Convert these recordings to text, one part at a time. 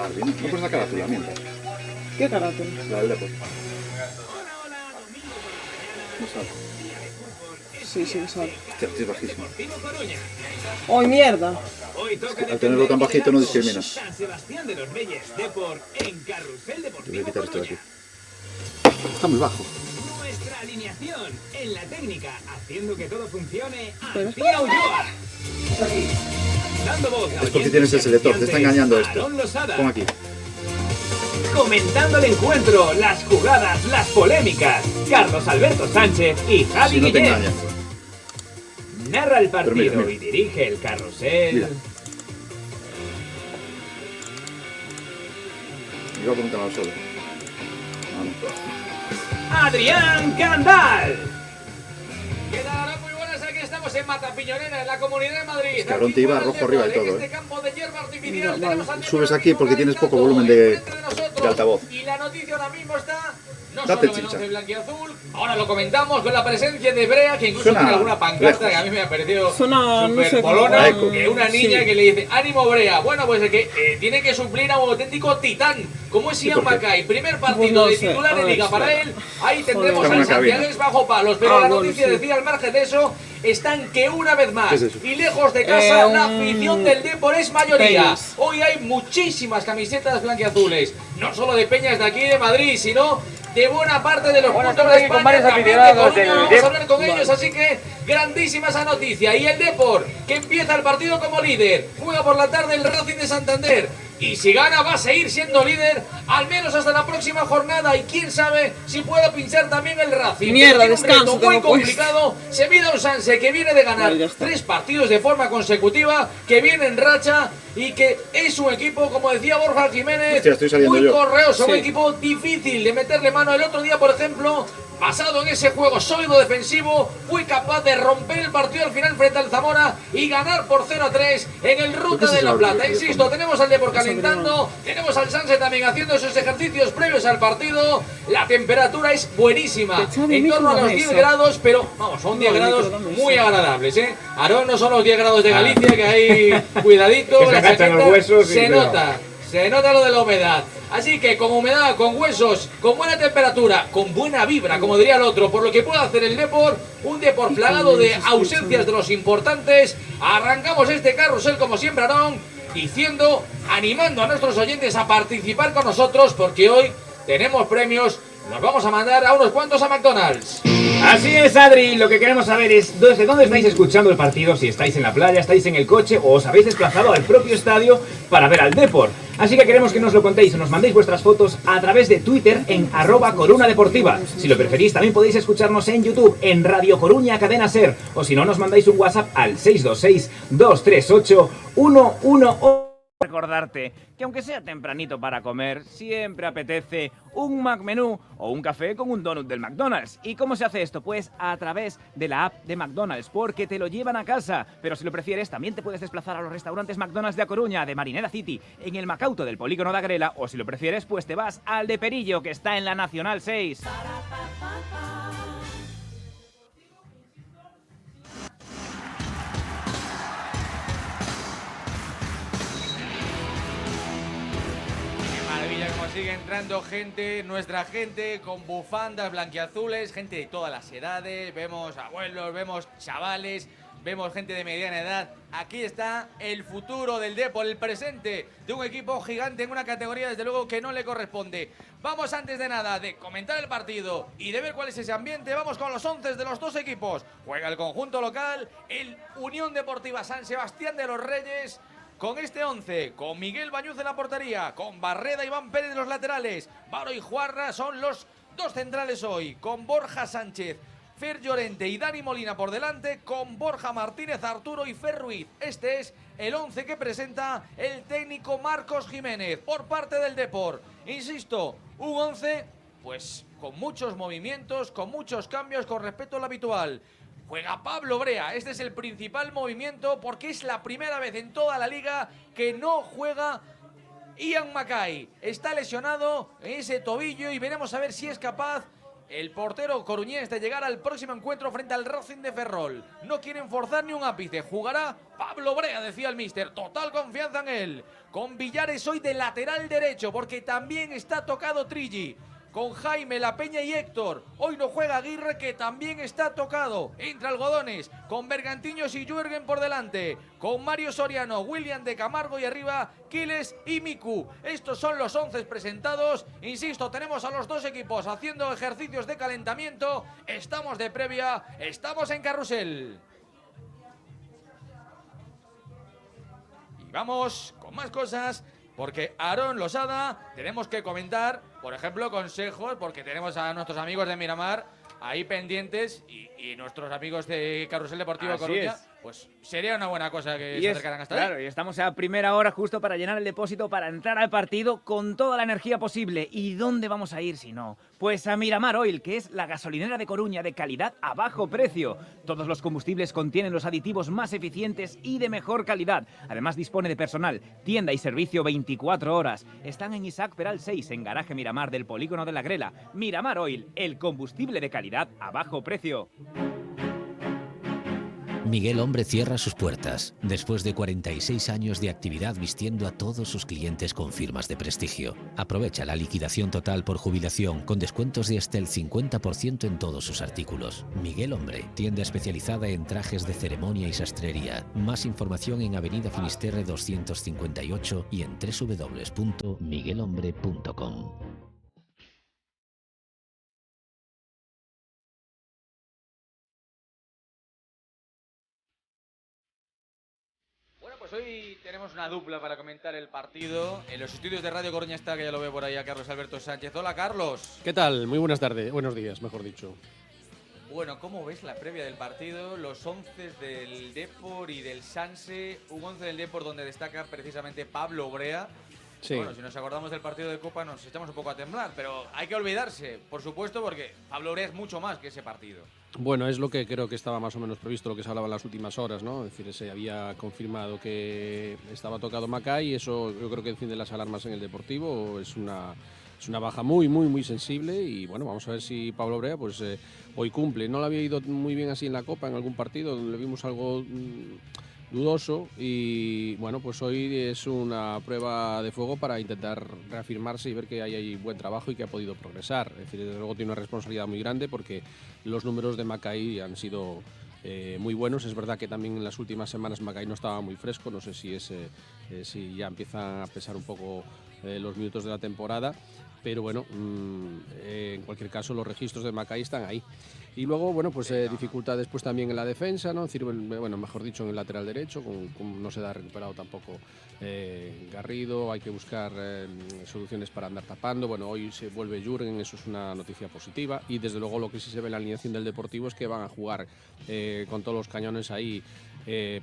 Arby, ¿no? Pones la carátula, mientras. ¿Qué carátula? La del Depor. No sale. Sí, sí, sale. Hostia, es bajísimo. ¡Ay, mierda! Al tenerlo tan bajito no discrimina. San Sebastián de los Reyes Depor en Carrusel Te voy a Deportivo quitar esto de aquí. Coruña. Está muy bajo. Nuestra alineación en la técnica, haciendo que todo funcione. Pero Antía Ulloa. Dando voz a Es porque oyentes tienes el y selector, te está engañando esto. Aarón Losada. Pon aquí. Comentando el encuentro, las jugadas, las polémicas. Carlos Alberto Sánchez y Javi Si no te Guillén. engañan. Narra el partido mira. y dirige el carrusel. Mira. Me iba a preguntar al solo. Adrián Candal. ¿Qué tal? Muy buenas, aquí estamos en Matapiñonera, en la Comunidad de Madrid. Es que Aarón te iba Aquí rojo arriba y todo, en este campo de hierba artificial Mira, tenemos al subes Depor aquí porque tienes poco volumen enfrente de nosotros. de altavoz. Y la noticia ahora mismo está no Date solo en chicha. once blanquiazul, ahora lo comentamos con la presencia de Brea, que incluso Suena tiene alguna pancarta lejos. que a mí me ha parecido Suena, no súper sé, molona, eco. que una niña Sí. que le dice, ánimo Brea, bueno pues el que tiene que suplir a un auténtico titán, como es Ian ¿por qué? Mackay, primer partido Pues no de sé, titular a de ver, liga para espera. él, ahí tendremos Joder. al Está en una Santiagués bajo palos, pero la bueno, noticia sí. decía al margen de eso, están que una vez más, ¿Qué es eso? y lejos de casa, la un- afición del Depor es mayoría. Peñas. Hoy hay muchísimas camisetas blanquiazules, no solo de peñas de aquí de Madrid, sino de buena parte de los Buenas puntos tardes de con España, varios también de aficionados Coruña, del vamos a Dep- hablar con ellos, así que grandísima esa noticia. Y el Depor, que empieza el partido como líder, juega por la tarde el Racing de Santander, y si gana va a seguir siendo líder, al menos hasta la próxima jornada, y quién sabe si puede pinchar también el Racing. Mierda, Pero tiene un descanso reto muy tengo puesto. complicado, se mide un Sanse que viene de ganar Vale, ya está. 3 partidos de forma consecutiva, que viene en racha, y que es un equipo, como decía Borja Jiménez, Hostia, estoy saliendo muy yo. correoso, un Sí. equipo difícil de meterle mano. El otro día, por ejemplo, basado en ese juego sólido defensivo, fue capaz de romper el partido al final frente al Zamora y ganar por 0-3 en el Ruta se de la sabe Plata. el Insisto, teléfono? tenemos al Depor calentando, tenemos al Sanse también haciendo esos ejercicios previos al partido. La temperatura es buenísima, Que Xavi en torno a micro los la 10 mesa. grados, pero vamos, son 10 No, el grados micro la mesa. muy agradables, ¿eh? Aarón, no son los 10 grados de Galicia, que hay cuidadito, Que se la agachan los chaqueta huesos y se cuidado. nota. Se nota lo de la humedad. Así que con humedad, con huesos, con buena temperatura, con buena vibra, como diría el otro, por lo que puede hacer el Depor, un Depor plagado de ausencias de los importantes. Arrancamos este carrusel como siempre, Aarón, diciendo, animando a nuestros oyentes a participar con nosotros, porque hoy tenemos premios. Nos vamos a mandar a unos cuantos a McDonald's. Así es, Adri. Lo que queremos saber es desde dónde estáis escuchando el partido, si estáis en la playa, estáis en el coche o os habéis desplazado al propio estadio para ver al Depor. Así que queremos que nos lo contéis o nos mandéis vuestras fotos a través de Twitter en @corunadeportiva. Si lo preferís, también podéis escucharnos en YouTube en Radio Coruña Cadena Ser, o si no, nos mandáis un WhatsApp al 626-238-118. Recordarte que aunque sea tempranito para comer, siempre apetece un McMenú o un café con un donut del McDonald's. ¿Y cómo se hace esto? Pues a través de la app de McDonald's, porque te lo llevan a casa. Pero si lo prefieres, también te puedes desplazar a los restaurantes McDonald's de A Coruña, de Marinera City, en el Macauto del Polígono de Agrela, o si lo prefieres, pues te vas al de Perillo, que está en la Nacional 6. Qué maravilla como sigue entrando gente, nuestra gente con bufandas blanquiazules, gente de todas las edades, vemos abuelos, vemos chavales, vemos gente de mediana edad. Aquí está el futuro del Depor, el presente de un equipo gigante en una categoría desde luego que no le corresponde. Vamos antes de nada de comentar el partido y de ver cuál es ese ambiente, vamos con los 11 de los dos equipos. Juega el conjunto local, el Unión Deportiva San Sebastián de los Reyes. Con este 11, con Miguel Bañuz en la portería, con Barreda y Iván Pérez en los laterales, Varo y Juarra son los dos centrales hoy, con Borja Sánchez, Fer Llorente y Dani Molina por delante, con Borja Martínez, Arturo y Fer Ruiz. Este es el 11 que presenta el técnico Marcos Jiménez por parte del Depor. Insisto, un 11 pues con muchos movimientos, con muchos cambios con respecto al habitual. Juega Pablo Brea, este es el principal movimiento porque es la primera vez en toda la liga que no juega Ian Mackay. Está lesionado en ese tobillo y veremos a ver si es capaz el portero coruñés de llegar al próximo encuentro frente al Racing de Ferrol. No quieren forzar ni un ápice. Jugará Pablo Brea, decía el míster. Total confianza en él. Con Villares hoy de lateral derecho, porque también está tocado Trilli. Con Jaime, La Peña y Héctor. Hoy no juega Aguirre, que también está tocado. Entra Algodones, con Bergantiños y Jürgen por delante. Con Mario Soriano, William de Camargo y arriba Quiles y Miku. Estos son los 11 presentados. Insisto, tenemos a los dos equipos haciendo ejercicios de calentamiento. Estamos de previa, estamos en carrusel. Y vamos con más cosas. Porque Aarón Losada, tenemos que comentar, por ejemplo, consejos, porque tenemos a nuestros amigos de Miramar ahí pendientes y nuestros amigos de Carrusel Deportivo Así Coruña, es. pues sería una buena cosa que se acercaran hasta claro, ahí. y estamos a primera hora justo para llenar el depósito para entrar al partido con toda la energía posible. ¿Y dónde vamos a ir si no? Pues a Miramar Oil, que es la gasolinera de Coruña de calidad a bajo precio. Todos los combustibles contienen los aditivos más eficientes y de mejor calidad. Además dispone de personal, tienda y servicio 24 horas. Están en Isaac Peral 6, en Garaje Miramar del Polígono de la Grela. Miramar Oil, el combustible de calidad a bajo precio. Miguel Hombre cierra sus puertas después de 46 años de actividad vistiendo a todos sus clientes con firmas de prestigio. Aprovecha la liquidación total por jubilación con descuentos de hasta el 50% en todos sus artículos. Miguel Hombre, tienda especializada en trajes de ceremonia y sastrería. Más información en Avenida Finisterre 258 y en www.miguelhombre.com. Bueno, pues hoy tenemos una dupla para comentar el partido. En los estudios de Radio Coruña está, que ya lo veo por ahí, a Carlos Alberto Sánchez. Hola, Carlos. ¿Qué tal? Muy buenas tardes, buenos días, mejor dicho. Bueno, ¿cómo ves la previa del partido? Los 11 del Depor y del Sanse. Un 11 del Depor donde destaca precisamente Pablo Brea. Sí. Bueno, si nos acordamos del partido de Copa nos echamos un poco a temblar, pero hay que olvidarse, por supuesto, porque Pablo Brea es mucho más que ese partido. Bueno, es lo que creo que estaba más o menos previsto, lo que se hablaba en las últimas horas, ¿no? Es decir, se había confirmado que estaba tocado Macay y eso yo creo que enciende las alarmas en el Deportivo. Es una baja muy sensible y bueno, vamos a ver si Pablo Brea pues hoy cumple. No le había ido muy bien así en la Copa, en algún partido donde le vimos algo dudoso y bueno, pues hoy es una prueba de fuego para intentar reafirmarse y ver que hay ahí buen trabajo y que ha podido progresar. Es decir, desde luego tiene una responsabilidad muy grande porque los números de Macay han sido muy buenos. Es verdad que también en las últimas semanas Macay no estaba muy fresco, no sé si si ya empiezan a pesar un poco los minutos de la temporada, pero bueno, en cualquier caso los registros de Macay están ahí. Y luego, bueno, pues dificultades pues también en la defensa, ¿no? Es decir, bueno, mejor dicho, en el lateral derecho, no se da recuperado tampoco Garrido, hay que buscar soluciones para andar tapando. Bueno, hoy se vuelve Jürgen, eso es una noticia positiva. Y desde luego lo que sí se ve en la alineación del Deportivo es que van a jugar con todos los cañones ahí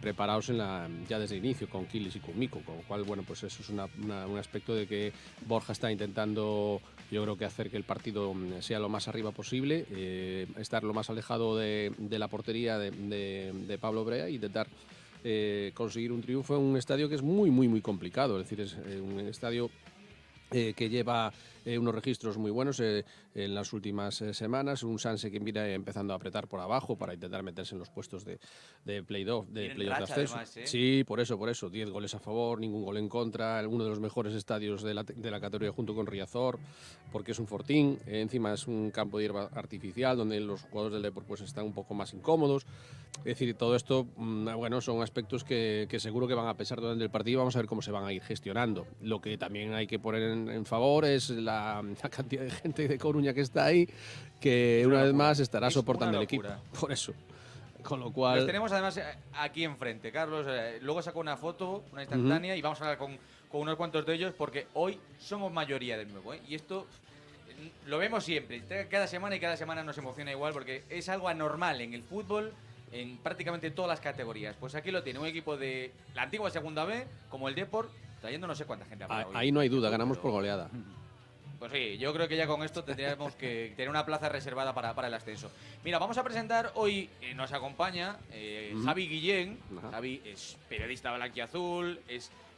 preparados ya desde el inicio, con Quiles y con Miku, con lo cual, bueno, pues eso es un aspecto de que Borja está intentando, yo creo que hacer que el partido sea lo más arriba posible, estar lo más alejado de la portería de Pablo Brea e intentar conseguir un triunfo en un estadio que es muy complicado. Es decir, es un estadio que lleva unos registros muy buenos en las últimas semanas. Un Sanse que viene empezando a apretar por abajo para intentar meterse en los puestos de play-off de ascenso. Además, ¿eh? Sí, por eso. 10 goles a favor, ningún gol en contra. Uno de los mejores estadios de la categoría junto con Riazor, porque es un fortín. Encima es un campo de hierba artificial donde los jugadores del Depor pues están un poco más incómodos. Es decir, todo esto, bueno, son aspectos que seguro que van a pesar durante el partido. Vamos a ver cómo se van a ir gestionando. Lo que también hay que poner en favor es la cantidad de gente de Coruña que está ahí, que una vez más estará soportando el equipo. Por eso. Con lo cual... Los tenemos además aquí enfrente, Carlos. Luego saco una foto, una instantánea, y vamos a hablar con unos cuantos de ellos, porque hoy somos mayoría de nuevo, ¿eh? Y esto lo vemos siempre, cada semana, y cada semana nos emociona igual, porque es algo anormal en el fútbol, en prácticamente todas las categorías. Pues aquí lo tiene un equipo de la antigua Segunda B, como el Depor, trayendo no sé cuánta gente. Ahí no hay duda, ganamos por goleada. Pues sí, yo creo que ya con esto tendríamos que tener una plaza reservada para el ascenso. Mira, vamos a presentar hoy, nos acompaña Javi Guillén. Ajá. Javi es periodista blanquiazul,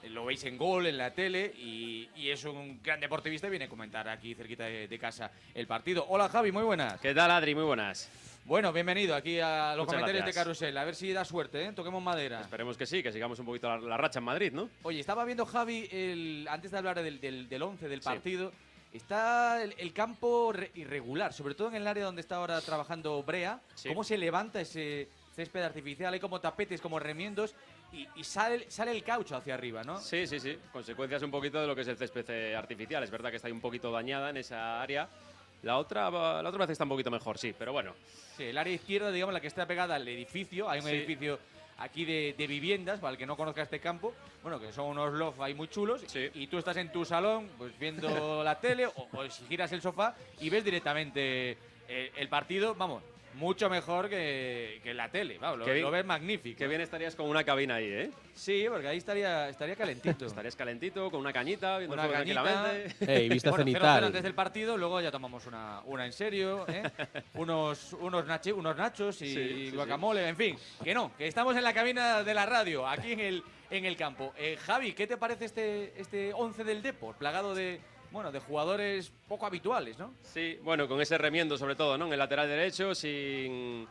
lo veis en Gol, en la tele, y es un gran deportivista y viene a comentar aquí cerquita de casa el partido. Hola Javi, muy buenas. ¿Qué tal, Adri? Muy buenas. Bueno, bienvenido aquí a los Muchas comentarios gracias. de Carrusel. A ver si da suerte, ¿eh? Toquemos madera. Esperemos que sí, que sigamos un poquito la racha en Madrid, ¿no? Oye, estaba viendo Javi, antes de hablar del 11, del Sí. partido, está el campo irregular, sobre todo en el área donde está ahora trabajando Brea. Sí. Cómo se levanta ese césped artificial, hay como tapetes, como remiendos, y sale el caucho hacia arriba, ¿no? Sí, sí, sí. Consecuencias un poquito de lo que es el césped artificial. Es verdad que está ahí un poquito dañada en esa área. La otra vez está un poquito mejor, sí, pero bueno. Sí, el área izquierda, digamos, la que está pegada al edificio. Hay un Sí. edificio aquí de viviendas, para el que no conozca este campo, bueno, que son unos loft ahí muy chulos, Sí. y tú estás en tu salón, pues viendo la tele, o si giras el sofá y ves directamente el partido, vamos, mucho mejor que en la tele, vamos, Qué bien. lo ves magnífico. Qué bien estarías con una cabina ahí, ¿eh? Sí, porque ahí estaría calentito. Estarías calentito, con una cañita, viendo Una el juego cañita. tranquilamente. Vista Bueno, 0-0 cenital. antes del partido, luego ya tomamos una en serio, ¿eh? unos nachos y Sí, sí, sí. guacamole, en fin, que estamos en la cabina de la radio, aquí en el campo. Javi, ¿qué te parece este 11 del Depor, plagado de jugadores poco habituales, ¿no? Sí, bueno, con ese remiendo sobre todo, ¿no? En el lateral derecho, sin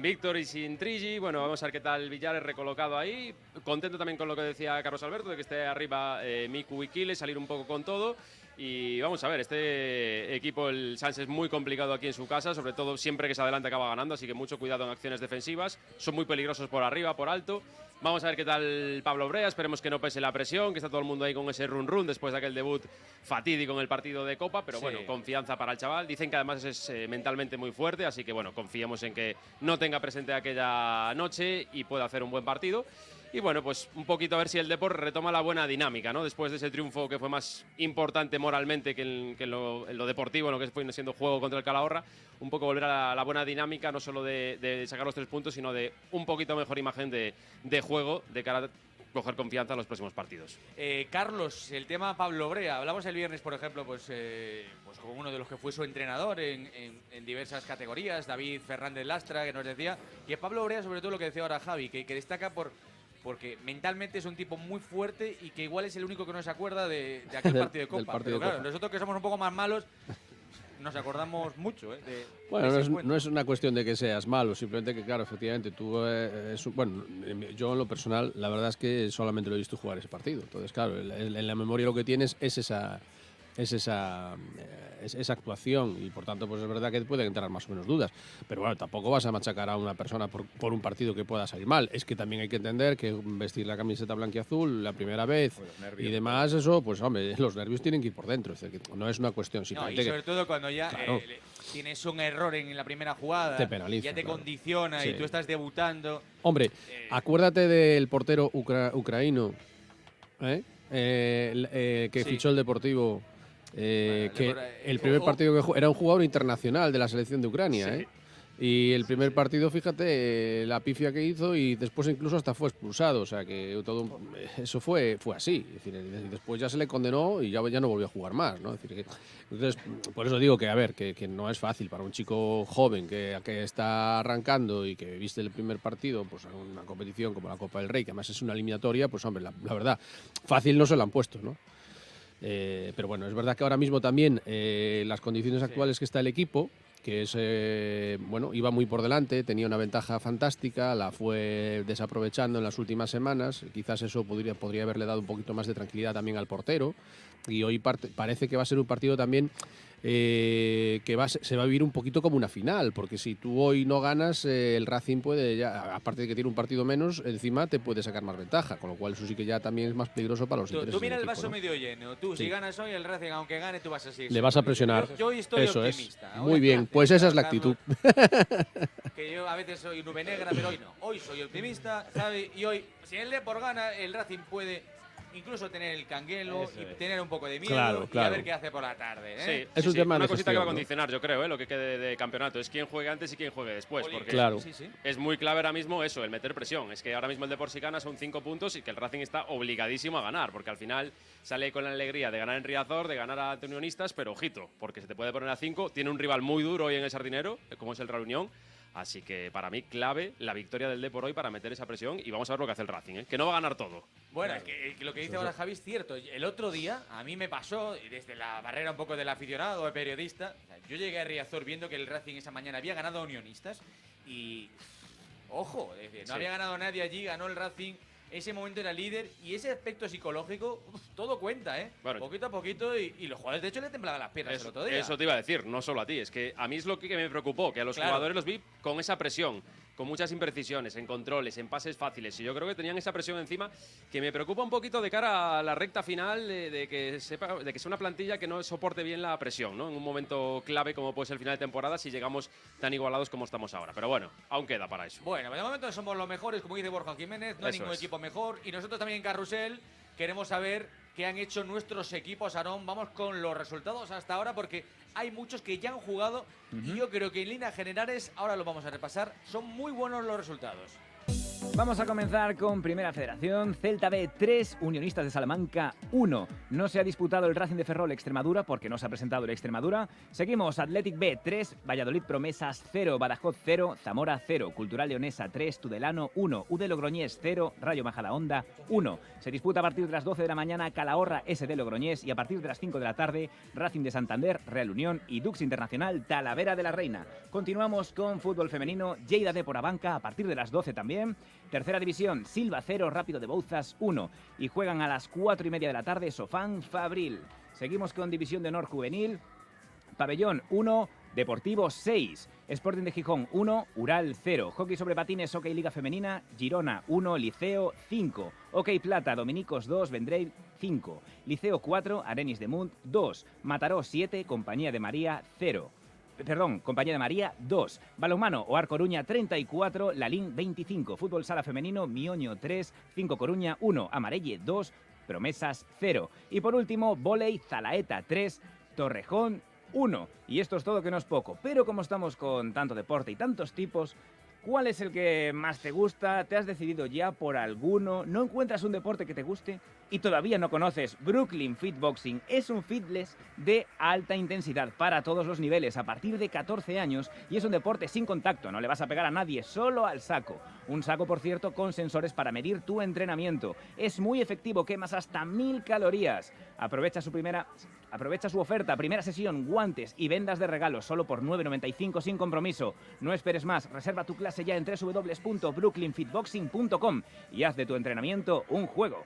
Víctor y sin Trigi. Bueno, vamos a ver qué tal Villares recolocado ahí. Contento también con lo que decía Carlos Alberto, de que esté arriba Miku y Kile, salir un poco con todo. Y vamos a ver, este equipo, el Sans, es muy complicado aquí en su casa, sobre todo siempre que se adelanta acaba ganando, así que mucho cuidado en acciones defensivas. Son muy peligrosos por arriba, por alto. Vamos a ver qué tal Pablo Brea, esperemos que no pese la presión, que está todo el mundo ahí con ese run después de aquel debut fatídico en el partido de Copa, pero Sí. bueno, confianza para el chaval. Dicen que además es mentalmente muy fuerte, así que bueno, confiemos en que no tenga presente aquella noche y pueda hacer un buen partido. Y bueno, pues un poquito a ver si el Depor retoma la buena dinámica, ¿no? Después de ese triunfo que fue más importante moralmente que en lo deportivo, en lo que fue siendo juego contra el Calahorra, un poco volver a la buena dinámica, no solo de sacar los 3 puntos, sino de un poquito mejor imagen de juego de cara a coger confianza en los próximos partidos. Carlos, el tema Pablo Brea. Hablamos el viernes, por ejemplo, pues con uno de los que fue su entrenador en diversas categorías, David Fernández Lastra, que nos decía que Pablo Brea, sobre todo lo que decía ahora Javi, que destaca porque mentalmente es un tipo muy fuerte y que igual es el único que no se acuerda de aquel partido de Copa. partido Pero de claro, Copa. nosotros que somos un poco más malos, nos acordamos mucho de Bueno, ese no es, encuentro. no es una cuestión de que seas malo, simplemente que, claro, efectivamente, tú, bueno, yo en lo personal, la verdad es que solamente lo he visto jugar ese partido. Entonces, claro, en la memoria lo que tienes es esa actuación y, por tanto, pues es verdad que pueden entrar más o menos dudas. Pero bueno, tampoco vas a machacar a una persona por un partido que pueda salir mal. Es que también hay que entender que vestir la camiseta blanquiazul la primera vez y demás, eso, pues hombre, los nervios tienen que ir por dentro. Es decir, que no es una cuestión No, y simplemente sobre todo cuando ya Claro. tienes un error en la primera jugada, Te penaliza, ya te claro. condiciona Sí. y tú estás debutando. Hombre, acuérdate del portero ucraíno que Sí. fichó el Deportivo, que el primer ojo. partido que jugó era un jugador internacional de la selección de Ucrania, Sí. Y el primer partido, fíjate, la pifia que hizo y después incluso hasta fue expulsado, o sea que eso fue así. Es decir, y después ya se le condenó y ya no volvió a jugar más, ¿no? Es decir, entonces, por eso digo que, a ver, que no es fácil para un chico joven que está arrancando y que viste el primer partido, pues en una competición como la Copa del Rey, que además es una eliminatoria, pues hombre, la verdad, fácil no se la han puesto, ¿no? Pero bueno, es verdad que ahora mismo también las condiciones actuales que está el equipo, que es, iba muy por delante, tenía una ventaja fantástica, la fue desaprovechando en las últimas semanas, quizás eso podría haberle dado un poquito más de tranquilidad también al portero, y hoy parece que va a ser un partido también que se va a vivir un poquito como una final, porque si tú hoy no ganas, el Racing puede, ya, aparte de que tiene un partido menos, encima te puede sacar más ventaja, con lo cual eso sí que ya también es más peligroso para los intereses Tú mira del el equipo, vaso ¿no? medio lleno. Tú, Sí. si ganas hoy, el Racing, aunque gane, tú vas a seguir. Le vas a presionar. Yo hoy estoy Eso optimista. es. Ahora Muy bien, espérate, pues esa es la Carlos, actitud. Que yo a veces soy nube negra, pero hoy no. Hoy soy optimista, ¿sabes? Y hoy, si el Depor gana, el Racing puede incluso tener el canguelo Eso y es. tener un poco de miedo Claro, y a claro. ver qué hace por la tarde. Sí, Es sí, un sí. tema de Una cosita que va a gestión, ¿no? condicionar, yo creo, lo que quede de campeonato. Es quién juegue antes y quién juegue después. Oli, Porque Claro. Sí, sí. es muy clave ahora mismo eso, el meter presión. Es que ahora mismo el Depor si gana son 5 puntos y que el Racing está obligadísimo a ganar, porque al final sale con la alegría de ganar en Riazor, de ganar a Unionistas, pero ojito, porque se te puede poner a 5. Tiene un rival muy duro hoy en el Sardinero, como es el Real Unión. Así que para mí clave la victoria del Depor hoy para meter esa presión y vamos a ver lo que hace el Racing, ¿eh? Que no va a ganar todo. Bueno, es que lo que dice ahora Javi es cierto. El otro día a mí me pasó, y desde la barrera un poco del aficionado, el periodista, o sea, yo llegué a Riazor viendo que el Racing esa mañana había ganado a Unionistas y... Ojo, es decir, no Sí. había ganado nadie allí, ganó el Racing, ese momento era líder y ese aspecto psicológico, todo cuenta, ¿eh? Bueno. Poquito a poquito y los jugadores de hecho le temblaban las piernas el otro día. Eso te iba a decir, no solo a ti, es que a mí es lo que me preocupó, que a los Claro. jugadores los vi con esa presión, con muchas imprecisiones, en controles, en pases fáciles, y yo creo que tenían esa presión encima que me preocupa un poquito de cara a la recta final de que sea una plantilla que no soporte bien la presión, ¿no? En un momento clave como puede ser el final de temporada si llegamos tan igualados como estamos ahora. Pero bueno, aún queda para eso. Bueno, de momento somos los mejores, como dice Borja Jiménez, no hay Eso ningún es. equipo mejor. Y nosotros también en Carrusel queremos saber qué han hecho nuestros equipos, Aarón. Vamos con los resultados hasta ahora porque hay muchos que ya han jugado y yo creo que en líneas generales, ahora lo vamos a repasar, son muy buenos los resultados. Vamos a comenzar con Primera Federación. Celta B 3, Unionistas de Salamanca 1. No se ha disputado el Racing de Ferrol Extremadura porque no se ha presentado el Extremadura. Seguimos, Athletic B 3, Valladolid Promesas 0, Badajoz 0, Zamora 0, Cultural Leonesa 3, Tudelano 1, UD Logroñés 0, Rayo Majadahonda 1. Se disputa a partir de las 12 de la mañana Calahorra SD Logroñés y a partir de las 5 de la tarde Racing de Santander, Real Unión y Dux Internacional Talavera de la Reina. Continuamos con fútbol femenino, Lleida de Porabanca a partir de las 12 también. Tercera división, Silva 0, Rápido de Bouzas 1. Y juegan a las 4:30 de la tarde Sofán Fabril. Seguimos con División de Honor Juvenil. Pabellón 1, Deportivo 6. Sporting de Gijón 1, Ural 0. Hockey sobre patines, Hockey Liga Femenina, Girona 1, Liceo 5. Hockey Plata, Dominicos 2, Vendrell 5. Liceo 4, Arenis de Munt 2. Mataró 7, Compañía de María 0. Compañía de María 2. Balonmano Oar Coruña 34, Lalín 25. Fútbol Sala Femenino, Mioño 3, 5 Coruña 1, Amarelle 2, Promesas 0. Y por último, Voley Zalaeta 3, Torrejón 1. Y esto es todo que no es poco. Pero como estamos con tanto deporte y tantos tipos, ¿cuál es el que más te gusta? ¿Te has decidido ya por alguno? ¿No encuentras un deporte que te guste? ¿Y todavía no conoces Brooklyn Fitboxing? Es un fitness de alta intensidad para todos los niveles, a partir de 14 años, y es un deporte sin contacto, no le vas a pegar a nadie, solo al saco. Un saco, por cierto, con sensores para medir tu entrenamiento. Es muy efectivo, quemas hasta 1000 calorías. Aprovecha su oferta, primera sesión, guantes y vendas de regalo, solo por 9,95 sin compromiso. No esperes más, reserva tu clase ya en www.brooklynfitboxing.com y haz de tu entrenamiento un juego.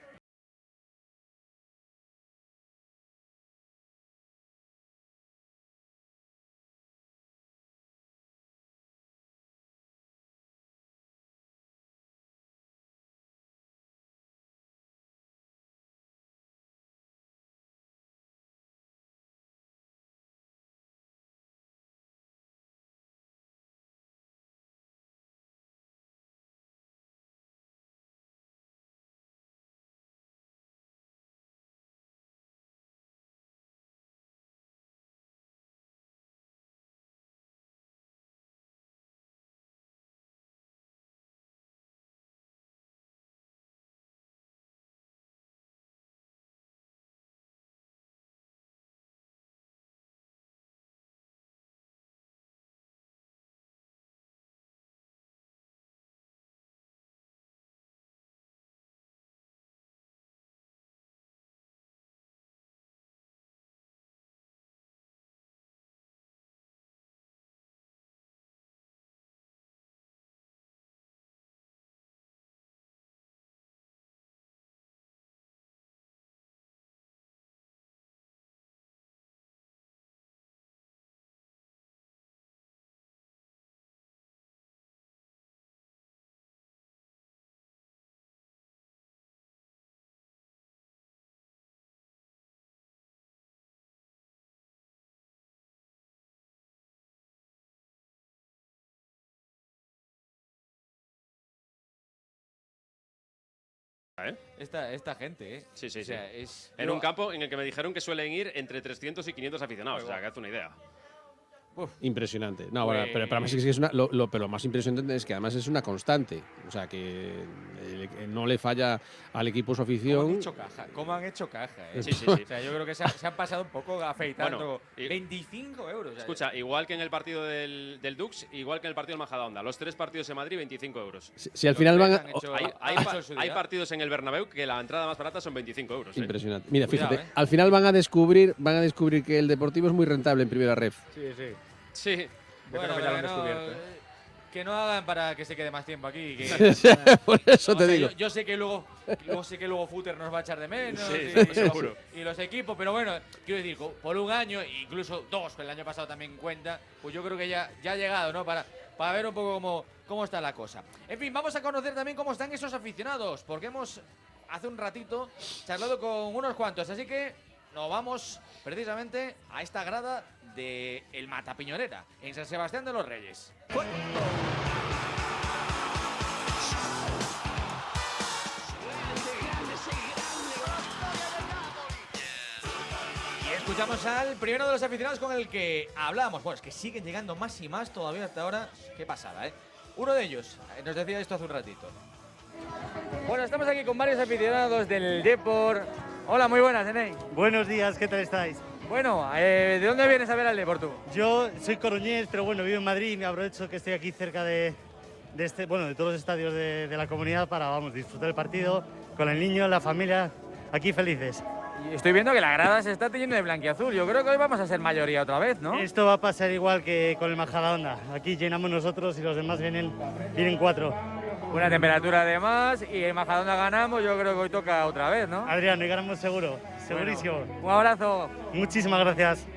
esta gente, ¿eh? Sí, sí, O sea, sí. es... En un campo en el que me dijeron que suelen ir entre 300 y 500 aficionados, o sea, que hace una idea. Impresionante. No, bueno, Pues- pero además es que es pero lo más impresionante es que además es una constante. O sea, que no le falla al equipo su ¿Cómo han afición. hecho caja? ¿Cómo han hecho caja? Sí, sí, sí. O sea, yo creo que se han pasado un poco afeitando. Bueno, y- 25 euros. o sea, Escucha, igual que en el partido del Dux, igual que en el partido del Majadahonda. Los 3 partidos en Madrid, 25 euros. Si al final van a. han hecho- Hay han hecho su día. partidos en el Bernabéu que la entrada más barata son 25 euros. ¿eh? Impresionante. Mira, Cuidado, fíjate, al final van a descubrir que el Deportivo es muy rentable en primera ref. Sí. Bueno, que ya lo han pero descubierto, que no hagan para que se quede más tiempo aquí. Que, Por eso o te sea, digo. Yo sé que luego Futter nos va a echar de menos Sí, y, seguro. y los equipos, pero bueno, quiero decir, por un año, incluso 2, que el año pasado también cuenta, pues yo creo que ya ha llegado, ¿no? Para ver un poco cómo está la cosa. En fin, vamos a conocer también cómo están esos aficionados, porque hemos hace un ratito charlado con unos cuantos, así que nos vamos precisamente a esta grada de el Matapiñonera, en San Sebastián de los Reyes. Y escuchamos al primero de los aficionados con el que hablábamos. Bueno, es que siguen llegando más y más todavía hasta ahora. Qué pasada, ¿eh? Uno de ellos nos decía esto hace un ratito. Bueno, estamos aquí con varios aficionados del Depor. Hola, muy buenas, Enei. Buenos días, ¿qué tal estáis? Bueno, ¿de dónde vienes a ver al Depor tú? Yo soy coruñés, pero bueno, vivo en Madrid y me aprovecho que estoy aquí cerca de todos los estadios de la comunidad para, vamos, disfrutar el partido con el niño, la familia, aquí felices. Y estoy viendo que la grada se está teñiendo de blanquiazul. Yo creo que hoy vamos a ser mayoría otra vez, ¿no? Esto va a pasar igual que con el Majadahonda. Aquí llenamos nosotros y los demás vienen 4. Una temperatura de más y en Majadahonda ganamos. Yo creo que hoy toca otra vez, ¿no? Adrián, hoy ganamos seguro, segurísimo. Bueno, un abrazo. Muchísimas gracias.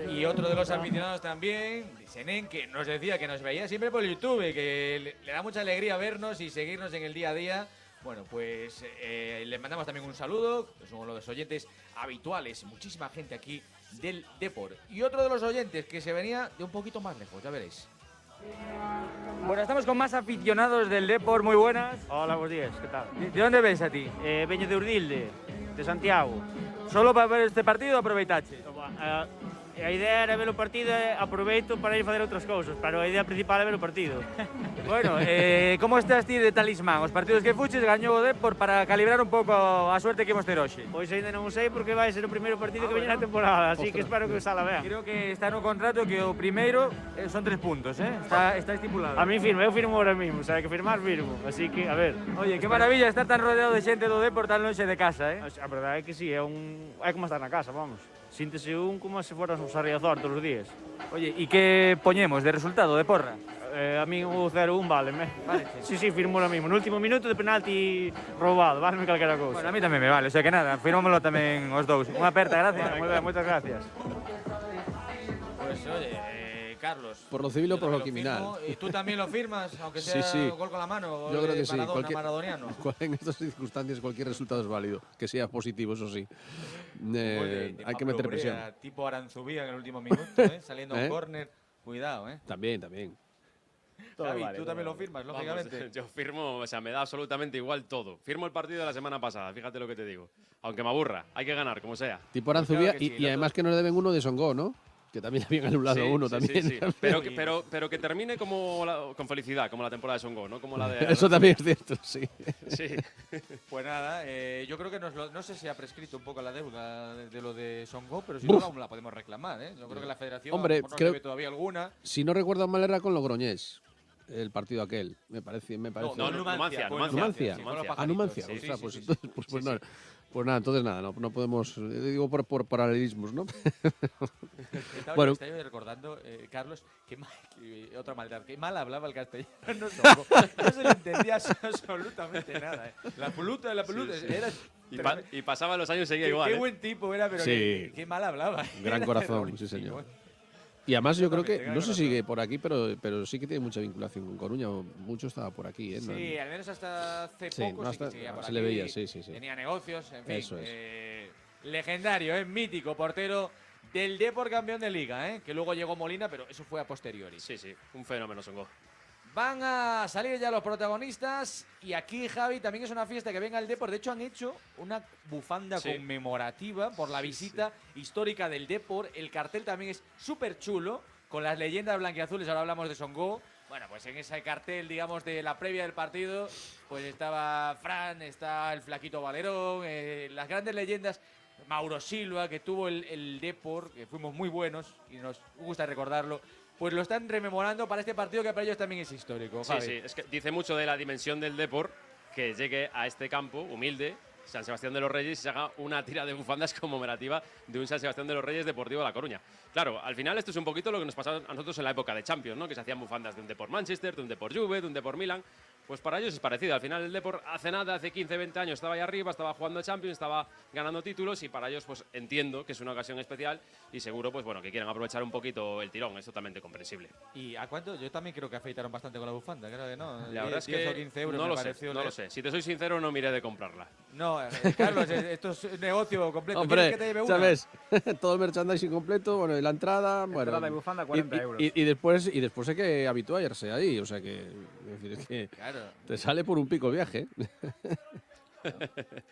Y otro de los aficionados también, Senen, que nos decía que nos veía siempre por YouTube, que le da mucha alegría vernos y seguirnos en el día a día. Bueno, pues le mandamos también un saludo, que son los oyentes habituales, muchísima gente aquí del Depor. Y otro de los oyentes que se venía de un poquito más lejos, ya veréis. Bueno, estamos con más aficionados del Depor, muy buenas. Hola, buenos días, ¿qué tal? ¿De dónde ves a ti? Veño de Urdilde, de Santiago. ¿Solo para ver este partido aproveitaste? A idea era ver o partido e aproveito para ir facer outras cousas, pero a idea principal é ver o partido. Bueno, como estás ti de talismán? Os partidos que fuches gañou o Depor para calibrar un pouco a suerte que imos ter hoxe. Pois ainda non o sei porque vai ser o primeiro partido que veñe na temporada, así que espero que sala ben. Creo que está no contrato que o primeiro son 3 puntos, ¿eh? Está estipulado. A mí firmo, eu firmo ahora mismo, sabe que firmar firmo, así que, a ver. Oye, qué maravilla estar tan rodeado de xente do Depor tan lonxe de casa, ¿eh? A verdade é que sí, é como estar na casa, vamos. Síntese como se fueras un Sarriazor todos os días. Oye, ¿y qué poñemos de resultado de porra? A mí o 0-1 váleme. Vale. Sí, firmo ahora mismo. No último minuto de penalti roubado, váleme calquera cousa. Bueno, a mí tamén me vale, o sea que nada, firmámoslo tamén os dous. Unha aperta, gracias. Moi ben, moitas gracias. Pues oye, Carlos. Por lo civil o yo por lo también criminal. firmo, y tú también lo firmas, aunque Sí, sea sí. gol con la mano, gol Yo creo de que sí. Maradona, maradoniano. En estas circunstancias cualquier resultado es válido, que sea positivo, eso sí. Gol de Hay que meter Pablo presión. Brea, tipo Aranzubía en el último minuto, saliendo a un ¿Eh? córner. Cuidado, ¿eh? También. Javi, vale, tú todo también lo vale. firmas, Vamos, lógicamente. yo firmo, o sea, me da absolutamente igual todo. Firmo el partido de la semana pasada, fíjate lo que te digo. Aunque me aburra, hay que ganar, como sea. Tipo Aranzubia Claro que sí, y además que nos deben uno de Songo, ¿no? Que también le habían anulado Sí, uno sí, también. sí, sí. Pero que termine con felicidad, como la temporada de Songo, ¿no? Como la de Eso también es cierto, sí. Sí. Pues nada, yo creo que no sé si ha prescrito un poco la deuda de lo de Songo, pero si no, aún la podemos reclamar, ¿eh? Yo creo que la federación Hombre, a lo mejor nos creo- debe todavía alguna. Si no recuerdo mal era con Logroñés, el partido aquel, me parece. No, Numancia. Numancia. sí, con los Numancia. Ah, Numancia. Sí, Ostras, sí, pues sí, sí. entonces, pues nada. Pues nada, entonces nada, no podemos. Digo por paralelismos, ¿no? Bueno. Estaba yo recordando, Carlos, otra maldad, que mal hablaba el castellano. Songo. No se le entendía absolutamente nada. La peluta, era. Y pasaban los años y seguía Qué igual. ¿eh? buen tipo era, pero Sí. qué mal hablaba. Gran Era corazón, terrorífico, sí, señor. ¿eh? Y además yo creo Totalmente, que, gran no sé si corazón. sigue por aquí, pero sí que tiene mucha vinculación con Coruña, o mucho estaba por aquí, ¿eh? Sí, al menos hasta hace Sí, poco no, sí que hasta- seguía por se le aquí, veía, sí. Tenía negocios, en fin. Eso es. Legendario, mítico, portero del Depor campeón de Liga, que luego llegó Molina, pero eso fue a posteriori. Sí, un fenómeno Songo. Van a salir ya los protagonistas y aquí, Javi, también es una fiesta que venga el Depor. De hecho, han hecho una bufanda conmemorativa por la visita histórica del Depor. El cartel también es súper chulo, con las leyendas blanquiazules. Ahora hablamos de Songo. Bueno, pues en ese cartel, digamos, de la previa del partido, pues estaba Fran, está el Flaquito Valerón, las grandes leyendas. Mauro Silva, que tuvo el Depor, que fuimos muy buenos y nos gusta recordarlo. Pues lo están rememorando para este partido que para ellos también es histórico. Sí, Javi. sí, es que dice mucho de la dimensión del Depor que llegue a este campo humilde, San Sebastián de los Reyes, y se haga una tira de bufandas conmemorativa de un San Sebastián de los Reyes Deportivo de La Coruña. Claro, al final esto es un poquito lo que nos pasaba a nosotros en la época de Champions, ¿no? Que se hacían bufandas de un Depor Manchester, de un Depor Juve, de un Depor Milan. Pues para ellos es parecido. Al final el Depor hace nada, hace 15, 20 años estaba ahí arriba, estaba jugando Champions, estaba ganando títulos y para ellos pues entiendo que es una ocasión especial y seguro pues bueno que quieren aprovechar un poquito el tirón, es totalmente comprensible. ¿Y a cuánto? Yo también creo que afeitaron bastante con la bufanda, creo que no. La verdad es 10 que o 15 euros no me lo sé, pareció no lo sé. Si te soy sincero no miré de comprarla. No, Carlos, esto es negocio completo. Hombre, ¿Quieres que te lleve una? ¿sabes? Todo el merchandising completo, bueno, y la entrada, bueno. Entrada y bufanda, 40 euros. Y después hay que habituarse ahí, o sea que, es decir, que Claro. te sale por un pico viaje.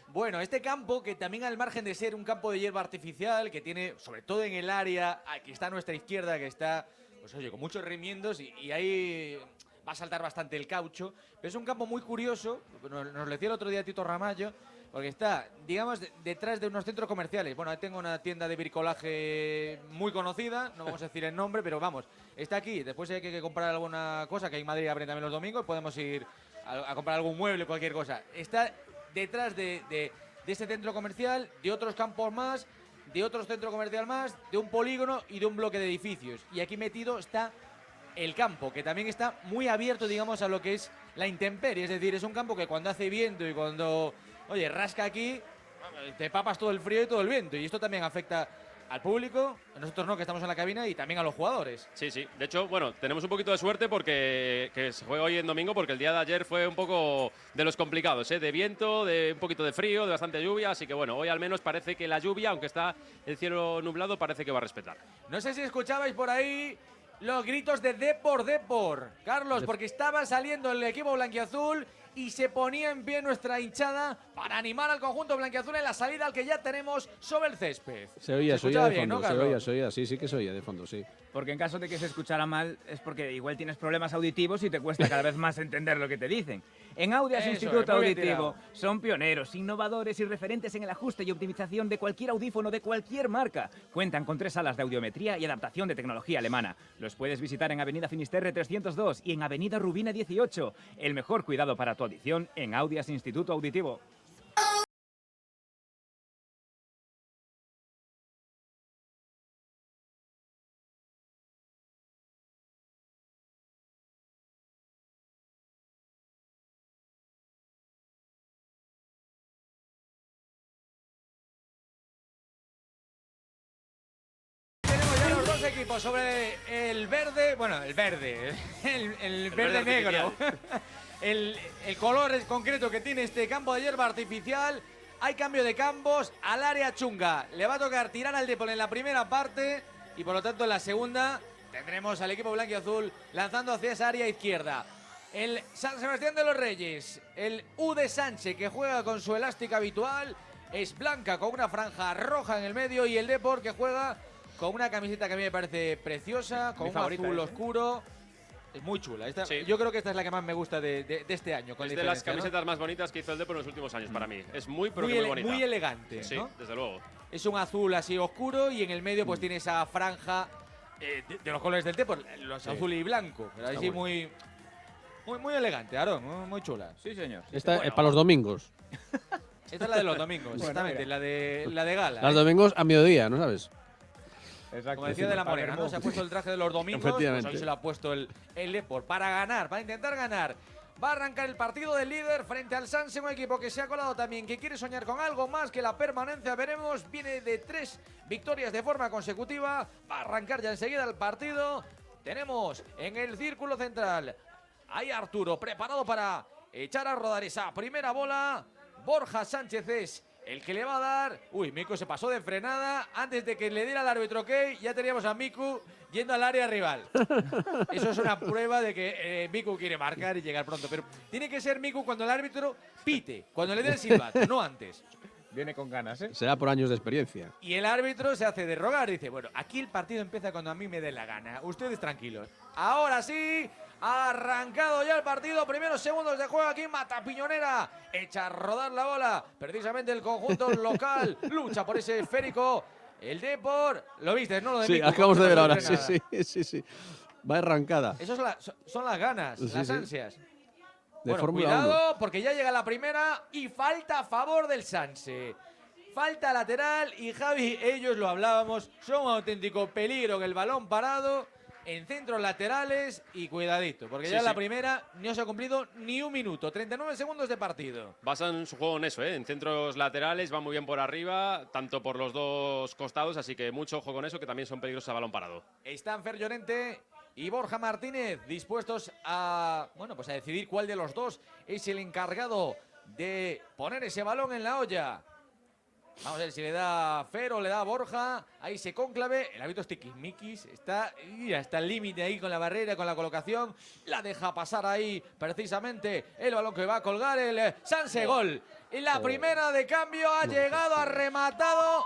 Bueno, este campo, que también al margen de ser un campo de hierba artificial, que tiene, sobre todo en el área, que está a nuestra izquierda, que está, pues oye, con muchos remiendos y ahí va a saltar bastante el caucho. Pero es un campo muy curioso, nos lo decía el otro día Tito Ramallo, porque está, digamos, detrás de unos centros comerciales. Bueno, ahí tengo una tienda de bricolaje muy conocida, no vamos a decir el nombre, pero vamos, está aquí. Después hay que comprar alguna cosa, que en Madrid abren también los domingos, podemos ir a comprar algún mueble, cualquier cosa. Está detrás de ese centro comercial, de otros campos más, de otros centros comerciales más, de un polígono y de un bloque de edificios. Y aquí metido está el campo, que también está muy abierto, digamos, a lo que es la intemperie. Es decir, es un campo que cuando hace viento y cuando, oye, rasca aquí, te papas todo el frío y todo el viento. Y esto también afecta al público, a nosotros no, que estamos en la cabina, y también a los jugadores. Sí, sí. De hecho, bueno, tenemos un poquito de suerte porque que se juega hoy en domingo, porque el día de ayer fue un poco de los complicados, ¿eh? De viento, de un poquito de frío, de bastante lluvia. Así que bueno, hoy al menos parece que la lluvia, aunque está el cielo nublado, parece que va a respetar. No sé si escuchabais por ahí los gritos de Depor, Carlos, porque estaba saliendo el equipo blanquiazul y se ponía en pie nuestra hinchada para animar al conjunto blanquiazul en la salida al que ya tenemos sobre el césped. Se oía escuchaba de bien, fondo, ¿no, se Carlos? oía, sí que se oía de fondo, sí. Porque en caso de que se escuchara mal es porque igual tienes problemas auditivos y te cuesta cada vez más entender lo que te dicen. En Audias Eso Instituto es, muy bien Auditivo tirado. son pioneros, innovadores y referentes en el ajuste y optimización de cualquier audífono de cualquier marca. Cuentan con 3 salas de audiometría y adaptación de tecnología alemana. Los puedes visitar en Avenida Finisterre 302 y en Avenida Rubina 18. El mejor cuidado para tu audición en Audias Instituto Auditivo. Tenemos ya los dos equipos sobre el verde, bueno, el verde verde negro. El color es concreto que tiene este campo de hierba artificial. Hay cambio de campos al área chunga. Le va a tocar tirar al Depor en la primera parte y por lo tanto en la segunda tendremos al equipo blanquiazul lanzando hacia esa área izquierda. El San Sebastián de los Reyes, el U de Sánchez, que juega con su elástica habitual, es blanca con una franja roja en el medio, y el Depor, que juega con una camiseta que a mí me parece preciosa, con Mi un favorita, azul ¿eh? oscuro. Es muy chula. Sí. Yo creo que esta es la que más me gusta de este año. Con Es de las diferencia, ¿no? camisetas más bonitas que hizo el Depor en los últimos años para mí. Es muy, pero que muy bonita. muy elegante, Sí, ¿no? desde luego. Es un azul así oscuro y en el medio pues tiene esa franja de los colores del Depor, los azul y blanco. Pero así Está muy elegante, Aarón, muy chula. Sí, señor. Esta es para los domingos. Esta es la de los domingos, exactamente, la de gala. Los ¿eh? domingos a mediodía, ¿no sabes? Exacto. Como decía de la Morena, ¿no? Se ha puesto el traje de los domingos, pues Efectivamente. hoy se lo ha puesto el Depor para ganar, para intentar ganar. Va a arrancar el partido del líder frente al Sanse, un equipo que se ha colado también, que quiere soñar con algo más que la permanencia. Veremos, viene de 3 victorias de forma consecutiva. Va a arrancar ya enseguida el partido. Tenemos en el círculo central ahí Arturo, preparado para echar a rodar esa primera bola. Borja Sánchez es el que le va a dar. Uy, Miku se pasó de frenada. Antes de que le diera el árbitro ok, ya teníamos a Miku yendo al área rival. Eso es una prueba de que Miku quiere marcar y llegar pronto. Pero tiene que ser Miku cuando el árbitro pite, cuando le dé el silbato, no antes. Viene con ganas, ¿eh? Será por años de experiencia. Y el árbitro se hace de rogar y dice, bueno, aquí el partido empieza cuando a mí me dé la gana. Ustedes tranquilos. Ahora sí, ha arrancado ya el partido. Primeros segundos de juego aquí, Matapiñonera. Echa a rodar la bola. Precisamente el conjunto local lucha por ese esférico. El Depor, lo viste, ¿no? Lo de Sí, Miku, acabamos de ver ahora. frenada. Sí. Va arrancada. Eso son las ganas, Sí, las sí. ansias. De Bueno, Fórmula cuidado, porque ya llega la primera y falta a favor del Sanse. Falta lateral y Javi, ellos lo hablábamos, son un auténtico peligro que el balón parado en centros laterales y cuidadito, porque ya Sí, la sí. primera no se ha cumplido ni un minuto, 39 segundos de partido. Basan su juego en eso, en centros laterales, van muy bien por arriba, tanto por los dos costados, así que mucho ojo con eso, que también son peligrosos a balón parado. Están Fer Llorente y Borja Martínez dispuestos a, bueno, pues a decidir cuál de los dos es el encargado de poner ese balón en la olla. Vamos a ver si le da Fer o le da Borja. Ahí se cónclave. El árbitro es tiquismiquis. Está hasta el límite ahí con la barrera, con la colocación. La deja pasar ahí precisamente el balón que va a colgar el Sanse. Gol. Y la primera de cambio ha llegado, ha rematado.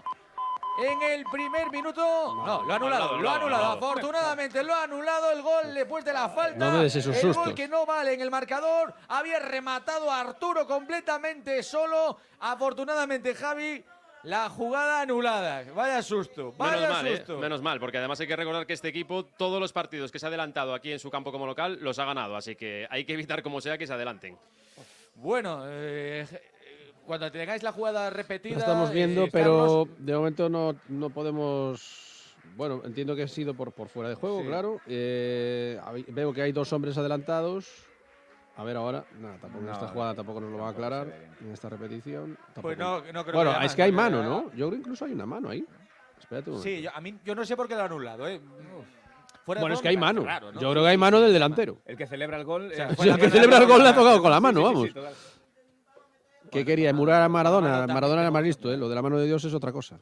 En el primer minuto. No, lo ha anulado. Lo ha anulado. Afortunadamente lo ha anulado el gol después de la falta. No me des esos el sustos. gol que no vale en el marcador. Había rematado a Arturo completamente solo. Afortunadamente, Javi, la jugada anulada. Vaya susto. Vaya susto. Menos mal, porque además hay que recordar que este equipo, todos los partidos que se ha adelantado aquí en su campo como local, los ha ganado. Así que hay que evitar como sea que se adelanten. Bueno, cuando tengáis la jugada repetida. Lo estamos viendo, pero Carlos, de momento no podemos. Bueno, entiendo que ha sido por fuera de juego, Sí. claro. Veo que hay dos hombres adelantados. A ver ahora. Nada, tampoco en esta jugada tampoco nos lo va a aclarar. En esta repetición. Pues tampoco. no creo Bueno, que haya es más, que hay no creo mano, que haya ¿no? Yo creo que incluso hay una mano ahí. Espérate un momento. Sí, yo no sé por qué lo ha anulado. Fuera de Bueno, juego es que hay me parece mano. raro, ¿no? Yo creo que hay mano del delantero. El que celebra el gol. sea, fue fue la el que mano celebra el gol le ha Maradona. tocado con la mano, Sí, vamos. total. ¿Qué quería? ¿Emular a Maradona? Maradona Maradona era más también, listo, ¿eh? Lo de la mano de Dios es otra cosa.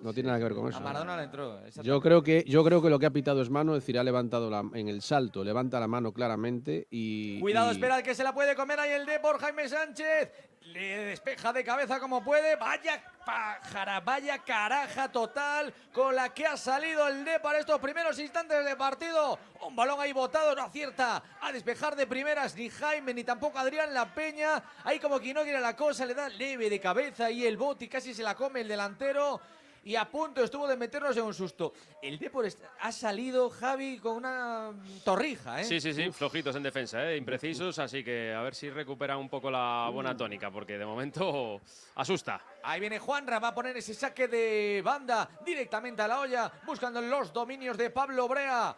No tiene nada que ver con eso. A Maradona le entró. Yo creo que lo que ha pitado es mano, es decir, ha levantado en el salto, levanta la mano claramente y. Cuidado, y- espera que se la puede comer ahí el Depor, Jaime Sánchez. Le despeja de cabeza como puede. Vaya pájara, vaya caraja total con la que ha salido el Depor estos primeros instantes de partido. Un balón ahí botado, no acierta a despejar de primeras ni Jaime ni tampoco Adrián La Peña. Ahí como que no quiere la cosa, le da leve de cabeza y el bote casi se la come el delantero. Y a punto estuvo de meternos en un susto. El Depor ha salido, Javi, con una torrija, ¿eh? Sí, flojitos en defensa, imprecisos, así que a ver si recupera un poco la buena tónica, porque de momento asusta. Ahí viene Juanra, va a poner ese saque de banda directamente a la olla, buscando los dominios de Pablo Brea.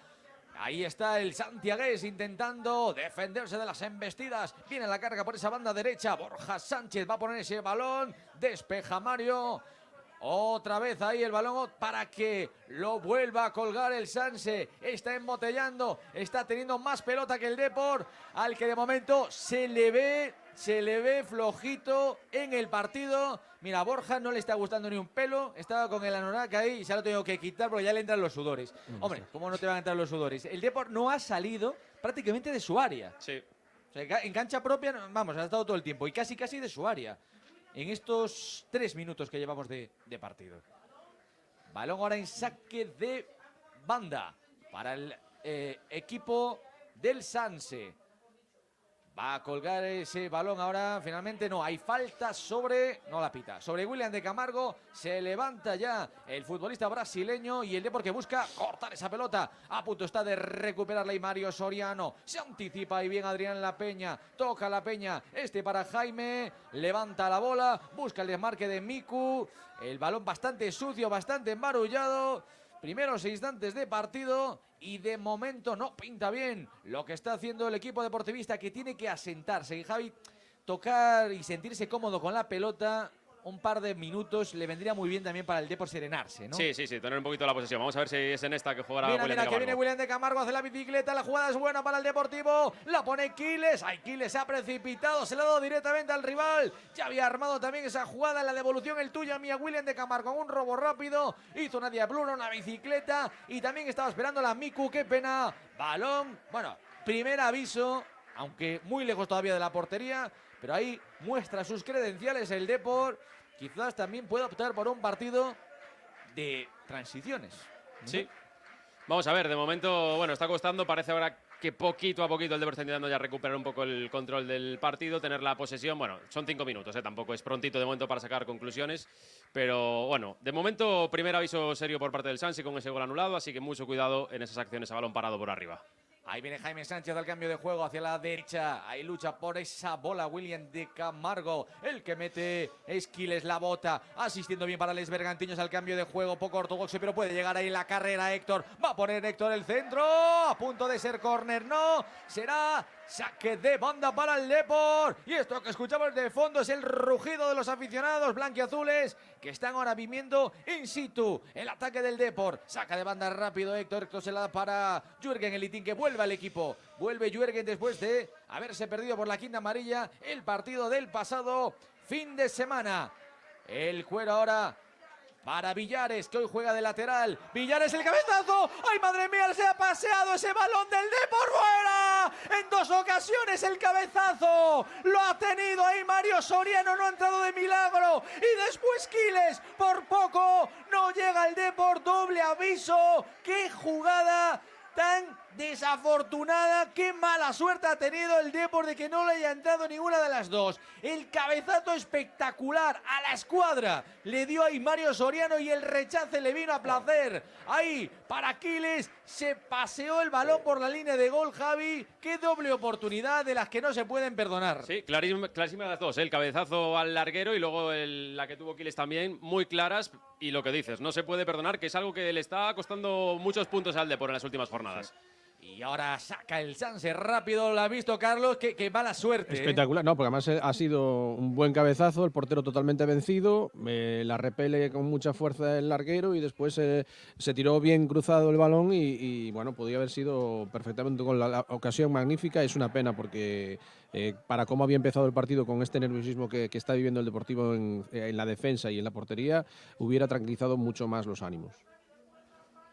Ahí está el santiagués intentando defenderse de las embestidas. Viene la carga por esa banda derecha. Borja Sánchez va a poner ese balón. Despeja Mario. Otra vez ahí el balón para que lo vuelva a colgar el Sanse. Está embotellando, está teniendo más pelota que el Depor, al que de momento se le ve flojito en el partido. Mira, a Borja no le está gustando ni un pelo, estaba con el anorak ahí y se lo tengo que quitar porque ya le entran los sudores. Hombre, ¿cómo no te van a entrar los sudores? El Depor no ha salido prácticamente de su área. Sí. O sea, en cancha propia, vamos, ha estado todo el tiempo y casi de su área. En estos 3 minutos que llevamos de partido. Balón ahora en saque de banda para el equipo del Sanse. Va a colgar ese balón ahora, finalmente no, hay falta sobre, no la pita, sobre William de Camargo. Se levanta ya el futbolista brasileño y el Depor que busca cortar esa pelota. A punto está de recuperarla y Mario Soriano. Se anticipa y bien Adrián La Peña, toca La Peña, para Jaime, levanta la bola, busca el desmarque de Miku. El balón bastante sucio, bastante embarullado. Primeros instantes de partido y de momento no pinta bien lo que está haciendo el equipo deportivista, que tiene que asentarse y Javi tocar y sentirse cómodo con la pelota un par de minutos le vendría muy bien también para el Depor serenarse, ¿no? Sí, tener un poquito la posesión. Vamos a ver si es en esta que jugará Mira, William de que Camargo. viene William de Camargo, hace la bicicleta, la jugada es buena para el Deportivo, la pone Quiles, Quiles se ha precipitado, se la ha dado directamente al rival, ya había armado también esa jugada en la devolución, el tuyo, mía, William de Camargo, un robo rápido, hizo una diablura, una bicicleta, y también estaba esperando la Miku, qué pena, balón, bueno, primer aviso, aunque muy lejos todavía de la portería, pero ahí muestra sus credenciales el Depor. Quizás también pueda optar por un partido de transiciones, ¿no? Sí. Vamos a ver, de momento, bueno, está costando. Parece ahora que poquito a poquito el Depor está intentando ya recuperar un poco el control del partido, tener la posesión. Bueno, son 5 minutos, tampoco es prontito de momento para sacar conclusiones. Pero bueno, de momento, primer aviso serio por parte del Sanse con ese gol anulado, así que mucho cuidado en esas acciones a balón parado por arriba. Ahí viene Jaime Sánchez al cambio de juego hacia la derecha. Ahí lucha por esa bola William de Camargo. El que mete Esquiles la bota. Asistiendo bien para Les Bergantiños al cambio de juego. Poco ortodoxo, pero puede llegar ahí la carrera Héctor. Va a poner Héctor el centro. A punto de ser córner. No, será saque de banda para el Depor. Y esto que escuchamos de fondo es el rugido de los aficionados blanquiazules que están ahora viviendo in situ el ataque del Depor. Saca de banda rápido Héctor. Héctor se la da para Jürgen Elitín, que vuelve al equipo. Vuelve Jürgen después de haberse perdido por la quinta amarilla el partido del pasado fin de semana. El cuero ahora para Villares, que hoy juega de lateral. Villares, el cabezazo. ¡Ay, madre mía! Se ha paseado ese balón del Depor fuera. En 2 ocasiones el cabezazo. Lo ha tenido ahí Mario Soriano. No ha entrado de milagro. Y después Quiles. Por poco no llega el Depor. Doble aviso. ¡Qué jugada tan desafortunada! ¡Qué mala suerte ha tenido el Depor de que no le haya entrado ninguna de las dos! El cabezazo espectacular a la escuadra le dio ahí Mario Soriano y el rechace le vino a placer. Ahí para Quiles, se paseó el balón por la línea de gol, Javi. ¡Qué doble oportunidad de las que no se pueden perdonar! Sí, clarísima las dos, el cabezazo al larguero y luego la que tuvo Quiles también, muy claras. Y lo que dices, no se puede perdonar, que es algo que le está costando muchos puntos al Depor en las últimas jornadas. Sí. Y ahora saca el Sanse rápido, lo ha visto Carlos, que mala suerte. Espectacular, no, porque además ha sido un buen cabezazo, el portero totalmente vencido, la repele con mucha fuerza el larguero y después se tiró bien cruzado el balón y bueno, podía haber sido perfectamente con la ocasión magnífica. Es una pena porque para cómo había empezado el partido con este nerviosismo que está viviendo el Deportivo en la defensa y en la portería, hubiera tranquilizado mucho más los ánimos.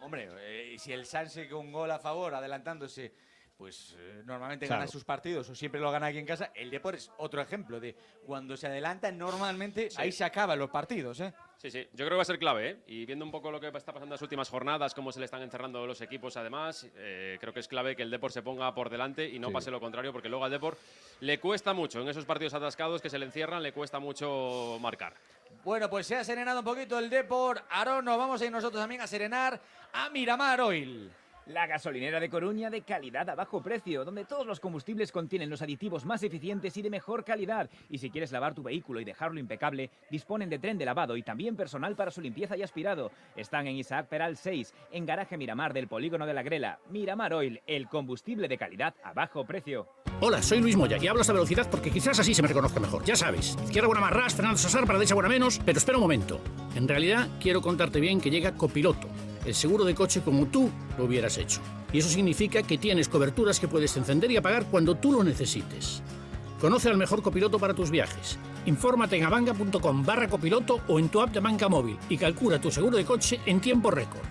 Hombre, si el Sanse con un gol a favor, adelantándose, pues normalmente gana sus partidos o siempre lo gana aquí en casa. El Depor es otro ejemplo de cuando se adelanta normalmente ahí se acaban los partidos, ¿eh? Sí, yo creo que va a ser clave, ¿eh? Y viendo un poco lo que está pasando en las últimas jornadas, cómo se le están encerrando los equipos además, creo que es clave que el Depor se ponga por delante y no pase lo contrario, porque luego al Depor le cuesta mucho, en esos partidos atascados que se le encierran, le cuesta mucho marcar. Bueno, pues se ha serenado un poquito el Depor. Aarón, nos vamos a ir nosotros también a serenar a Miramar Oil. La gasolinera de Coruña de calidad a bajo precio, donde todos los combustibles contienen los aditivos más eficientes y de mejor calidad. Y si quieres lavar tu vehículo y dejarlo impecable, disponen de tren de lavado y también personal para su limpieza y aspirado. Están en Isaac Peral 6, en Garaje Miramar del Polígono de la Grela. Miramar Oil, el combustible de calidad a bajo precio. Hola, soy Luis Moya y hablo a esta velocidad porque quizás así se me reconozca mejor. Ya sabes, izquierda buena más ras, Fernando Sasar, para derecha buena menos, pero espera un momento. En realidad, quiero contarte bien que llega Copiloto, el seguro de coche como tú lo hubieras hecho. Y eso significa que tienes coberturas que puedes encender y apagar cuando tú lo necesites. Conoce al mejor copiloto para tus viajes. Infórmate en abanca.com/copiloto o en tu app de Banca Móvil y calcula tu seguro de coche en tiempo récord.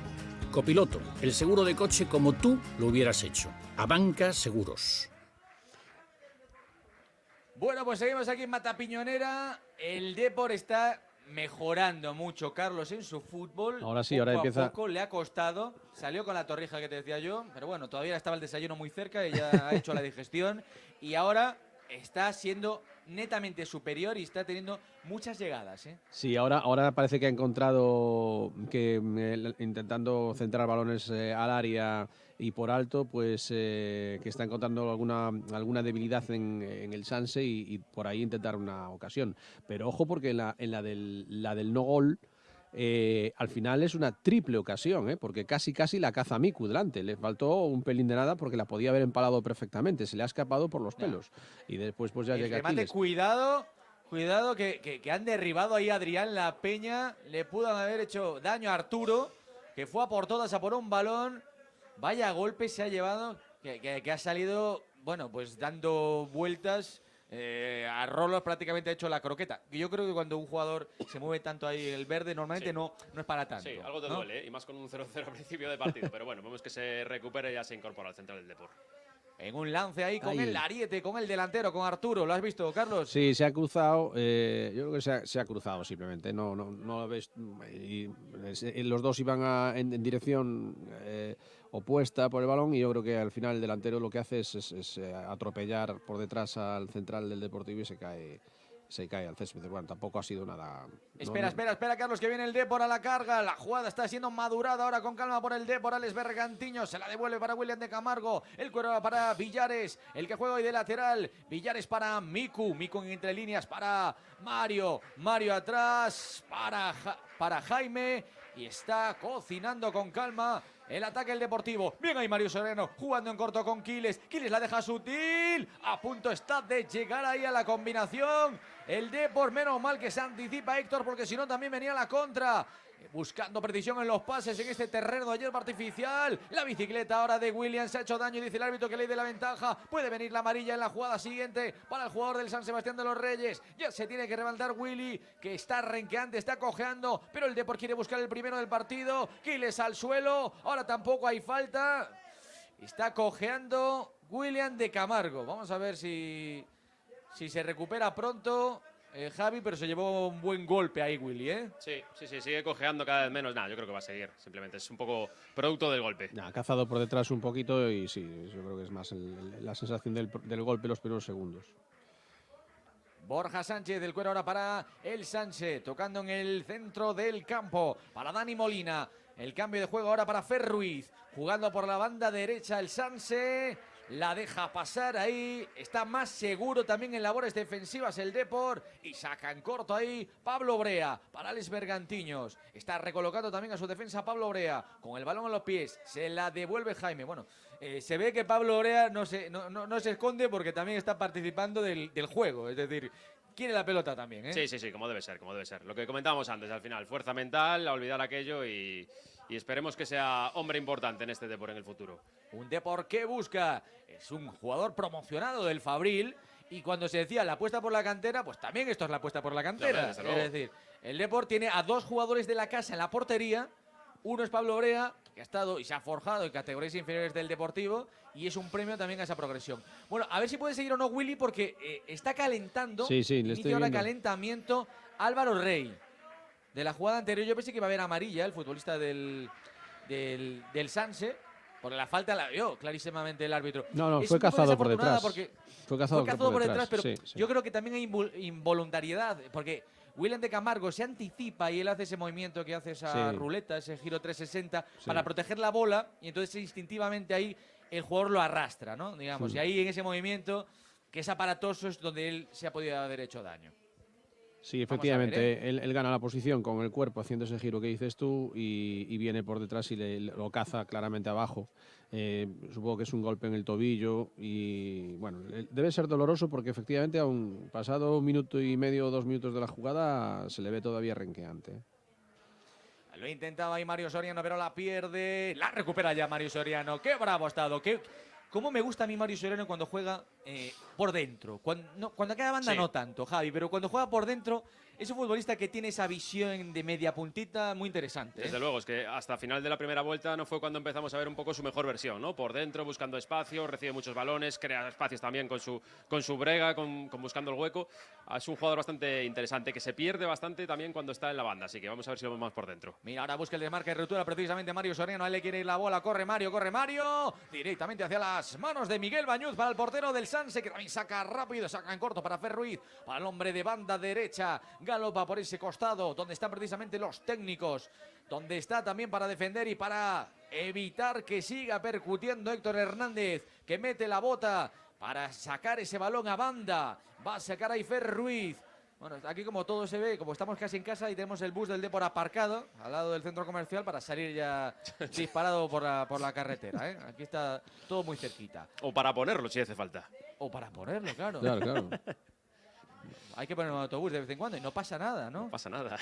Copiloto, el seguro de coche como tú lo hubieras hecho. Abanca Seguros. Bueno, pues seguimos aquí en Matapiñonera. El Depor está mejorando mucho, Carlos, en su fútbol. Ahora sí, poco ahora empieza. A poco le ha costado. Salió con la torrija que te decía yo, pero bueno, todavía estaba el desayuno muy cerca, ella ha hecho la digestión y ahora está siendo netamente superior y está teniendo muchas llegadas, ¿eh? Sí, ahora parece que ha encontrado que intentando centrar balones al área y por alto, pues que está encontrando alguna debilidad en el Sanse y por ahí intentar una ocasión. Pero ojo porque la del no gol al final es una triple ocasión, porque casi la caza Miku delante. Le faltó un pelín de nada porque la podía haber empalado perfectamente. Se le ha escapado por los pelos. Y después pues ya llega remate, Quiles. cuidado Cuidado que han derribado ahí a Adrián La Peña. Le pudo haber hecho daño a Arturo, que fue a por todas, a por un balón. Vaya golpe se ha llevado, que ha salido, bueno, pues dando vueltas. A Rolos prácticamente ha hecho la croqueta. Y yo creo que cuando un jugador se mueve tanto ahí el verde, normalmente no es para tanto. Sí, algo te ¿no? duele, y más con un 0-0 al principio de partido. Pero bueno, vemos que se recupera y ya se incorpora al central del Depor. En un lance ahí con Ahí. el ariete, con el delantero, con Arturo. ¿Lo has visto, Carlos? Sí, se ha cruzado. Yo creo que se ha cruzado simplemente. No lo ves. Los dos iban en dirección opuesta por el balón y yo creo que al final el delantero lo que hace es atropellar por detrás al central del Deportivo y se cae al césped. Bueno, tampoco ha sido nada. Espera, Carlos, que viene el Depor a la carga. La jugada está siendo madurada ahora con calma por el Depor. Alex Bergantiño se la devuelve para William de Camargo. El cuero para Villares, el que juega hoy de lateral. Villares para Miku. Miku en entre líneas para Mario. Mario atrás para Jaime. Y está cocinando con calma el ataque del Deportivo. Bien ahí Mario Soriano jugando en corto con Quiles. Quiles la deja sutil. A punto está de llegar ahí a la combinación. El Depor, menos mal que se anticipa Héctor, porque si no también venía la contra. Buscando precisión en los pases en este terreno de hierba artificial. La bicicleta ahora de Williams se ha hecho daño y dice el árbitro que le dé la ventaja. Puede venir la amarilla en la jugada siguiente para el jugador del San Sebastián de los Reyes. Ya se tiene que levantar Willy, que está renqueante, está cojeando, pero el Depor quiere buscar el primero del partido. Quiles al suelo, ahora tampoco hay falta. Está cojeando William de Camargo. Vamos a ver si se recupera pronto. Javi, pero se llevó un buen golpe ahí Willy, ¿eh? Sí, sigue cojeando cada vez menos. Nada, yo creo que va a seguir. Simplemente es un poco producto del golpe. Ha cazado por detrás un poquito y sí, yo creo que es más la sensación del golpe los primeros segundos. Borja Sánchez del cuero ahora para el Sánchez, tocando en el centro del campo para Dani Molina. El cambio de juego ahora para Fer Ruiz, jugando por la banda derecha el Sánchez. La deja pasar ahí, está más seguro también en labores defensivas el Depor y saca en corto ahí Pablo Brea para Alex Bergantiños. Está recolocando también a su defensa Pablo Brea con el balón en los pies, se la devuelve Jaime. Bueno, se ve que Pablo Brea no se esconde porque también está participando del juego, es decir, quiere la pelota también, ¿eh? Sí, como debe ser, Lo que comentábamos antes, al final, fuerza mental, a olvidar aquello y esperemos que sea hombre importante en este Depor en el futuro. Un Depor que busca, es un jugador promocionado del Fabril y cuando se decía la apuesta por la cantera, pues también esto es la apuesta por la cantera. Es decir, el Depor tiene a dos jugadores de la casa en la portería. Uno es Pablo Brea, que ha estado y se ha forjado en categorías inferiores del Deportivo y es un premio también a esa progresión. Bueno, a ver si puede seguir o no Willy porque está calentando. Sí, le inicia estoy ahora viendo. calentamiento Álvaro Rey. De la jugada anterior yo pensé que iba a haber amarilla el futbolista del Sanse. Porque la falta la vio clarísimamente el árbitro. No, Es fue un poco cazado por desafortunada detrás. porque Fue cazado por detrás, pero sí. yo creo que también hay involuntariedad, porque William de Camargo se anticipa y él hace ese movimiento que hace esa ruleta, ese giro 360, para proteger la bola, y entonces instintivamente ahí el jugador lo arrastra, ¿no? Digamos, y ahí en ese movimiento, que es aparatoso, es donde él se ha podido haber hecho daño. Sí, efectivamente, él gana la posición con el cuerpo haciendo ese giro que dices tú y viene por detrás y lo caza claramente abajo. Supongo que es un golpe en el tobillo y bueno, debe ser doloroso porque efectivamente aún pasado 1 minuto y medio o 2 minutos de la jugada se le ve todavía renqueante. Lo intentaba ahí Mario Soriano, pero la pierde. La recupera ya Mario Soriano. ¡Qué bravo ha estado! ¿Cómo me gusta a mí Mario Soriano cuando juega por dentro? Cuando cada banda no tanto, Javi, pero cuando juega por dentro es un futbolista que tiene esa visión de media puntita muy interesante. Desde luego, es que hasta final de la primera vuelta no fue cuando empezamos a ver un poco su mejor versión, ¿no? Por dentro, buscando espacio, recibe muchos balones, crea espacios también con su brega, con buscando el hueco. Es un jugador bastante interesante, que se pierde bastante también cuando está en la banda, así que vamos a ver si lo vemos más por dentro. Mira, ahora busca el desmarque de ruptura precisamente Mario Soriano, a él le quiere ir la bola, corre Mario, directamente hacia las manos de Miguel Bañuz para el portero del Sanse, que también saca rápido, saca en corto para Fer Ruiz, para el hombre de banda derecha, galopa por ese costado, donde están precisamente los técnicos, donde está también para defender y para evitar que siga percutiendo Héctor Hernández, que mete la bota para sacar ese balón a banda, va a sacar ahí Fer Ruiz. Bueno, aquí como todo se ve, como estamos casi en casa y tenemos el bus del Depor aparcado al lado del centro comercial para salir ya disparado por la carretera, ¿eh? Aquí está todo muy cerquita. O para ponerlo si hace falta. O para ponerlo, claro. Claro. Hay que poner un autobús de vez en cuando y no pasa nada, ¿no? No pasa nada.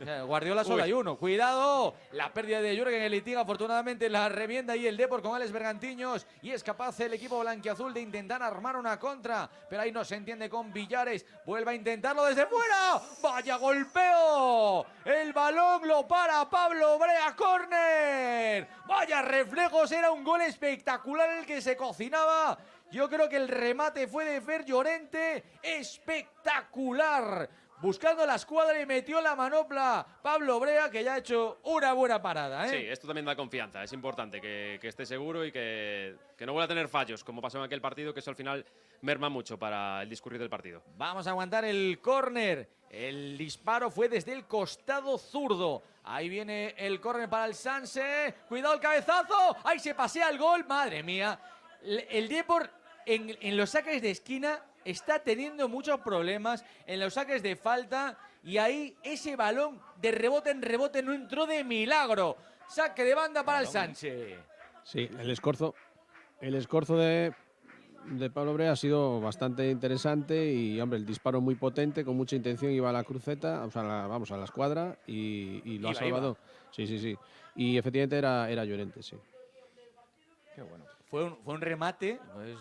O sea, Guardiola solo Uy. hay uno. ¡Cuidado! La pérdida de Jürgen Elitiga. Afortunadamente la remienda ahí el Depor con Alex Bergantiños. Y es capaz el equipo blanquiazul de intentar armar una contra. Pero ahí no se entiende con Villares. Vuelve a intentarlo desde fuera. ¡Vaya golpeo! El balón lo para Pablo Brea. ¡Córner! ¡Vaya reflejos! Era un gol espectacular el que se cocinaba. Yo creo que el remate fue de Fer Llorente. ¡Espectacular! Buscando la escuadra y metió la manopla Pablo Brea, que ya ha hecho una buena parada, ¿eh? Sí, esto también da confianza. Es importante que esté seguro y que no vuelva a tener fallos, como pasó en aquel partido, que eso al final merma mucho para el discurrir del partido. Vamos a aguantar el córner. El disparo fue desde el costado zurdo. Ahí viene el córner para el Sanse. Cuidado el cabezazo. Ahí se pasea el gol. Madre mía. El Depor en los saques de esquina está teniendo muchos problemas en los saques de falta y ahí ese balón de rebote en rebote no entró de milagro. Saque de banda para el Sánchez. Sí, el escorzo de Pablo Brea ha sido bastante interesante y, hombre, el disparo muy potente, con mucha intención, iba a la cruceta, o sea, a la escuadra y lo ha salvado. Sí. Y efectivamente era Llorente, sí. Qué bueno. Fue un remate pues,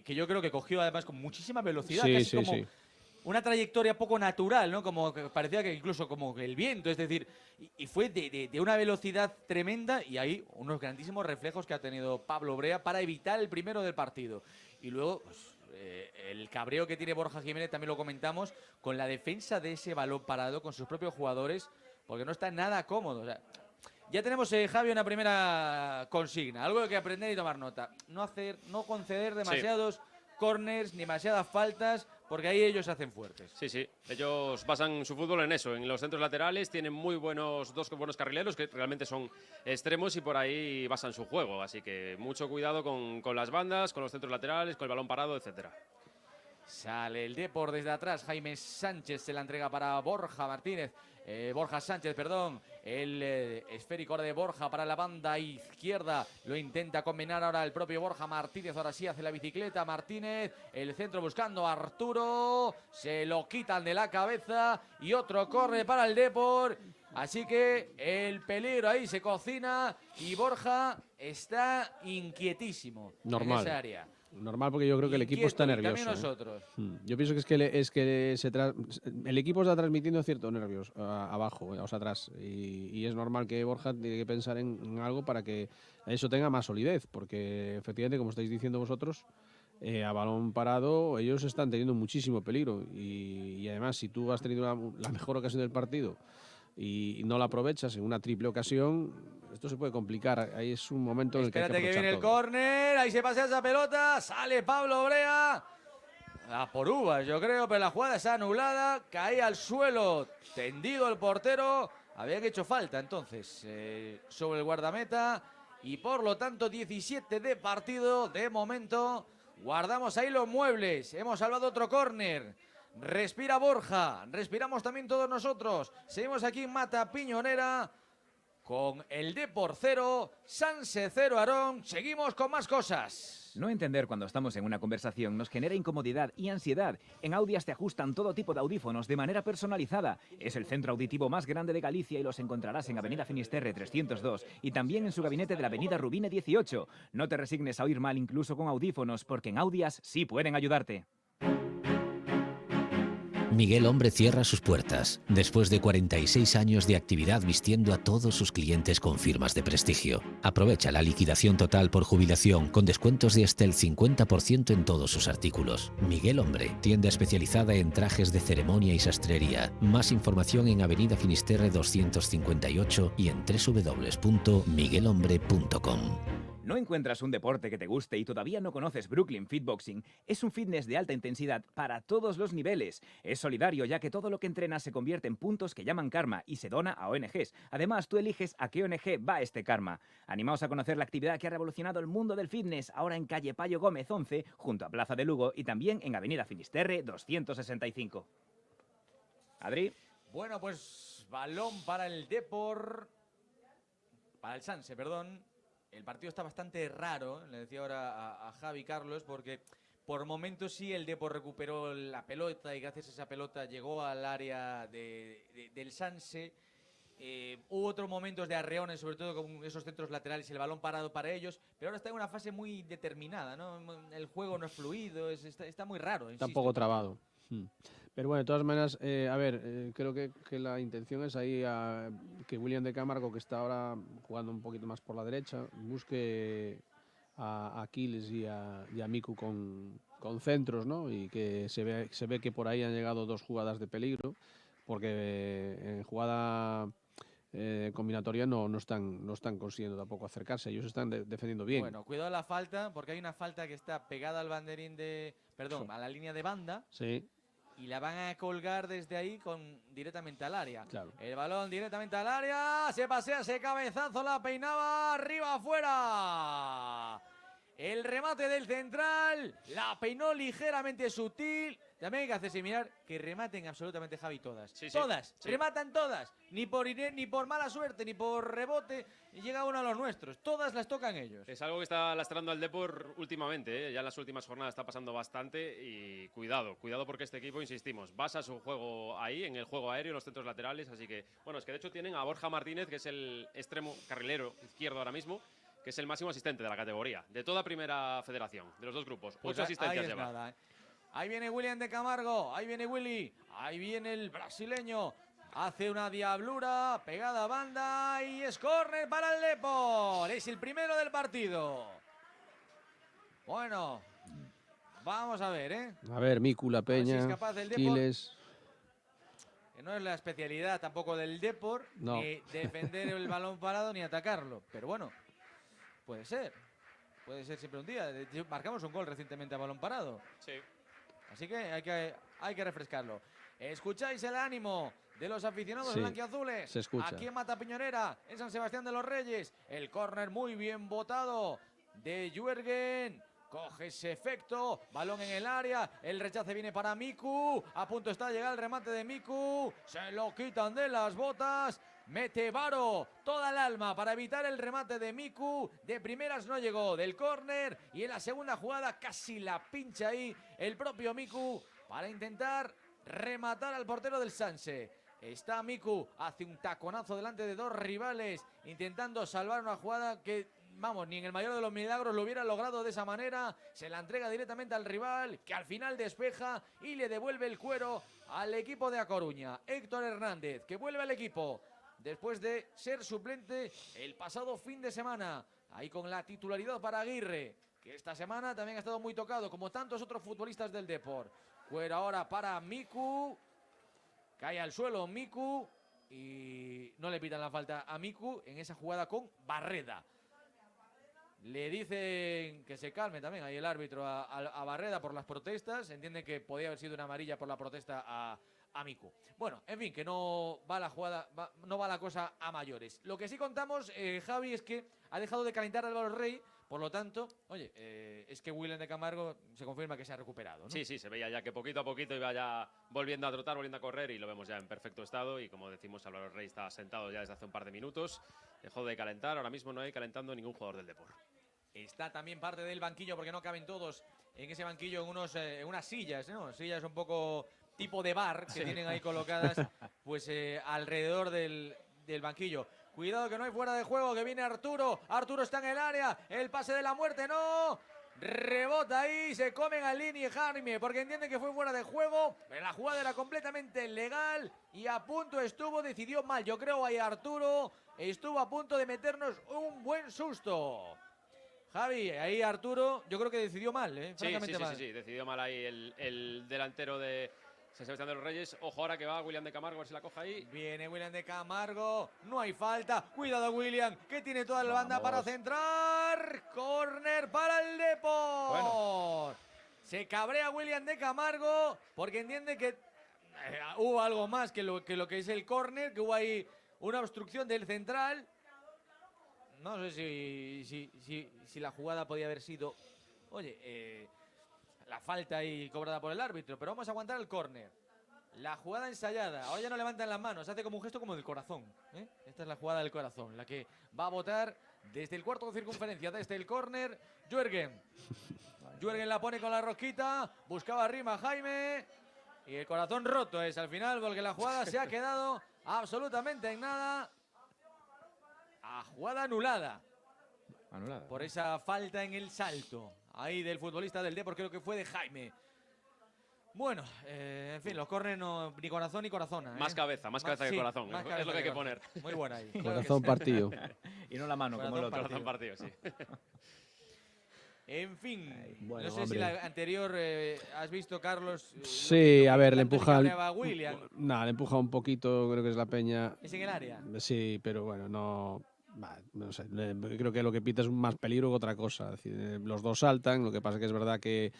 que yo creo que cogió además con muchísima velocidad, Sí, casi sí, como sí. una trayectoria poco natural, ¿no? Como que parecía que incluso como que el viento, es decir, y fue de una velocidad tremenda y ahí unos grandísimos reflejos que ha tenido Pablo Brea para evitar el primero del partido. Y luego pues, el cabreo que tiene Borja Jiménez también lo comentamos con la defensa de ese balón parado con sus propios jugadores, porque no está nada cómodo. O sea, ya tenemos, Javi, una primera consigna, algo que aprender y tomar nota. No conceder demasiados corners ni demasiadas faltas, porque ahí ellos se hacen fuertes. Sí. Ellos basan su fútbol en eso, en los centros laterales. Tienen dos buenos carrileros que realmente son extremos y por ahí basan su juego. Así que mucho cuidado con las bandas, con los centros laterales, con el balón parado, etcétera. Sale el Depor desde atrás. Jaime Sánchez se la entrega para Borja Martínez. Borja Sánchez, perdón. El esférico de Borja para la banda izquierda. Lo intenta combinar ahora el propio Borja Martínez. Ahora sí hace la bicicleta Martínez. El centro buscando a Arturo. Se lo quitan de la cabeza. Y otro corre para el Depor. Así que el peligro ahí se cocina. Y Borja está inquietísimo en esa área. Normal, porque yo creo que el equipo está Inquieto, y nervioso. también nosotros. Yo pienso el equipo está transmitiendo ciertos nervios abajo, o sea, atrás. Y es normal que Borja tiene que pensar en algo para que eso tenga más solidez, porque efectivamente, como estáis diciendo vosotros, a balón parado ellos están teniendo muchísimo peligro. Y además, si tú has tenido la mejor ocasión del partido y no la aprovechas en una triple ocasión, esto se puede complicar. Ahí es un momento en el que hay que Espérate que aprovechar viene el todo. córner, ahí se pasea esa pelota, sale Pablo Brea. A por uvas, yo creo, pero la jugada está anulada, cae al suelo, tendido el portero. Habían hecho falta entonces sobre el guardameta y por lo tanto 17 de partido de momento. Guardamos ahí los muebles, hemos salvado otro córner. Respira Borja, respiramos también todos nosotros. Seguimos aquí en Mata Piñonera con el Depor 0, Sanse 0, Aarón. Seguimos con más cosas. No entender cuando estamos en una conversación nos genera incomodidad y ansiedad. En Audias te ajustan todo tipo de audífonos de manera personalizada. Es el centro auditivo más grande de Galicia y los encontrarás en Avenida Finisterre 302 y también en su gabinete de la Avenida Rubine 18. No te resignes a oír mal incluso con audífonos, porque en Audias sí pueden ayudarte. Miguel Hombre cierra sus puertas después de 46 años de actividad vistiendo a todos sus clientes con firmas de prestigio. Aprovecha la liquidación total por jubilación con descuentos de hasta el 50% en todos sus artículos. Miguel Hombre, tienda especializada en trajes de ceremonia y sastrería. Más información en Avenida Finisterre 258 y en www.miguelhombre.com. ¿No encuentras un deporte que te guste y todavía no conoces Brooklyn Fitboxing? Es un fitness de alta intensidad para todos los niveles. Es solidario, ya que todo lo que entrenas se convierte en puntos que llaman karma y se dona a ONGs. Además, tú eliges a qué ONG va este karma. Animaos a conocer la actividad que ha revolucionado el mundo del fitness, ahora en calle Payo Gómez 11, junto a Plaza de Lugo, y también en Avenida Finisterre 265. Adri. Bueno, pues balón para el Depor. Para el Sanse, perdón. El partido está bastante raro, le decía ahora a Javi Carlos, porque Por momentos sí, el Depor recuperó la pelota y gracias a esa pelota llegó al área del Sanse. Hubo otros momentos de arreones, sobre todo con esos centros laterales y el balón parado para ellos, pero ahora está en una fase muy determinada, ¿no? El juego no es fluido, está muy raro. Está un insisto. poco trabado. Pero bueno, de todas maneras, creo que la intención es ahí que William de Camargo, que está ahora jugando un poquito más por la derecha, busque a Aquiles y a Miku con centros, ¿no? Y que se ve que por ahí han llegado 2 jugadas de peligro, porque en jugada combinatoria no están consiguiendo tampoco acercarse. Ellos están defendiendo bien. Bueno, cuidado la falta, porque hay una falta que está pegada al banderín a la línea de banda. Sí. Y la van a colgar desde ahí directamente al área. Claro. El balón directamente al área. Se pasea ese cabezazo, la peinaba arriba afuera. El remate del central. La peinó ligeramente sutil. También hay que hacerse mirar que rematen absolutamente, Javi, todas. Sí, sí, todas. sí. Rematan todas. Ni por mala suerte, ni por rebote. Llega uno a los nuestros. Todas las tocan ellos. Es algo que está lastrando al Depor últimamente, ¿eh? Ya en las últimas jornadas está pasando bastante y cuidado porque este equipo, insistimos, basa su juego ahí, en el juego aéreo, en los centros laterales, así que, bueno, es que de hecho tienen a Borja Martínez, que es el extremo carrilero izquierdo ahora mismo, que es el máximo asistente de la categoría, de toda Primera Federación, de los 2 grupos. Pues 8 asistencias ahí es lleva. nada, ¿eh? Ahí viene William de Camargo, ahí viene Willy, ahí viene el brasileño. Hace una diablura, pegada a banda y es córner para el Depor. Es el primero del partido. Bueno, vamos a ver, ¿eh? A ver, Miku, La A ver si Peña, es capaz el Depor. Aquiles. Que no es la especialidad tampoco del Depor, No. ni defender el balón parado ni atacarlo. Pero bueno, puede ser. Puede ser siempre un día. De hecho, marcamos un gol recientemente a balón parado. Sí. Así que hay que refrescarlo. ¿Escucháis el ánimo de los aficionados Sí, blanquiazules? se escucha. Aquí en Mata Piñonera, en San Sebastián de los Reyes. El córner muy bien botado de Jürgen. Coge ese efecto, balón en el área, el rechace viene para Miku, a punto está de llegar el remate de Miku, se lo quitan de las botas, mete Varo toda el alma para evitar el remate de Miku, de primeras no llegó, del córner, y en la segunda jugada casi la pincha ahí el propio Miku para intentar rematar al portero del Sanse. Está Miku, hace un taconazo delante de 2 rivales, intentando salvar una jugada que, vamos, ni en el mayor de los milagros lo hubiera logrado de esa manera. Se la entrega directamente al rival, que al final despeja y le devuelve el cuero al equipo de A Coruña. Héctor Hernández, que vuelve al equipo después de ser suplente el pasado fin de semana. Ahí con la titularidad para Aguirre, que esta semana también ha estado muy tocado, como tantos otros futbolistas del Depor. Cuero ahora para Miku. Cae al suelo Miku y no le pitan la falta a Miku en esa jugada con Barreda. Le dicen que se calme también ahí el árbitro a Barreda por las protestas. Entienden que podía haber sido una amarilla por la protesta a Miku. Bueno, en fin, que no va la jugada, no va la cosa a mayores. Lo que sí contamos, Javi, es que ha dejado de calentar Álvaro Rey. Por lo tanto, oye, es que William de Camargo se confirma que se ha recuperado, ¿no? Sí, se veía ya que poquito a poquito iba ya volviendo a trotar, volviendo a correr y lo vemos ya en perfecto estado y como decimos, Álvaro Rey está sentado ya desde hace un par de minutos, dejó de calentar, ahora mismo no hay calentando ningún jugador del Depor. Está también parte del banquillo porque no caben todos en ese banquillo en unas sillas, ¿no? Sillas un poco tipo de bar que tienen ahí colocadas pues alrededor del banquillo. Cuidado que no hay fuera de juego, que viene Arturo. Arturo está en el área. El pase de la muerte, no. Rebota ahí, se comen a Lini y Jaime porque entienden que fue fuera de juego. Pero la jugada era completamente legal y a punto estuvo, decidió mal. Yo creo ahí Arturo estuvo a punto de meternos un buen susto. Javi, ahí Arturo, yo creo que decidió mal, francamente mal. Sí, decidió mal ahí el delantero de San Sebastián de los Reyes. Ojo ahora que va William de Camargo, a ver si la coja ahí. Viene William de Camargo, no hay falta. Cuidado William, que tiene toda la banda para centrar. Córner para el Depor. Bueno. Se cabrea William de Camargo porque entiende que hubo algo más que lo que es el córner, que hubo ahí una obstrucción del central. No sé si la jugada podía haber sido, oye, la falta ahí cobrada por el árbitro, pero vamos a aguantar el córner. La jugada ensayada, ahora ya no levantan las manos, hace como un gesto como del corazón, ¿eh? Esta es la jugada del corazón, la que va a botar desde el cuarto de circunferencia, desde el córner. Jürgen. Jürgen la pone con la rosquita. Buscaba rima Jaime. Y el corazón roto es al final porque la jugada se ha quedado absolutamente en nada. Jugada anulada. Anulada. Por esa falta en el salto. Ahí del futbolista del Depor, creo que fue de Jaime. Bueno, en fin, los córneres no, ni corazón ni corazona. Más cabeza que sí, corazón. más Es cabeza lo que hay que corazón. poner. Muy buena ahí. Corazón partido. Y no la mano como el otro. Corazón partido, sí. En fin, Bueno, no sé hombre. si la anterior has visto, Carlos. Sí, a ver, le tanto empuja. que cabreaba a William. Nada, le empuja un poquito, creo que es la Peña. ¿Es en el área? Sí, pero bueno, no. No sé, creo que lo que pita es más peligro que otra cosa. Es decir, los dos saltan, lo que pasa que es verdad que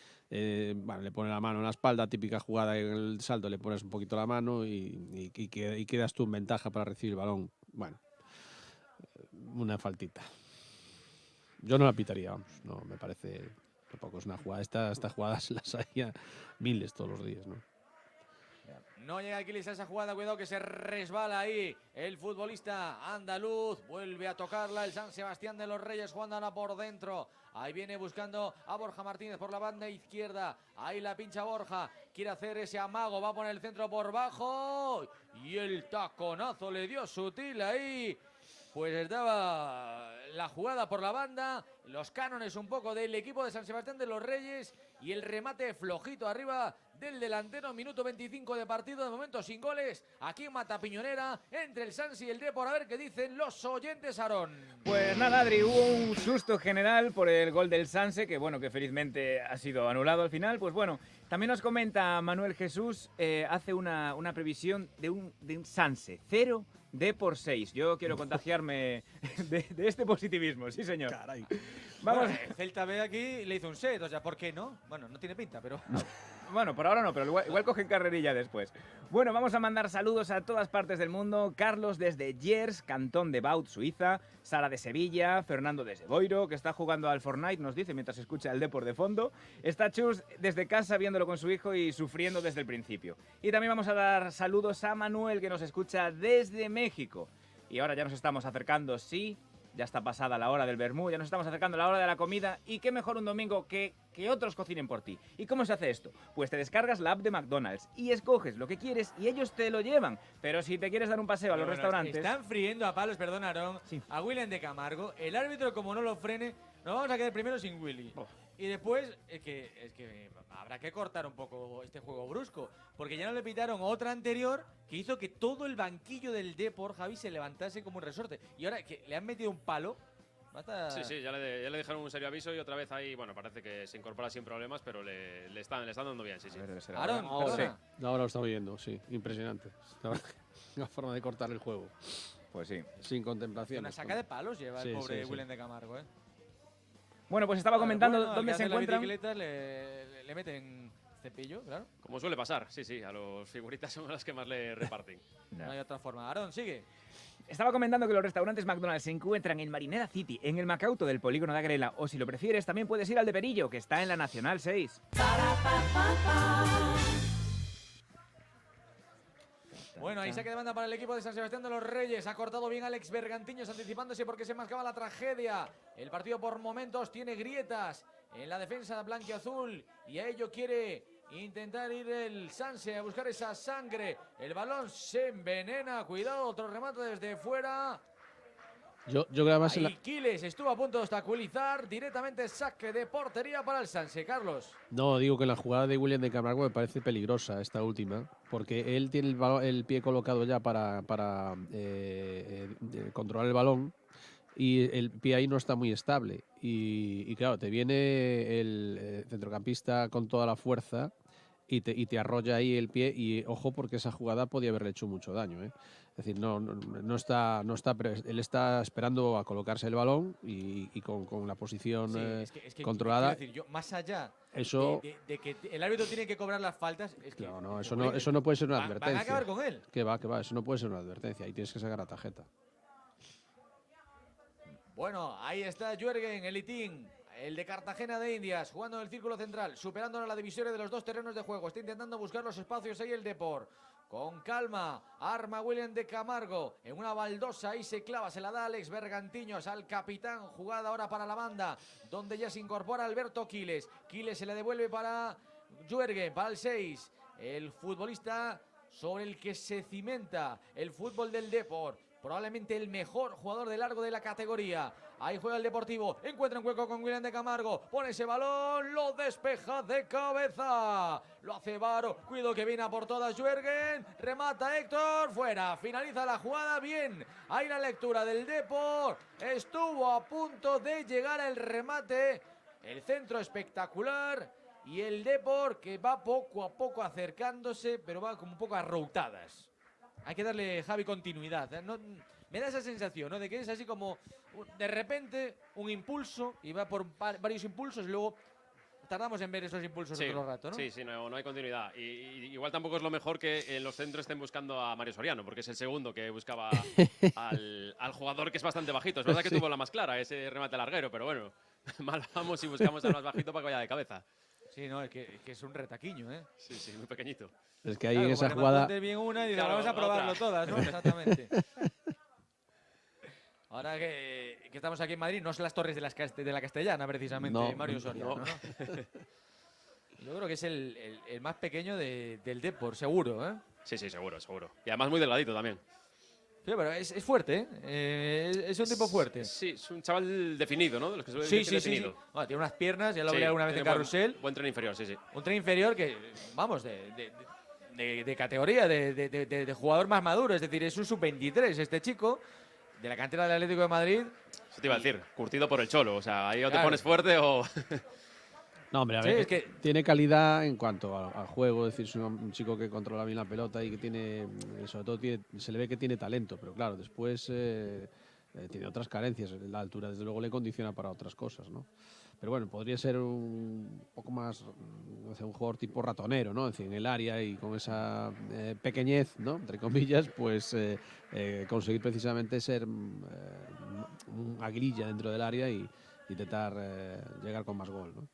bueno, le pone la mano en la espalda, típica jugada en el salto, le pones un poquito la mano y quedas tú en ventaja para recibir el balón. Bueno, una faltita. Yo no la pitaría, vamos, no me parece, tampoco es una jugada. Estas jugadas las hay miles todos los días, ¿no? No llega Aquiles a esa jugada, cuidado que se resbala ahí el futbolista andaluz, vuelve a tocarla el San Sebastián de los Reyes, jugándola por dentro, ahí viene buscando a Borja Martínez por la banda izquierda, ahí la pincha Borja, quiere hacer ese amago, va a poner el centro por bajo y el taconazo le dio sutil ahí. Pues estaba la jugada por la banda, los cánones un poco del equipo de San Sebastián de los Reyes y el remate flojito arriba del delantero, minuto 25 de partido, de momento sin goles, aquí en Matapiñonera, entre el Sansi y el Depor, a ver qué dicen los oyentes, Aarón. Pues nada, Adri, hubo un susto general por el gol del Sanse, que bueno, que felizmente ha sido anulado al final. Pues bueno, también nos comenta Manuel Jesús, hace una previsión de un Sanse, 0 Depor 6. Yo quiero contagiarme de este positivismo, sí señor. Caray. Vamos. Bueno, el Celta B aquí le hizo un set, o sea, ¿por qué no? Bueno, no tiene pinta, pero... Bueno, por ahora no, pero igual cogen carrerilla después. Bueno, vamos a mandar saludos a todas partes del mundo. Carlos desde Gers, Cantón de Vaud, Suiza. Sara de Sevilla. Fernando desde Boiro, que está jugando al Fortnite, nos dice, mientras escucha el Depor de fondo. Está Chus desde casa viéndolo con su hijo y sufriendo desde el principio. Y también vamos a dar saludos a Manuel, que nos escucha desde México. Y ahora ya nos estamos acercando, sí, ya está pasada la hora del vermú, ya nos estamos acercando a la hora de la comida. Y qué mejor un domingo que otros cocinen por ti. ¿Y cómo se hace esto? Pues te descargas la app de McDonald's y escoges lo que quieres y ellos te lo llevan. Pero si te quieres dar un paseo a los restaurantes... Están friendo a palos, perdón, Aarón, a William de Camargo. El árbitro, como no lo frene, nos vamos a quedar primero sin Willy. Y después, es que habrá que cortar un poco este juego brusco. Porque ya no le pitaron otra anterior que hizo que todo el banquillo del Depor, Javi, se levantase como un resorte. Y ahora que le han metido un palo... Sí, ya le dejaron un serio aviso y otra vez ahí, bueno, parece que se incorpora sin problemas, pero le están dando bien, sí. Aarón, Ahora lo estamos viendo, sí, impresionante. Una forma de cortar el juego. Pues sí. Sin contemplación. Una saca de palos lleva el pobre William de Camargo, ¿eh? Bueno, pues estaba comentando Bueno, dónde al que se hace la encuentran. bicicleta le meten cepillo, claro. Como suele pasar, sí, a los figuritas son las que más le reparten. No hay otra forma. Aarón, sigue. Estaba comentando que los restaurantes McDonald's se encuentran en Marinera City, en el Macauto del polígono de Agrela, o si lo prefieres también puedes ir al de Perillo, que está en la Nacional 6. Bueno, ahí saque de banda para el equipo de San Sebastián de los Reyes. Ha cortado bien Alex Bergantiños, anticipándose porque se mascaba la tragedia. El partido por momentos tiene grietas en la defensa blanquiazul y a ello quiere intentar ir el Sanse a buscar esa sangre. El balón se envenena. Cuidado, otro remate desde fuera. Yo creo que además Ahí Quiles estuvo a punto de obstaculizar. Directamente saque de portería para el Sanse. Carlos. No, digo que la jugada de William de Camargo me parece peligrosa, esta última, porque él tiene el pie colocado ya para controlar el balón y el pie ahí no está muy estable. Y claro, te viene el centrocampista con toda la fuerza y te arrolla ahí el pie y ojo porque esa jugada podía haberle hecho mucho daño, ¿eh? Es decir, no está, él está esperando a colocarse el balón y con la posición controlada. Quiero decir, yo, más allá eso, de que el árbitro tiene que cobrar las faltas, es que no, eso no puede ser una advertencia. Van a acabar con él. Que va, eso no puede ser una advertencia. Ahí tienes que sacar la tarjeta. Bueno, ahí está Jürgen, el Itín. el de Cartagena de Indias, jugando en el círculo central, superando la divisoria de los dos terrenos de juego. Está intentando buscar los espacios ahí el Depor. Con calma, arma William de Camargo en una baldosa, ahí se clava, se la da Alex Bergantiños al capitán, jugada ahora para la banda, donde ya se incorpora Alberto Quiles. Quiles se le devuelve para Juergen, para el 6, el futbolista sobre el que se cimenta el fútbol del Depor. Probablemente el mejor jugador de largo de la categoría. Ahí juega el Deportivo, encuentra un hueco con William de Camargo, pone ese balón, lo despeja de cabeza. Lo hace Varo, cuidado que viene a por todas Juergen, remata Héctor, fuera, finaliza la jugada, bien. Ahí la lectura del Depor, estuvo a punto de llegar al remate, el centro espectacular y el Depor que va poco a poco acercándose, pero va como un poco arroutadas. Hay que darle, Javi, continuidad. No, me da esa sensación, ¿no? De que es así como de repente un impulso y va por varios impulsos y luego tardamos en ver esos impulsos todo el rato, ¿no? Sí, no hay continuidad. Y igual tampoco es lo mejor que en los centros estén buscando a Mario Soriano, porque es el segundo que buscaba al jugador que es bastante bajito. Es verdad que tuvo la más clara, ese remate larguero, pero bueno, mal vamos y buscamos al más bajito para que vaya de cabeza. Sí, no, es que es un retaquiño, ¿eh? Sí, muy pequeñito. Es que ahí en esa jugada... bien una y Claro, vamos a probarlo otra. todas, ¿no? Exactamente. Ahora que estamos aquí en Madrid, no son las torres de la Castellana, precisamente, No, Mario Soriano, no. ¿no? Yo creo que es el más pequeño del Depor, seguro, ¿eh? Sí, seguro. Y además muy delgadito también. Sí, pero es fuerte, ¿eh? Es un tipo fuerte. Sí, es un chaval definido, ¿no? De los que suelen Sí, decir sí. definido. Bueno, tiene unas piernas, ya lo Sí, hablé alguna vez en tiene Carrusel. Buen tren inferior, sí. Un tren inferior que, vamos, de categoría, de jugador más maduro. Es decir, es un sub-23 este chico, de la cantera del Atlético de Madrid. Eso te iba a decir, curtido por el Cholo. O sea, ahí o te Claro. pones fuerte o... No, hombre, a Sí, ver, es que- tiene calidad en cuanto al juego, es decir, es un chico que controla bien la pelota y que tiene, sobre todo se le ve que tiene talento, pero claro, después tiene otras carencias, la altura desde luego le condiciona para otras cosas, ¿no? Pero bueno, podría ser un poco más, no sé, un jugador tipo ratonero, ¿no? Es decir, en el área y con esa pequeñez, ¿no? Entre comillas, pues conseguir precisamente ser una grilla dentro del área y intentar llegar con más gol, ¿no?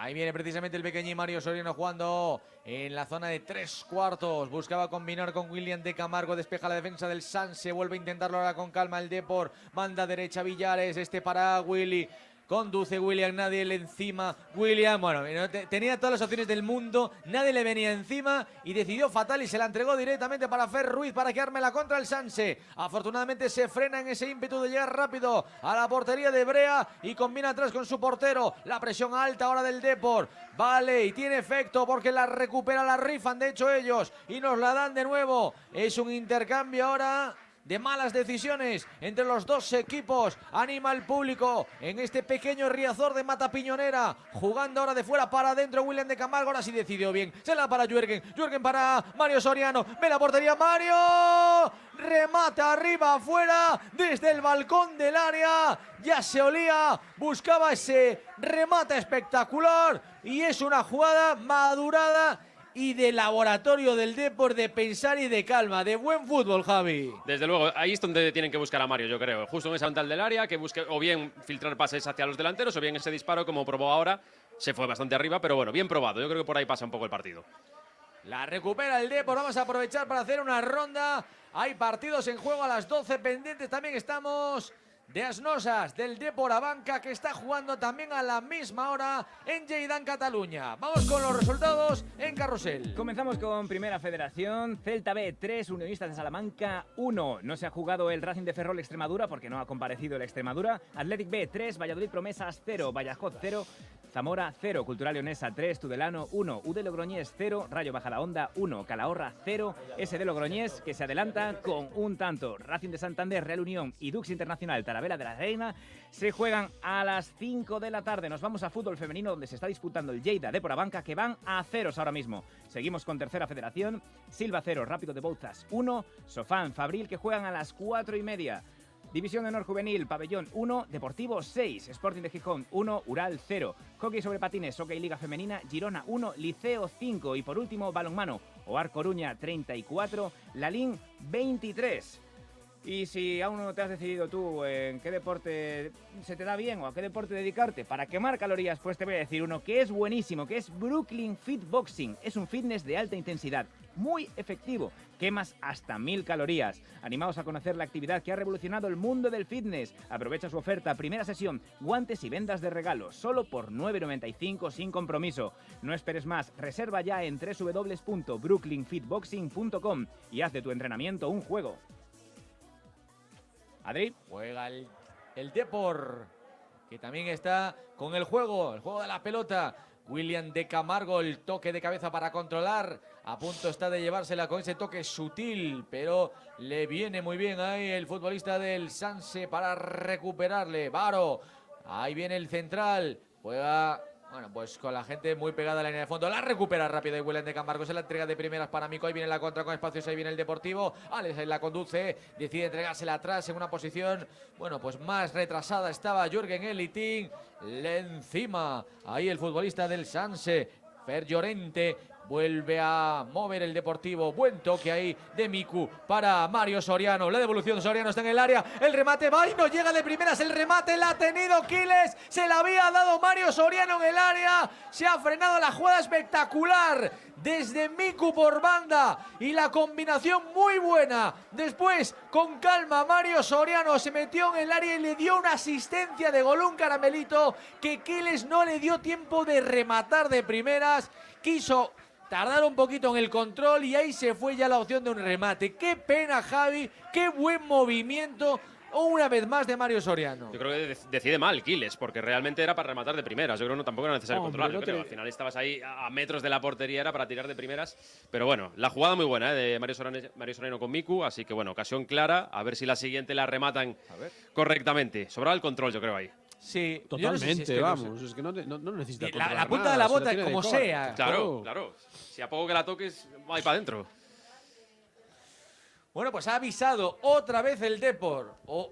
Ahí viene precisamente el pequeñín Mario Soriano jugando en la zona de 3/4. Buscaba combinar con William de Camargo. Despeja la defensa del Sanse. Vuelve a intentarlo ahora con calma el Depor. Manda derecha Villares. Este para Willy. Conduce William, nadie le encima. William, bueno, tenía todas las opciones del mundo, nadie le venía encima y decidió fatal y se la entregó directamente para Fer Ruiz para que arme la contra el Sanse. Afortunadamente se frena en ese ímpetu de llegar rápido a la portería de Brea y combina atrás con su portero. La presión alta ahora del Depor. Vale, y tiene efecto porque la recupera, la rifan de hecho ellos y nos la dan de nuevo. Es un intercambio ahora de malas decisiones entre los dos equipos. Anima al público en este pequeño Riazor de Mata Piñonera. Jugando ahora de fuera para adentro William de Camargo. Ahora sí decidió bien. Se la da para Juergen. Juergen para Mario Soriano. Ve la portería Mario. Remata arriba, afuera. Desde el balcón del área. Ya se olía. Buscaba ese remate espectacular. Y es una jugada madurada y de laboratorio del Depor, de pensar y de calma, de buen fútbol, Javi. Desde luego, ahí es donde tienen que buscar a Mario, yo creo. Justo en esa frontal del área, que busque o bien filtrar pases hacia los delanteros o bien ese disparo, como probó ahora. Se fue bastante arriba, pero bueno, bien probado. Yo creo que por ahí pasa un poco el partido. La recupera el Depor, vamos a aprovechar para hacer una ronda. Hay partidos en juego a las 12 pendientes. También estamos de Asnosas, del Depor a Banca, que está jugando también a la misma hora en Lleida, Cataluña. Vamos con los resultados en Carrusel. Comenzamos con Primera Federación. Celta B 3, Unionistas de Salamanca 1. No se ha jugado el Racing de Ferrol Extremadura porque no ha comparecido el Extremadura. Athletic B 3, Valladolid Promesas 0, Badajoz 0, Zamora 0, Cultural Leonesa 3, Tudelano 1, UD Logroñés 0, Rayo Majadahonda 1, Calahorra 0, SD Logroñés que se adelanta con un tanto. Racing de Santander, Real Unión y Dux Internacional Talavera de la Reina se juegan a las 5 de la tarde. Nos vamos a fútbol femenino donde se está disputando el Lleida Depor Abanca que van a ceros ahora mismo. Seguimos con Tercera Federación. Silva 0, Rápido de Bouzas 1, Sofán, Fabril que juegan a las 4:30. División de Honor Juvenil, Pabellón 1, Deportivo 6, Sporting de Gijón 1, Ural 0, Hockey sobre patines, Hockey Liga Femenina, Girona 1, Liceo 5 y por último Balonmano, OAR Coruña 34, Lalín 23. Y si aún no te has decidido tú en qué deporte se te da bien o a qué deporte dedicarte para quemar calorías, pues te voy a decir uno que es buenísimo, que es Brooklyn Fit Boxing. Es un fitness de alta intensidad, muy efectivo. Quemas hasta 1000 calorías. Animaos a conocer la actividad que ha revolucionado el mundo del fitness. Aprovecha su oferta, primera sesión, guantes y vendas de regalo, solo por 9,95 sin compromiso. No esperes más, reserva ya en www.brooklynfitboxing.com y haz de tu entrenamiento un juego. Adri. Juega el Depor, que también está con el juego de la pelota. William de Camargo, el toque de cabeza para controlar. A punto está de llevársela con ese toque sutil, pero le viene muy bien ahí el futbolista del Sanse para recuperarle. Varo, ahí viene el central. Juega, bueno, pues con la gente muy pegada a la línea de fondo. La recupera rápida y William de Camargo. Es la entrega de primeras para Mico. Ahí viene la contra con espacios. Ahí viene el Deportivo. Alex ahí la conduce. Decide entregársela atrás en una posición, bueno, pues más retrasada estaba Jürgen Elitín. Le encima. Ahí el futbolista del Sanse, Fer Llorente. Vuelve a mover el Deportivo. Buen toque ahí de Miku para Mario Soriano. La devolución de Soriano está en el área. El remate va y no llega de primeras. El remate la ha tenido Quiles. Se la había dado Mario Soriano en el área. Se ha frenado la jugada espectacular desde Miku por banda. Y la combinación muy buena. Después, con calma, Mario Soriano se metió en el área y le dio una asistencia de gol, un caramelito que Quiles no le dio tiempo de rematar de primeras. Quiso tardar un poquito en el control y ahí se fue ya la opción de un remate. Qué pena, Javi, qué buen movimiento una vez más de Mario Soriano. Yo creo que decide mal Quiles, porque realmente era para rematar de primeras. Yo creo que tampoco era necesario controlar. Yo creo. Al final estabas ahí a metros de la portería, era para tirar de primeras. Pero bueno, la jugada muy buena de Mario Soriano con Miku, así que bueno, ocasión clara. A ver si la siguiente la rematan correctamente. Sobraba el control, yo creo, ahí. Sí, totalmente, no sé si es vamos, es que no necesita la punta de la bota, como sea. Claro. Si a poco que la toques, va ahí para adentro. Bueno, pues ha avisado otra vez el Depor, o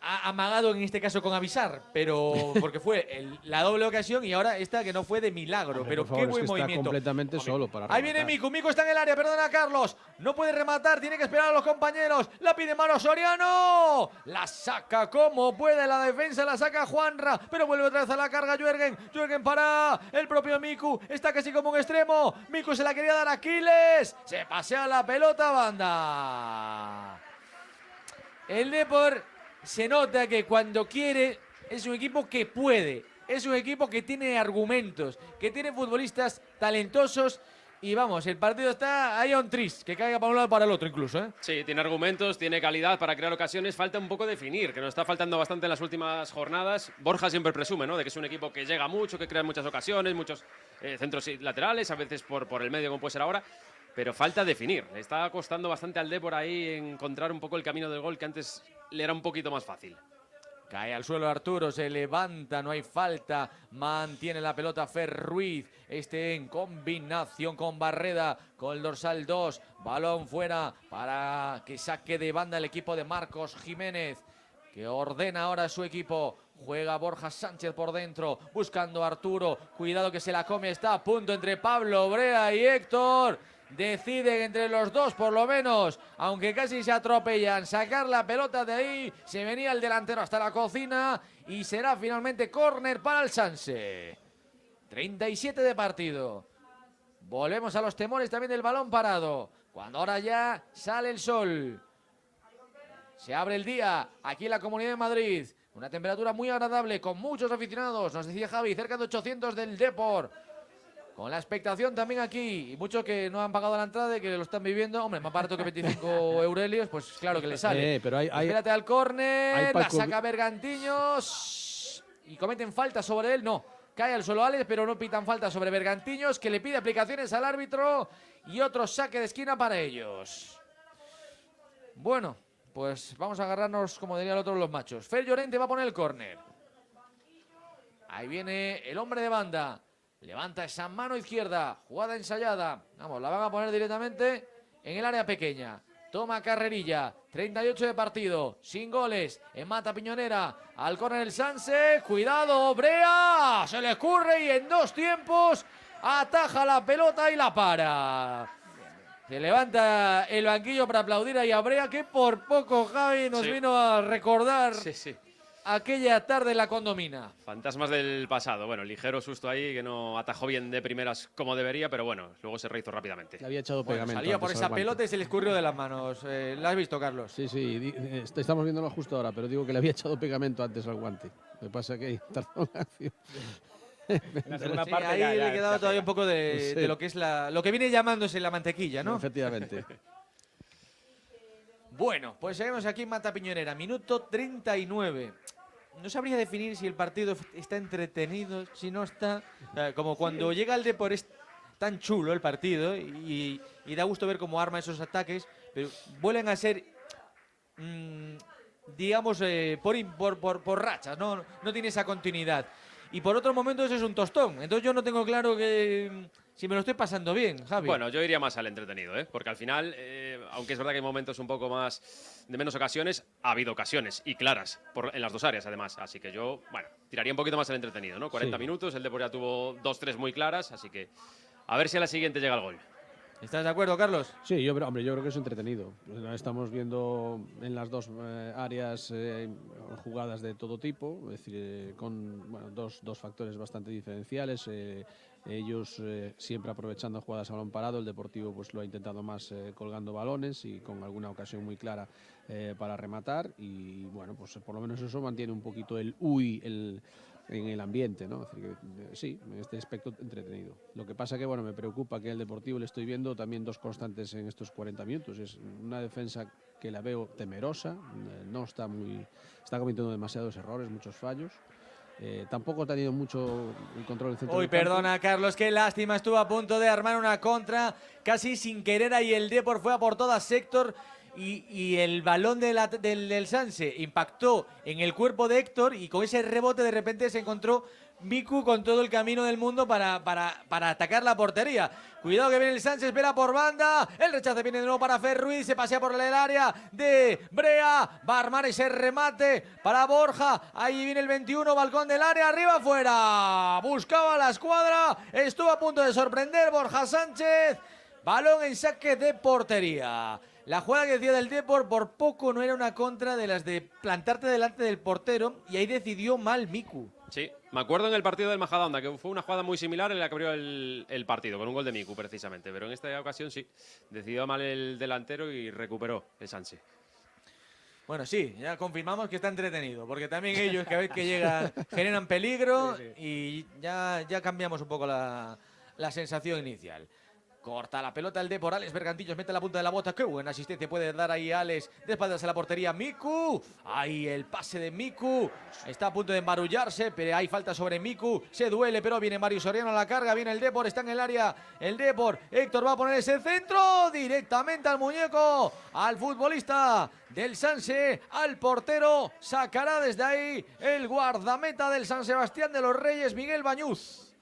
ha amagado en este caso con avisar, pero porque fue la doble ocasión y ahora esta que no fue de milagro. Hombre, pero por favor, qué buen es que movimiento. Está completamente solo para rematar. Ahí viene Miku está en el área, perdona Carlos, no puede rematar, tiene que esperar a los compañeros, la pide Mario Soriano, la saca como puede la defensa, la saca Juanra, pero vuelve otra vez a la carga Jürgen para el propio Miku, está casi como un extremo, Miku se la quería dar a Aquiles, se pasea la pelota, banda. El Depor se nota que cuando quiere es un equipo que puede, es un equipo que tiene argumentos, que tiene futbolistas talentosos y vamos, el partido está ahí on tris, que caiga para un lado para el otro incluso, ¿eh? Sí, tiene argumentos, tiene calidad para crear ocasiones, falta un poco definir, que nos está faltando bastante en las últimas jornadas. Borja siempre presume, ¿no?, de que es un equipo que llega mucho, que crea muchas ocasiones, muchos centros laterales, a veces por el medio como puede ser ahora. Pero falta definir. Le está costando bastante al Depor ahí encontrar un poco el camino del gol que antes le era un poquito más fácil. Cae al suelo Arturo, se levanta, no hay falta. Mantiene la pelota Fer Ruiz. En combinación con Barreda, con el dorsal 2. Balón fuera para que saque de banda el equipo de Marcos Jiménez, que ordena ahora a su equipo. Juega Borja Sánchez por dentro, buscando a Arturo. Cuidado que se la come, está a punto entre Pablo Brea y Héctor. Deciden entre los dos, por lo menos, aunque casi se atropellan, sacar la pelota de ahí. Se venía el delantero hasta la cocina y será finalmente córner para el Sanse. 37 de partido. Volvemos a los temores también del balón parado, cuando ahora ya sale el sol. Se abre el día aquí en la Comunidad de Madrid. Una temperatura muy agradable, con muchos aficionados. Nos decía Javi, cerca de 800 del Depor. Con la expectación también aquí. Y muchos que no han pagado la entrada y que lo están viviendo. Hombre, más barato que 25 eurelios, pues claro que le sale. Pero espérate al córner, la saca Bergantiños. Y cometen falta sobre él, no. Cae al suelo Alex, pero no pitan falta sobre Bergantiños, que le pide aplicaciones al árbitro. Y otro saque de esquina para ellos. Bueno, pues vamos a agarrarnos, como diría el otro, los machos. Fer Llorente va a poner el córner. Ahí viene el hombre de banda. Levanta esa mano izquierda. Jugada ensayada. Vamos, la van a poner directamente en el área pequeña. Toma carrerilla. 38 de partido. Sin goles. En Mata Piñonera. Al córner el Sanse. Cuidado, Brea. Se le escurre y en dos tiempos ataja la pelota y la para. Se levanta el banquillo para aplaudir a Brea, que por poco, Javi, nos vino a recordar aquella tarde en la Condomina. Fantasmas del pasado. Bueno, ligero susto ahí, que no atajó bien de primeras como debería, pero bueno, luego se rehizo rápidamente. Le había echado pegamento. Salía por esa pelota y se le escurrió de las manos. ¿La has visto, Carlos? Sí, estamos viéndolo justo ahora, pero digo que le había echado pegamento antes al guante. Lo que pasa es que tardó la acción. La segunda Sí, parte ahí ya le quedaba todavía un poco Sí. de lo que es lo que viene llamándose la mantequilla, ¿no? Efectivamente. Bueno, pues seguimos aquí en Mata Piñonera, minuto 39. No sabría definir si el partido está entretenido, si no está. Como cuando llega el Depor es tan chulo el partido y da gusto ver cómo arma esos ataques, pero vuelven a ser, digamos, por rachas, ¿no? No tiene esa continuidad. Y por otros momentos es un tostón. Entonces yo no tengo claro si me lo estoy pasando bien, Javi. Bueno, yo iría más al entretenido, ¿eh? Porque al final, aunque es verdad que hay momentos un poco más de menos ocasiones, ha habido ocasiones y claras en las dos áreas, además. Así que yo, bueno, tiraría un poquito más al entretenido, ¿no? 40 minutos, el Depor ya tuvo 2-3 muy claras, así que a ver si a la siguiente llega el gol. ¿Estás de acuerdo, Carlos? Sí, yo creo que es entretenido. Estamos viendo en las dos áreas jugadas de todo tipo, es decir, con dos factores bastante diferenciales. Ellos siempre aprovechando jugadas a balón parado, el Deportivo pues lo ha intentado más colgando balones y con alguna ocasión muy clara para rematar. Y bueno, pues por lo menos eso mantiene un poquito el en el ambiente, ¿no? Es decir, que, sí, en este aspecto entretenido. Lo que pasa que, bueno, me preocupa que el Deportivo le estoy viendo también dos constantes en estos 40 minutos. Es una defensa que la veo temerosa, está cometiendo demasiados errores, muchos fallos. Tampoco ha tenido mucho el control del centro. Uy, perdona, Carlos, qué lástima. Estuvo a punto de armar una contra, casi sin querer ahí el Depor fue a por todas Héctor. Y el balón del Sanse impactó en el cuerpo de Héctor y con ese rebote de repente se encontró Miku con todo el camino del mundo para atacar la portería. Cuidado que viene el Sanse, espera por banda. El rechace viene de nuevo para Fer Ruiz, se pasea por el área de Brea. Va a armar ese remate para Borja. Ahí viene el 21, balcón del área, arriba, afuera. Buscaba la escuadra, estuvo a punto de sorprender Borja Sánchez. Balón en saque de portería. La jugada que decía del Depor por poco no era una contra de las de plantarte delante del portero y ahí decidió mal Miku. Sí, me acuerdo en el partido del Majadahonda que fue una jugada muy similar en la que abrió el partido, con un gol de Miku precisamente, pero en esta ocasión sí, decidió mal el delantero y recuperó el Sanse. Bueno, sí, ya confirmamos que está entretenido, porque también ellos cada vez que llegan generan peligro y ya cambiamos un poco la sensación inicial. Corta la pelota el Depor, Alex Bergantillos mete la punta de la bota. Qué buena asistencia puede dar ahí Alex. De espaldas a la portería Miku. Ahí el pase de Miku. Está a punto de embarullarse, pero hay falta sobre Miku. Se duele, pero viene Mario Soriano a la carga. Viene el Depor, está en el área el Depor. Héctor va a poner ese centro directamente al muñeco, al futbolista del Sanse, al portero. Sacará desde ahí el guardameta del San Sebastián de los Reyes, Miguel Bañuz,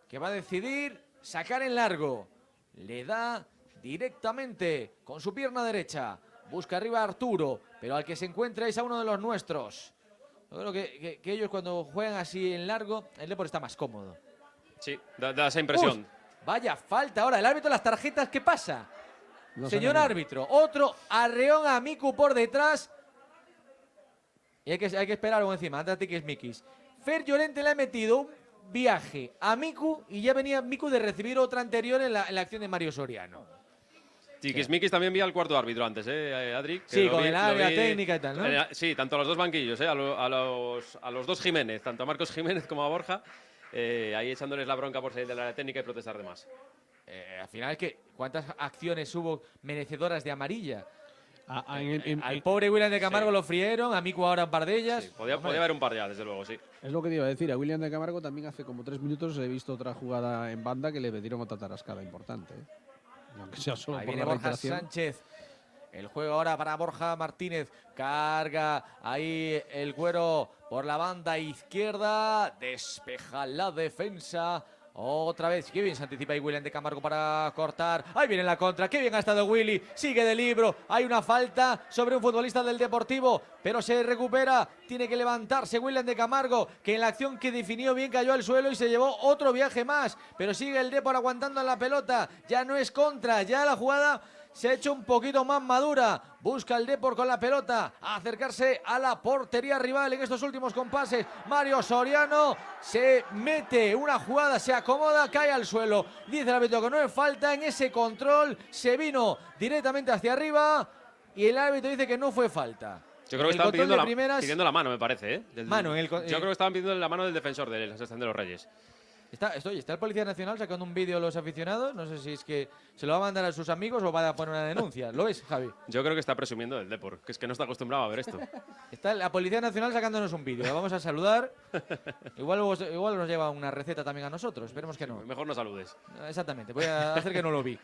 que va a decidir sacar en largo. Le da directamente con su pierna derecha. Busca arriba a Arturo, pero al que se encuentra es a uno de los nuestros. Yo creo que ellos cuando juegan así en largo, el Depor está más cómodo. Sí, da esa impresión. Uf, vaya falta ahora. El árbitro, las tarjetas, ¿qué pasa? No Señor árbitro, otro arreón a Miku por detrás. Y hay que esperar encima, antes de que es Mikis. Fer Llorente le ha metido un viaje a Miku y ya venía Miku de recibir otra anterior en la acción de Mario Soriano. Tiquismiquis también vi al cuarto árbitro antes, Adri. Sí, con el área técnica y tal, ¿no? Sí, tanto a los dos banquillos, a los dos Jiménez, tanto a Marcos Jiménez como a Borja, ahí echándoles la bronca por salir del área técnica y protestar de más. Al final, ¿cuántas acciones hubo merecedoras de amarilla? Al Al pobre William de Camargo lo frieron, a Miku ahora un par de ellas. Sí, podía haber un par ya, desde luego, sí. Es lo que te iba a decir. A William de Camargo también hace como 3 minutos he visto otra jugada en banda que le metieron otra tarascada importante. Aunque sea solo Ahí por viene la Borja reiteración. Sánchez. El juego ahora para Borja Martínez. Carga ahí el cuero por la banda izquierda. Despeja la defensa Otra vez, qué bien se anticipa ahí William de Camargo para cortar. Ahí viene la contra, qué bien ha estado Willy. Sigue de libro, hay una falta sobre un futbolista del Deportivo, pero se recupera. Tiene que levantarse William de Camargo, que en la acción que definió bien cayó al suelo y se llevó otro viaje más. Pero sigue el Depor aguantando en la pelota. Ya no es contra, ya la jugada se ha hecho un poquito más madura. Busca el Depor con la pelota a acercarse a la portería rival en estos últimos compases. Mario Soriano se mete una jugada, se acomoda, cae al suelo. Dice el árbitro que no es falta. En ese control se vino directamente hacia arriba y el árbitro dice que no fue falta. Yo creo que estaban pidiendo la mano, me parece. Mano yo creo que estaban pidiendo la mano del defensor de la Asociación de los Reyes. Está el Policía Nacional sacando un vídeo a los aficionados. No sé si es que se lo va a mandar a sus amigos o va a poner una denuncia. ¿Lo ves, Javi? Yo creo que está presumiendo del Depor, que es que no está acostumbrado a ver esto. Está la Policía Nacional sacándonos un vídeo. La vamos a saludar. Igual nos lleva una receta también a nosotros. Esperemos que no. Mejor no saludes. Exactamente. Voy a hacer que no lo vi.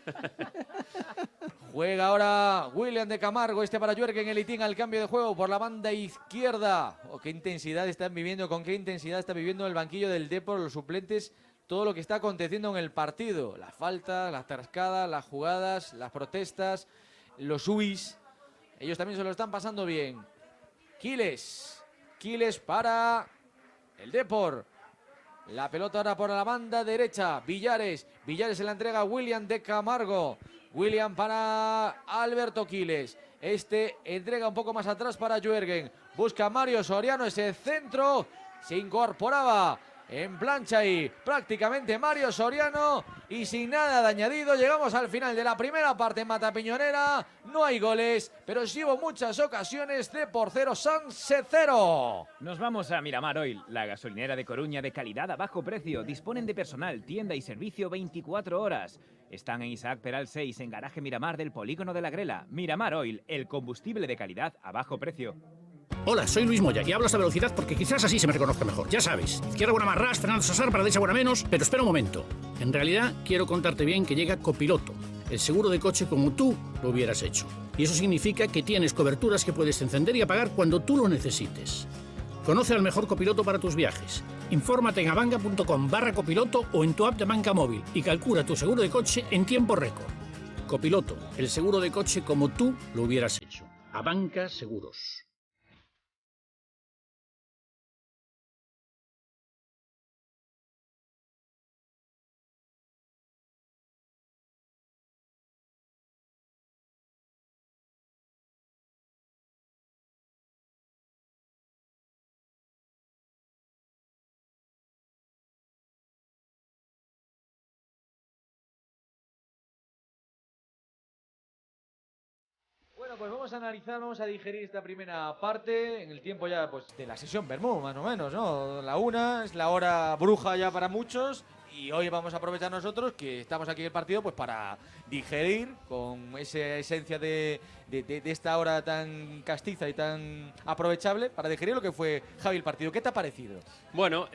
Juega ahora William de Camargo. Para Jürgen Elitín al cambio de juego por la banda izquierda. Qué intensidad están viviendo, con qué intensidad está viviendo el banquillo del Depor, los suplentes. Todo lo que está aconteciendo en el partido. Las faltas, las trascadas, las jugadas, las protestas, los UIs. Ellos también se lo están pasando bien. Quiles para el Depor. La pelota ahora por la banda derecha. Villares se la entrega a William de Camargo. William para Alberto Quiles. Entrega un poco más atrás para Jürgen. Busca a Mario Soriano, ese centro. Se incorporaba en plancha y prácticamente Mario Soriano, y sin nada de añadido llegamos al final de la primera parte en Matapiñonera. No hay goles, pero sí hubo muchas ocasiones. Depor 0, Sanse 0. Nos vamos a Miramar Oil, la gasolinera de Coruña de calidad a bajo precio. Disponen de personal, tienda y servicio 24 horas. Están en Isaac Peral 6, en Garaje Miramar del Polígono de la Grela. Miramar Oil, el combustible de calidad a bajo precio. Hola, soy Luis Moya y hablo a esta velocidad porque quizás así se me reconozca mejor. Ya sabes, izquierda buena más ras, Fernando Sasar, para derecha buena menos, pero espera un momento. En realidad, quiero contarte bien que llega Copiloto, el seguro de coche como tú lo hubieras hecho. Y eso significa que tienes coberturas que puedes encender y apagar cuando tú lo necesites. Conoce al mejor copiloto para tus viajes. Infórmate en abanca.com/copiloto o en tu app de banca móvil y calcula tu seguro de coche en tiempo récord. Copiloto, el seguro de coche como tú lo hubieras hecho. Abanca Seguros. Bueno, pues vamos a analizar, vamos a digerir esta primera parte en el tiempo ya pues de la sesión Bermú, más o menos, ¿no? La una es la hora bruja ya para muchos y hoy vamos a aprovechar nosotros que estamos aquí en el partido pues para digerir con esa esencia de esta hora tan castiza y tan aprovechable para digerir lo que fue, Javi, el partido. ¿Qué te ha parecido? Bueno,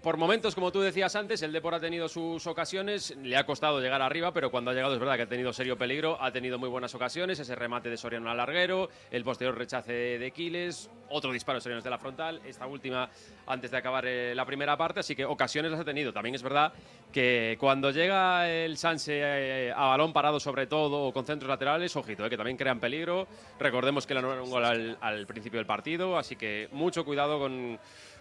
por momentos, como tú decías antes, el Depor ha tenido sus ocasiones, le ha costado llegar arriba, pero cuando ha llegado es verdad que ha tenido serio peligro, ha tenido muy buenas ocasiones, ese remate de Soriano al larguero, el posterior rechace de Quiles, otro disparo de Soriano desde la frontal, esta última antes de acabar la primera parte, así que ocasiones las ha tenido. También es verdad que cuando llega el Sanse a balón parado sobre todo o con centros laterales, ojito, que también crean peligro. Recordemos que le anularon un gol al principio del partido, así que mucho cuidado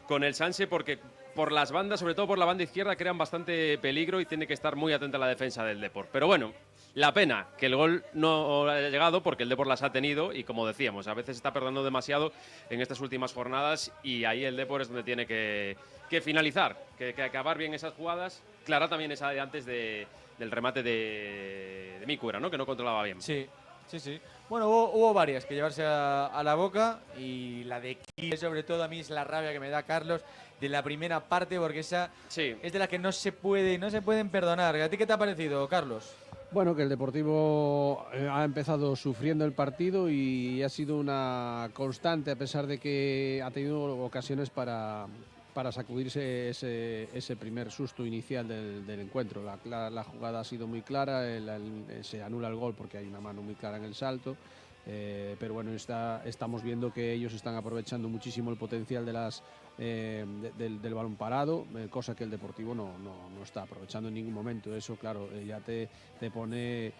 con el Sanse porque por las bandas, sobre todo por la banda izquierda, crean bastante peligro y tiene que estar muy atenta a la defensa del Depor. Pero bueno, la pena que el gol no haya llegado porque el Depor las ha tenido y como decíamos, a veces está perdonando demasiado en estas últimas jornadas y ahí el Depor es donde tiene que finalizar, que acabar bien esas jugadas. Clara también esa de antes del remate de Micura, ¿no? Que no controlaba bien. Sí. Bueno, hubo varias que llevarse a la boca y la de Quiles, sobre todo, a mí es la rabia que me da Carlos de la primera parte porque esa es de las que no se pueden perdonar. ¿A ti qué te ha parecido, Carlos? Bueno, que el Deportivo ha empezado sufriendo el partido y ha sido una constante a pesar de que ha tenido ocasiones para sacudirse ese primer susto inicial del encuentro. La jugada ha sido muy clara, se anula el gol porque hay una mano muy clara en el salto pero bueno, estamos viendo que ellos están aprovechando muchísimo el potencial del balón parado, cosa que el Deportivo no está aprovechando en ningún momento. Eso, claro, ya te pone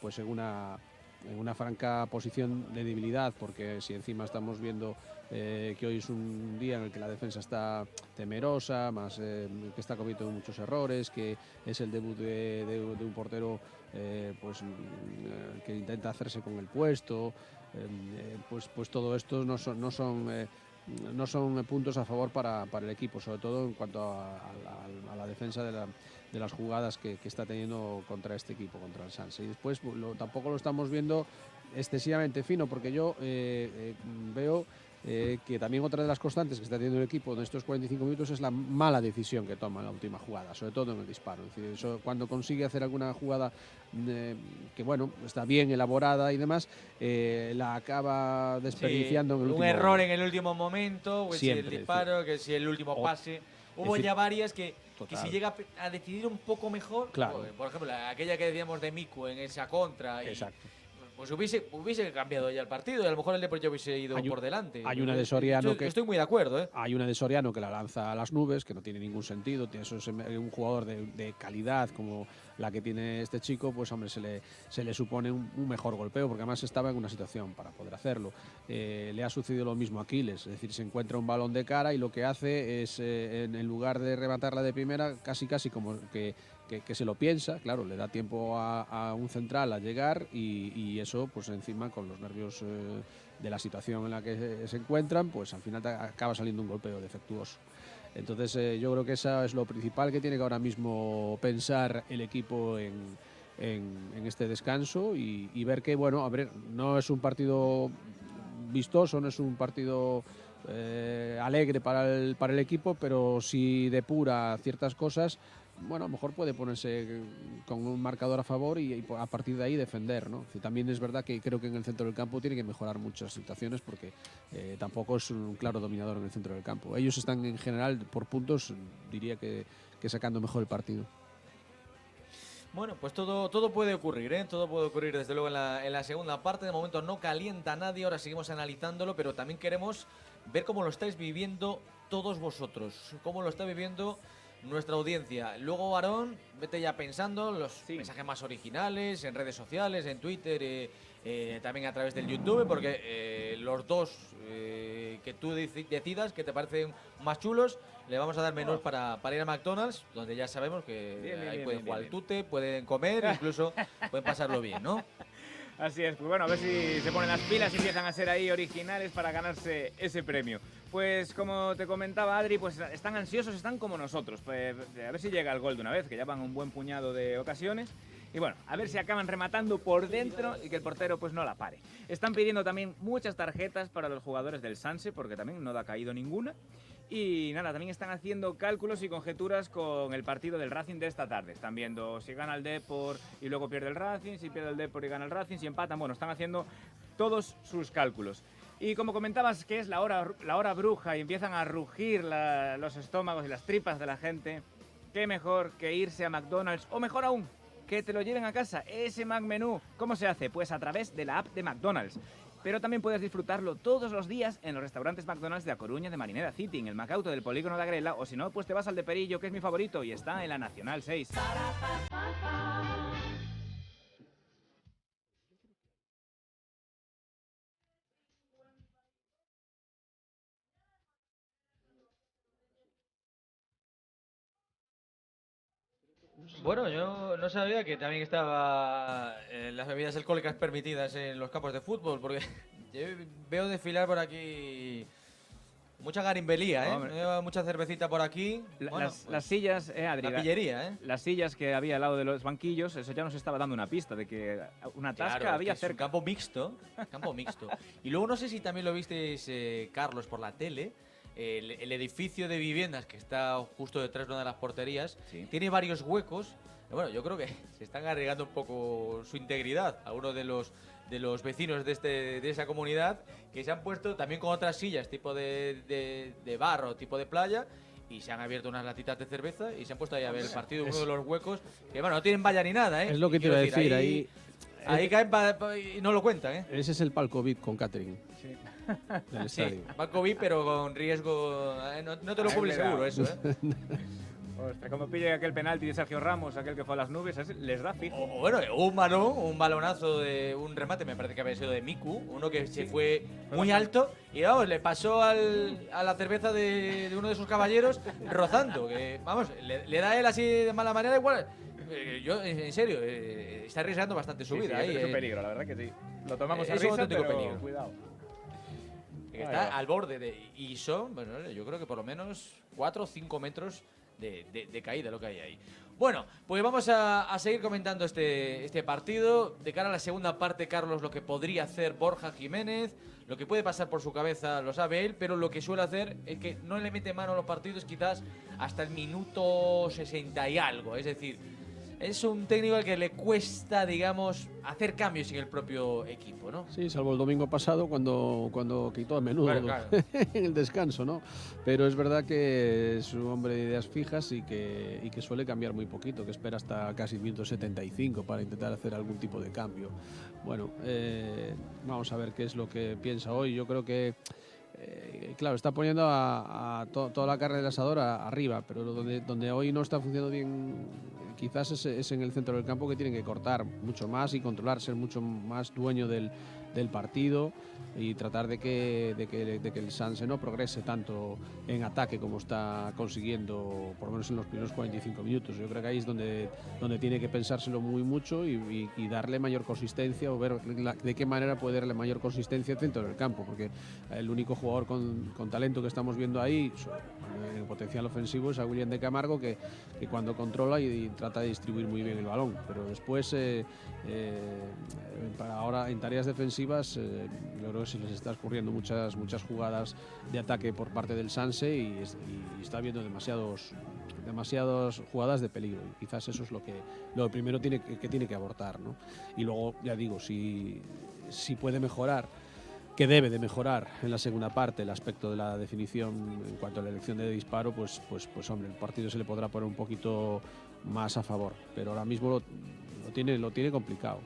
pues en una franca posición de debilidad, porque si encima estamos viendo que hoy es un día en el que la defensa está temerosa, más que está cometiendo muchos errores, que es el debut de un portero que intenta hacerse con el puesto, pues todo esto no son puntos a favor para el equipo, sobre todo en cuanto a la defensa de las jugadas que está teniendo contra este equipo, contra el Sanse. Y después tampoco lo estamos viendo excesivamente fino, porque yo veo que también otra de las constantes que está teniendo el equipo en estos 45 minutos es la mala decisión que toma en la última jugada, sobre todo en el disparo. Es decir, eso, cuando consigue hacer alguna jugada que bueno, está bien elaborada y demás, la acaba desperdiciando en el último un error en el último momento, que si Siempre, el disparo, que si el último pase. Hubo ya varias que si llega a decidir un poco mejor, claro. Por ejemplo, aquella que decíamos de Miku en esa contra. Exacto. Pues hubiese cambiado ya el partido y a lo mejor el Deportivo hubiese ido por delante. Hay una de Soriano estoy muy de acuerdo. Hay una de Soriano que la lanza a las nubes, que no tiene ningún sentido. Eso es un jugador de calidad como la que tiene este chico, pues hombre, se le supone un mejor golpeo, porque además estaba en una situación para poder hacerlo. Le ha sucedido lo mismo a Aquiles, es decir, se encuentra un balón de cara y lo que hace es, en lugar de rematarla de primera, casi como que se lo piensa, claro, le da tiempo a un central a llegar y eso, pues encima con los nervios de la situación en la que se encuentran, pues al final acaba saliendo un golpeo defectuoso. Entonces yo creo que eso es lo principal que tiene que ahora mismo pensar el equipo en este descanso y ver que, bueno, a ver, no es un partido vistoso, no es un partido alegre para el equipo, pero si depura ciertas cosas, bueno, a lo mejor puede ponerse con un marcador a favor y a partir de ahí defender, ¿no? También es verdad que creo que en el centro del campo tiene que mejorar muchas situaciones porque tampoco es un claro dominador en el centro del campo. Ellos están en general por puntos, diría que sacando mejor el partido. Bueno, pues todo puede ocurrir, ¿eh? Todo puede ocurrir desde luego en la segunda parte. De momento no calienta a nadie, ahora seguimos analizándolo, pero también queremos ver cómo lo estáis viviendo todos vosotros, cómo lo está viviendo nuestra audiencia. Luego, Aarón, vete ya pensando los mensajes más originales en redes sociales, en Twitter, también a través del YouTube, porque los dos que tú decidas que te parecen más chulos, le vamos a dar menús para ir a McDonald's, donde ya sabemos que ahí pueden jugar al tute, pueden comer, incluso pueden pasarlo bien, ¿no? Así es, pues bueno, a ver si se ponen las pilas y empiezan a ser ahí originales para ganarse ese premio. Pues como te comentaba Adri, pues están ansiosos, están como nosotros, pues a ver si llega el gol de una vez, que ya van un buen puñado de ocasiones. Y bueno, a ver si acaban rematando por dentro y que el portero pues no la pare. Están pidiendo también muchas tarjetas para los jugadores del Sanse, porque también no ha caído ninguna. Y nada, también están haciendo cálculos y conjeturas con el partido del Racing de esta tarde. Están viendo si gana el Depor y luego pierde el Racing, si pierde el Depor y gana el Racing, si empatan. Bueno, están haciendo todos sus cálculos. Y como comentabas que es la hora bruja y empiezan a rugir los estómagos y las tripas de la gente, qué mejor que irse a McDonald's, o mejor aún, que te lo lleven a casa, ese McMenú. ¿Cómo se hace? Pues a través de la app de McDonald's. Pero también puedes disfrutarlo todos los días en los restaurantes McDonald's de A Coruña, de Marinera City, en el Macauto del Polígono de Agrela, o si no, pues te vas al de Perillo, que es mi favorito, y está en la Nacional 6. Bueno, yo no sabía que también estaba las bebidas alcohólicas permitidas en los campos de fútbol, porque yo veo desfilar por aquí mucha garimbelía, ¿eh? Mucha cervecita por aquí. Las sillas, Adri, la pillería, ¿eh? Las sillas que había al lado de los banquillos, eso ya nos estaba dando una pista de que una tasca claro, había es cerca. Un campo mixto. Y luego no sé si también lo visteis, Carlos, por la tele. El edificio de viviendas que está justo detrás de una de las porterías tiene varios huecos. Bueno, yo creo que se están arriesgando un poco su integridad a uno de los vecinos de esa comunidad, que se han puesto también con otras sillas tipo de barro, tipo de playa, y se han abierto unas latitas de cerveza y se han puesto ahí a ver el partido en uno de los huecos, que bueno, no tienen valla ni nada, ¿eh? Es lo que te iba a decir, ahí Ahí caen y no lo cuentan, ¿eh? Ese es el palco VIP con catering. Sí. Del estadio. Palco VIP, pero con riesgo. No te lo cubre seguro, eso, ¿eh? Ostras, como pille aquel penalti de Sergio Ramos, aquel que fue a las nubes, les da fijo. O bueno, un balonazo de un remate, me parece que había sido de Miku, uno que se fue muy alto y vamos, le pasó a la cerveza de uno de sus caballeros rozando. Que, vamos, le da a él así de mala manera, igual. Yo, en serio, está arriesgando bastante su vida ahí. Es un peligro, la verdad que sí. Lo tomamos a es un risa, auténtico pero peligro. cuidado. Está al borde y son, bueno, yo creo que por lo menos 4 o 5 metros de caída lo que hay ahí. Bueno, pues vamos a seguir comentando este partido. De cara a la segunda parte, Carlos, lo que podría hacer Borja Jiménez, lo que puede pasar por su cabeza lo sabe él, pero lo que suele hacer es que no le mete mano a los partidos quizás hasta el minuto 60 y algo. Es decir, es un técnico al que le cuesta, digamos, hacer cambios en el propio equipo, ¿no? Sí, salvo el domingo pasado cuando quitó a Menudo claro. en el descanso, ¿no? Pero es verdad que es un hombre de ideas fijas y que suele cambiar muy poquito, que espera hasta casi el minuto 75 para intentar hacer algún tipo de cambio. Bueno, vamos a ver qué es lo que piensa hoy. Yo creo que claro, está poniendo a toda la carne del asador arriba, pero donde hoy no está funcionando bien quizás es en el centro del campo, que tienen que cortar mucho más y controlar, ser mucho más dueño del partido y tratar de que el Sanse no progrese tanto en ataque como está consiguiendo, por lo menos en los primeros 45 minutos. Yo creo que ahí es donde tiene que pensárselo muy mucho y darle mayor consistencia, o ver de qué manera puede darle mayor consistencia al centro del campo, porque el único jugador con talento que estamos viendo ahí en el potencial ofensivo es a William de Camargo, que cuando controla y trata de distribuir muy bien el balón, pero después para ahora en tareas defensivas yo creo que se les está ocurriendo muchas jugadas de ataque por parte del Sanse y está habiendo demasiadas jugadas de peligro, y quizás eso es lo primero tiene que abortar, ¿no? Y luego, ya digo, si puede mejorar, que debe de mejorar en la segunda parte el aspecto de la definición en cuanto a la elección de disparo, pues hombre, el partido se le podrá poner un poquito más a favor, pero ahora mismo lo tiene complicado.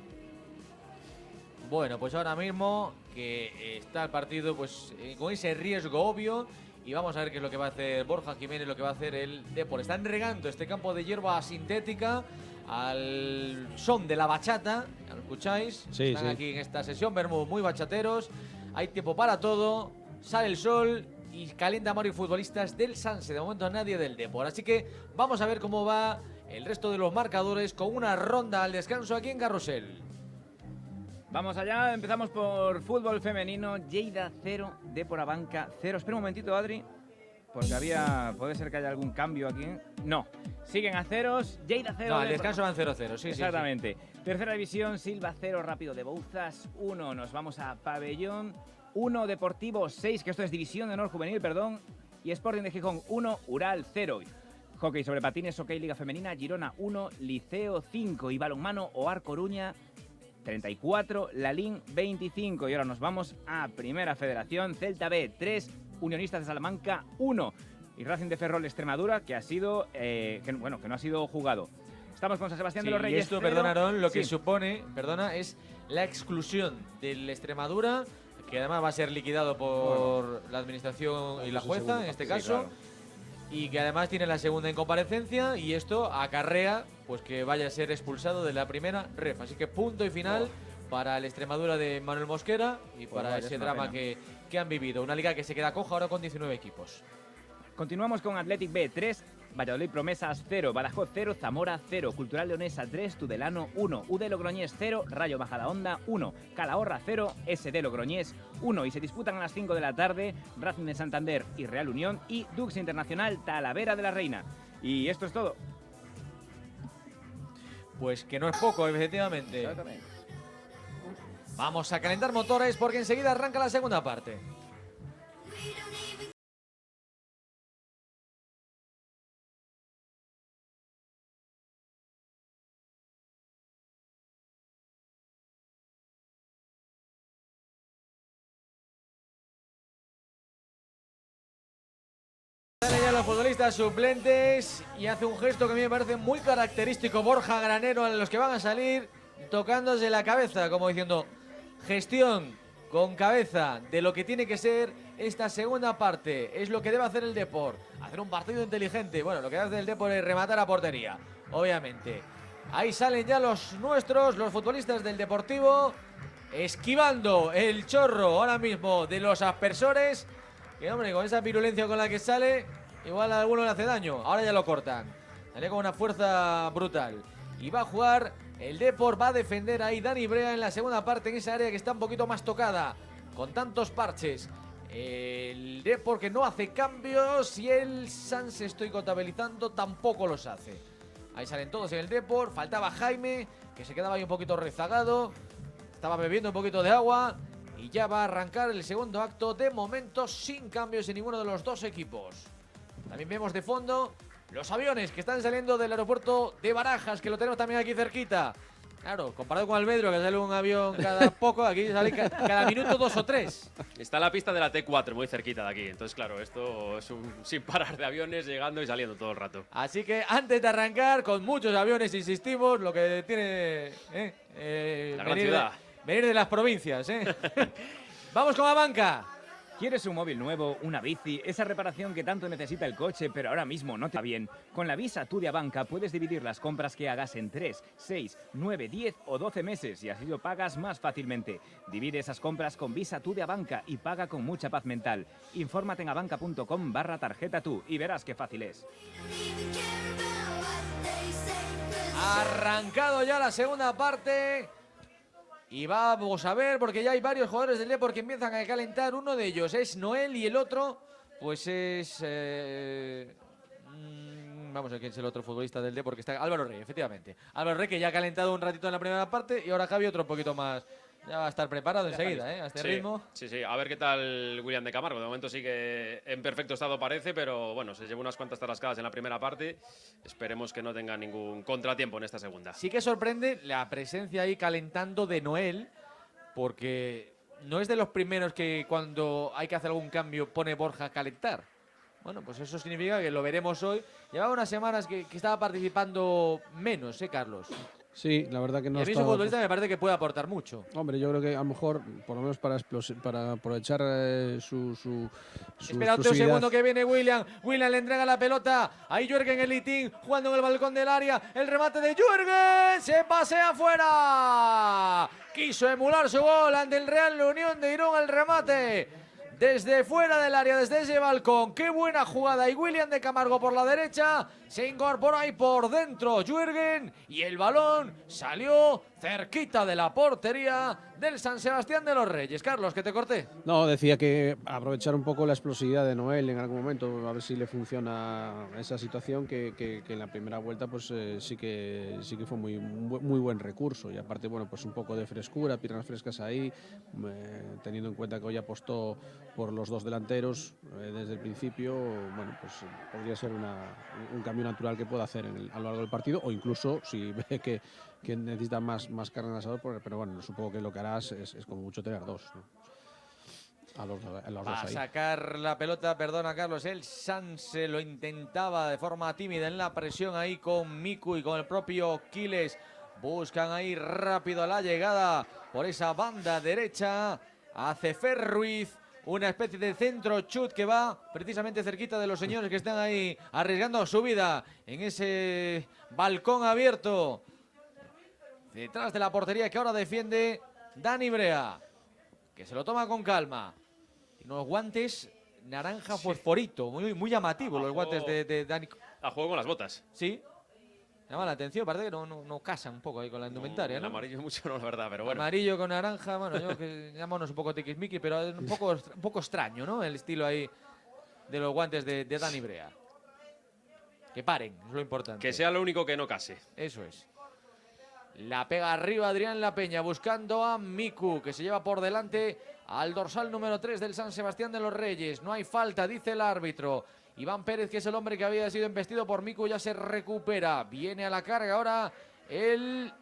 Bueno, pues ahora mismo que está el partido pues con ese riesgo obvio, y vamos a ver qué es lo que va a hacer Borja Jiménez, lo que va a hacer el Depor. Están regando este campo de hierba sintética al son de la bachata, ¿lo escucháis? Sí, Están sí. aquí en esta sesión, veremos muy bachateros, hay tiempo para todo, sale el sol y calienta a varios futbolistas del Sanse, de momento nadie del Depor. Así que vamos a ver cómo va el resto de los marcadores con una ronda al descanso aquí en Carrusel. Vamos allá, empezamos por fútbol femenino. Lleida 0, Depor Abanca 0. Espera un momentito, Adri, porque puede ser que haya algún cambio aquí. No, siguen a ceros. Lleida 0. No, al descanso van 0-0, sí. Exactamente. Sí. Tercera división, Silva 0, Rápido de Bouzas 1. Nos vamos a Pabellón 1, Deportivo 6, que esto es División de Honor Juvenil, perdón. Y Sporting de Gijón 1, Ural 0. Hockey sobre patines, OK Liga Femenina, Girona 1, Liceo 5. Y balonmano, OAR Coruña 34, Lalín 25. Y ahora nos vamos a Primera Federación, Celta B 3, Unionistas de Salamanca 1. Y Racing de Ferrol Extremadura, que ha sido, que no ha sido jugado. Estamos con San Sebastián de los Reyes. Y esto, 0. perdona, Aarón, lo que supone, es la exclusión del Extremadura, que además va a ser liquidado por la administración y la jueza, en este caso. Sí, claro. Y que además tiene la segunda en comparecencia, y esto acarrea pues que vaya a ser expulsado de la primera ref. Así que punto y final para el Extremadura de Manuel Mosquera y para ese drama que han vivido. Una liga que se queda coja ahora con 19 equipos. Continuamos con Athletic B 3, Valladolid Promesas 0, Badajoz 0, Zamora 0, Cultural Leonesa 3, Tudelano 1, UD Logroñés 0, Rayo Majadahonda 1, Calahorra 0, SD Logroñés 1. Y se disputan a las 5 de la tarde Racing de Santander y Real Unión y Dux Internacional Talavera de la Reina. Y esto es todo. Pues que no es poco, efectivamente. Vamos a calentar motores porque enseguida arranca la segunda parte. Salen ya los futbolistas suplentes y hace un gesto que a mí me parece muy característico Borja Granero a los que van a salir. tocándose la cabeza, como diciendo, gestión con cabeza de lo que tiene que ser esta segunda parte. Es lo que debe hacer el Depor, hacer un partido inteligente. Bueno, lo que hace el Depor es rematar a portería, obviamente. Ahí salen ya los nuestros, los futbolistas del Deportivo, esquivando el chorro ahora mismo de los aspersores. Que hombre, con esa virulencia con la que sale, igual a alguno le hace daño. Ahora ya lo cortan. Sale con una fuerza brutal. Y va a jugar el Depor, va a defender ahí Dani Brea en la segunda parte, en esa área que está un poquito más tocada, con tantos parches. El Depor que no hace cambios y el Sanse, estoy contabilizando, tampoco los hace. Ahí salen todos en el Depor. Faltaba Jaime, que se quedaba ahí un poquito rezagado. Estaba bebiendo un poquito de agua. Y ya va a arrancar el segundo acto, de momento sin cambios en ninguno de los dos equipos. También vemos de fondo los aviones que están saliendo del aeropuerto de Barajas, que lo tenemos también aquí cerquita. Claro, comparado con Alvedro, que sale un avión cada poco, aquí sale cada minuto 2 o 3. Está la pista de la T4 muy cerquita de aquí. Entonces, claro, esto es un sin parar de aviones llegando y saliendo todo el rato. Así que antes de arrancar, con muchos aviones, insistimos, lo que tiene la gran ciudad. Venir de las provincias, Vamos con la banca. ¿Quieres un móvil nuevo, una bici, esa reparación que tanto necesita el coche, pero ahora mismo no te va bien? Con la Visa Tu de Abanca puedes dividir las compras que hagas en 3, 6, 9, 10 o 12 meses y así lo pagas más fácilmente. Divide esas compras con Visa Tu de Abanca y paga con mucha paz mental. Infórmate en abanca.com/tarjeta tu y verás qué fácil es. Arrancado ya la segunda parte. Y vamos a ver, porque ya hay varios jugadores del Depor que empiezan a calentar. Uno de ellos es Noel y el otro, pues es... vamos a ver quién es el otro futbolista del Depor, que está... Álvaro Rey, efectivamente. Álvaro Rey, que ya ha calentado un ratito en la primera parte, y ahora Javi otro poquito más... Ya va a estar preparado enseguida, a este ritmo. Sí, a ver qué tal William de Camargo. De momento sigue en perfecto estado, parece, pero bueno, se llevó unas cuantas tarascadas en la primera parte. Esperemos que no tenga ningún contratiempo en esta segunda. Sí que sorprende la presencia ahí calentando de Noel, porque no es de los primeros que cuando hay que hacer algún cambio pone Borja a calentar. Bueno, pues eso significa que lo veremos hoy. Llevaba unas semanas que estaba participando menos, Carlos. Sí, la verdad que no y a mí ese futbolista me parece que puede aportar mucho. Hombre, yo creo que a lo mejor, por lo menos para aprovechar su Espera un segundo que viene William. William le entrega la pelota. Ahí Jürgen Elitín jugando en el balcón del área. El remate de Jürgen. Se pasea afuera. Quiso emular su gol ante el Real Unión de Irún. El remate desde fuera del área, desde ese balcón. Qué buena jugada. Y William de Camargo por la derecha. Se incorpora ahí por dentro Jürgen. Y el balón salió cerquita de la portería del San Sebastián de los Reyes. Carlos, que te corté. No, decía que aprovechar un poco la explosividad de Noel en algún momento, a ver si le funciona esa situación que en la primera vuelta pues sí que fue muy buen recurso. Y aparte, bueno, pues un poco de frescura, piernas frescas ahí, teniendo en cuenta que hoy apostó por los dos delanteros desde el principio. Bueno, pues podría ser un cambio natural que pueda hacer a lo largo del partido, o incluso si ve que necesita más carne en el asador, pero bueno, supongo que lo que harás es como mucho tener dos, ¿no? A los dos Va a ahí. sacar la pelota, perdona Carlos, el Sanse lo intentaba de forma tímida en la presión ahí con Miku y con el propio Quiles. Buscan ahí rápido la llegada por esa banda derecha. Hace Fer Ruiz, una especie de centro chut que va precisamente cerquita de los señores que están ahí arriesgando su vida en ese balcón abierto detrás de la portería, que ahora defiende Dani Brea, que se lo toma con calma. Tiene unos guantes naranja fosforito, muy llamativos los guantes de Dani. A juego con las botas. Sí. Llama la atención, parece que no casan un poco ahí con la indumentaria, ¿no? El amarillo mucho no, la verdad, pero bueno. Amarillo con naranja, bueno, yo que llamamos un poco tiquismiqui, pero es un poco extraño, ¿no? El estilo ahí de los guantes de Dani Brea. Que paren, es lo importante. Que sea lo único que no case. Eso es. La pega arriba Adrián La Peña buscando a Miku, que se lleva por delante al dorsal número 3 del San Sebastián de los Reyes. No hay falta, dice el árbitro. Iván Pérez, que es el hombre que había sido embestido por Miku, ya se recupera. Viene a la carga ahora el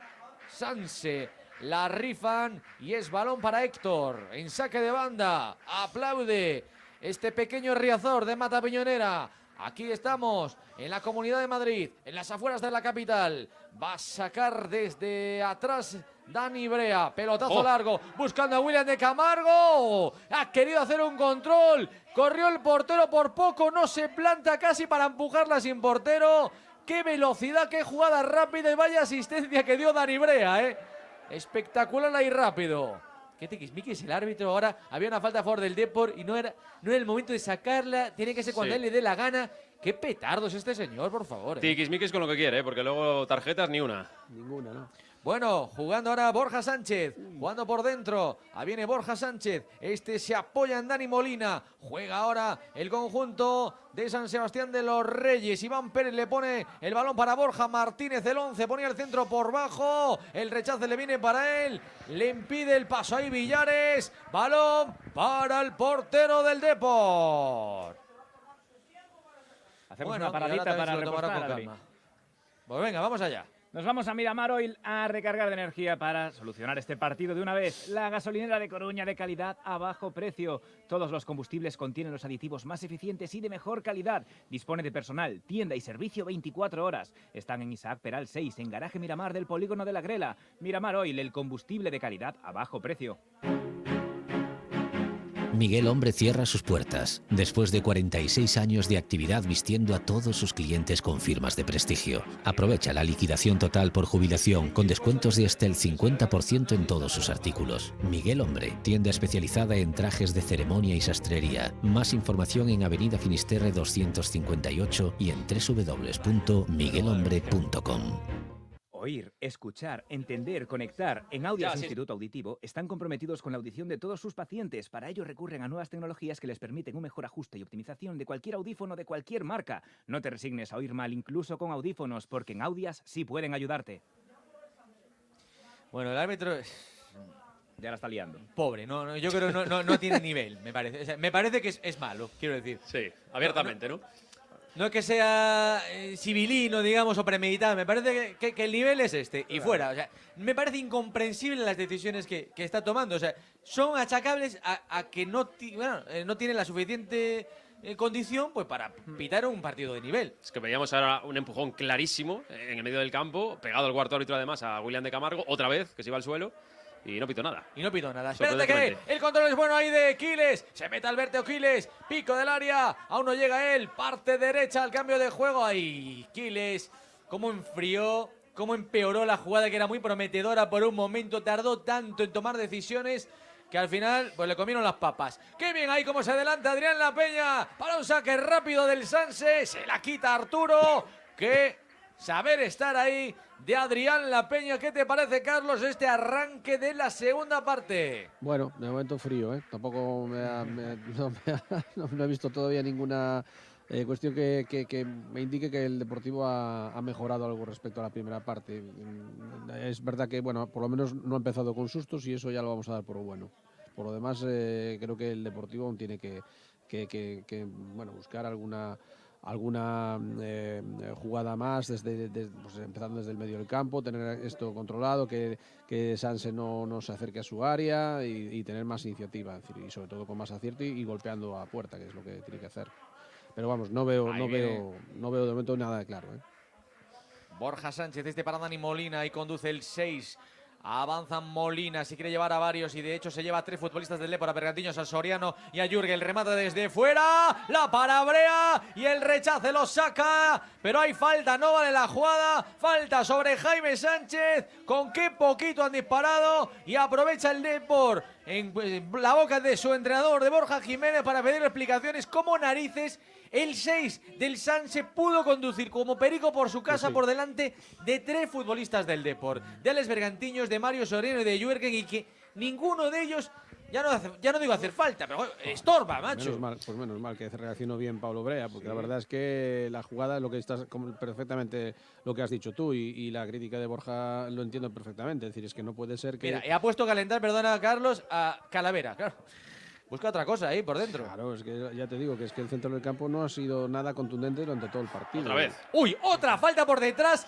Sanse. La rifan y es balón para Héctor. En saque de banda. Aplaude este pequeño Riazor de Mata Piñonera Aquí estamos, en la Comunidad de Madrid, en las afueras de la capital. Va a sacar desde atrás Dani Brea. Pelotazo largo, buscando a William de Camargo. Ha querido hacer un control. Corrió el portero por poco, no se planta casi para empujarla sin portero. ¡Qué velocidad, qué jugada rápida y vaya asistencia que dio Dani Brea, eh! Espectacular ahí rápido. Qué tiquismiquis el árbitro ahora. Había una falta a favor del Depor y no era el momento de sacarla. Tiene que ser cuando él le dé la gana. Qué petardo es este señor, por favor. Tiquismiquis con lo que quiere, porque luego tarjetas ni una. Ninguna, ¿no? Bueno, jugando ahora Borja Sánchez, jugando por dentro, ahí viene Borja Sánchez, este se apoya en Dani Molina, juega ahora el conjunto de San Sebastián de los Reyes, Iván Pérez le pone el balón para Borja Martínez, el 11, ponía el centro por bajo, el rechazo le viene para él, le impide el paso ahí Villares, balón para el portero del Depor. Hacemos una paradita para repostar, Adri. Pues venga, vamos allá. Nos vamos a Miramar Oil a recargar de energía para solucionar este partido de una vez. La gasolinera de Coruña de calidad a bajo precio. Todos los combustibles contienen los aditivos más eficientes y de mejor calidad. Dispone de personal, tienda y servicio 24 horas. Están en Isaac Peral 6, en Garaje Miramar del Polígono de la Grela. Miramar Oil, el combustible de calidad a bajo precio. Miguel Hombre cierra sus puertas, después de 46 años de actividad vistiendo a todos sus clientes con firmas de prestigio. Aprovecha la liquidación total por jubilación con descuentos de hasta el 50% en todos sus artículos. Miguel Hombre, tienda especializada en trajes de ceremonia y sastrería. Más información en Avenida Finisterre 258 y en www.miguelhombre.com. Oír, escuchar, entender, conectar. En Audias Instituto Auditivo están comprometidos con la audición de todos sus pacientes. Para ello recurren a nuevas tecnologías que les permiten un mejor ajuste y optimización de cualquier audífono de cualquier marca. No te resignes a oír mal incluso con audífonos, porque en Audias sí pueden ayudarte. Bueno, el árbitro ya la está liando. Pobre, yo creo que no tiene nivel, me parece. O sea, me parece que es malo, quiero decir. Sí, abiertamente, ¿no? No es que sea civilino, digamos, o premeditado. Me parece que el nivel es este. Y fuera. O sea, me parece incomprensible las decisiones que está tomando. O sea, son achacables a que no tiene la suficiente condición pues para pitar un partido de nivel. Es que veíamos ahora un empujón clarísimo en el medio del campo, pegado al cuarto árbitro además a William de Camargo, otra vez, que se iba al suelo. Y no pitó nada. Espérate que el control es bueno ahí de Quiles. Se mete Alberto Quiles. Pico del área. Aún no llega él. Parte derecha al cambio de juego. Ahí Quiles. Cómo enfrió. Cómo empeoró la jugada que era muy prometedora por un momento. Tardó tanto en tomar decisiones que al final pues le comieron las papas. Qué bien ahí cómo se adelanta Adrián La Peña. Para un saque rápido del Sanse. Se la quita Arturo. Que saber estar ahí de Adrián La Peña. ¿Qué te parece, Carlos, este arranque de la segunda parte? Bueno, de momento frío, ¿eh? Tampoco no he visto todavía ninguna cuestión que me indique que el Deportivo ha mejorado algo respecto a la primera parte. Es verdad que, bueno, por lo menos no ha empezado con sustos y eso ya lo vamos a dar por bueno. Por lo demás, creo que el Deportivo aún tiene que buscar alguna jugada más, pues empezando desde el medio del campo, tener esto controlado, que Sanse no se acerque a su área y tener más iniciativa, es decir, y sobre todo con más acierto y golpeando a puerta, que es lo que tiene que hacer. Pero vamos, no veo de momento nada claro, ¿eh? Borja Sánchez, para Dani Molina, y conduce el 6. Avanza Molina, si quiere llevar a varios y de hecho se lleva a 3 futbolistas del Depor, a Bergantiños, a Soriano y a Jürgen. El remate desde fuera, la para Brea y el rechace lo saca, pero hay falta, no vale la jugada, falta sobre Jaime Sánchez. Con qué poquito han disparado y aprovecha el Depor en la boca de su entrenador, de Borja Jiménez, para pedir explicaciones. Cómo narices el 6 del Sanse pudo conducir como perico por su casa por delante de 3 futbolistas del Depor, de Alex Bergantiños, de Mario Soriano y de Jürgen, y que ninguno de ellos, ya no digo hacer falta, pero estorba, macho. Menos mal que reaccionó bien Pablo Brea, porque la verdad es que la jugada, lo que estás perfectamente lo que has dicho tú, y la crítica de Borja lo entiendo perfectamente. Es decir, es que no puede ser que... Mira, he puesto a calentar, perdona Carlos, a Calavera, claro. Busca otra cosa ahí por dentro. Claro, es que ya te digo que es que el centro del campo no ha sido nada contundente durante todo el partido. Otra vez. ¡Uy! Otra falta por detrás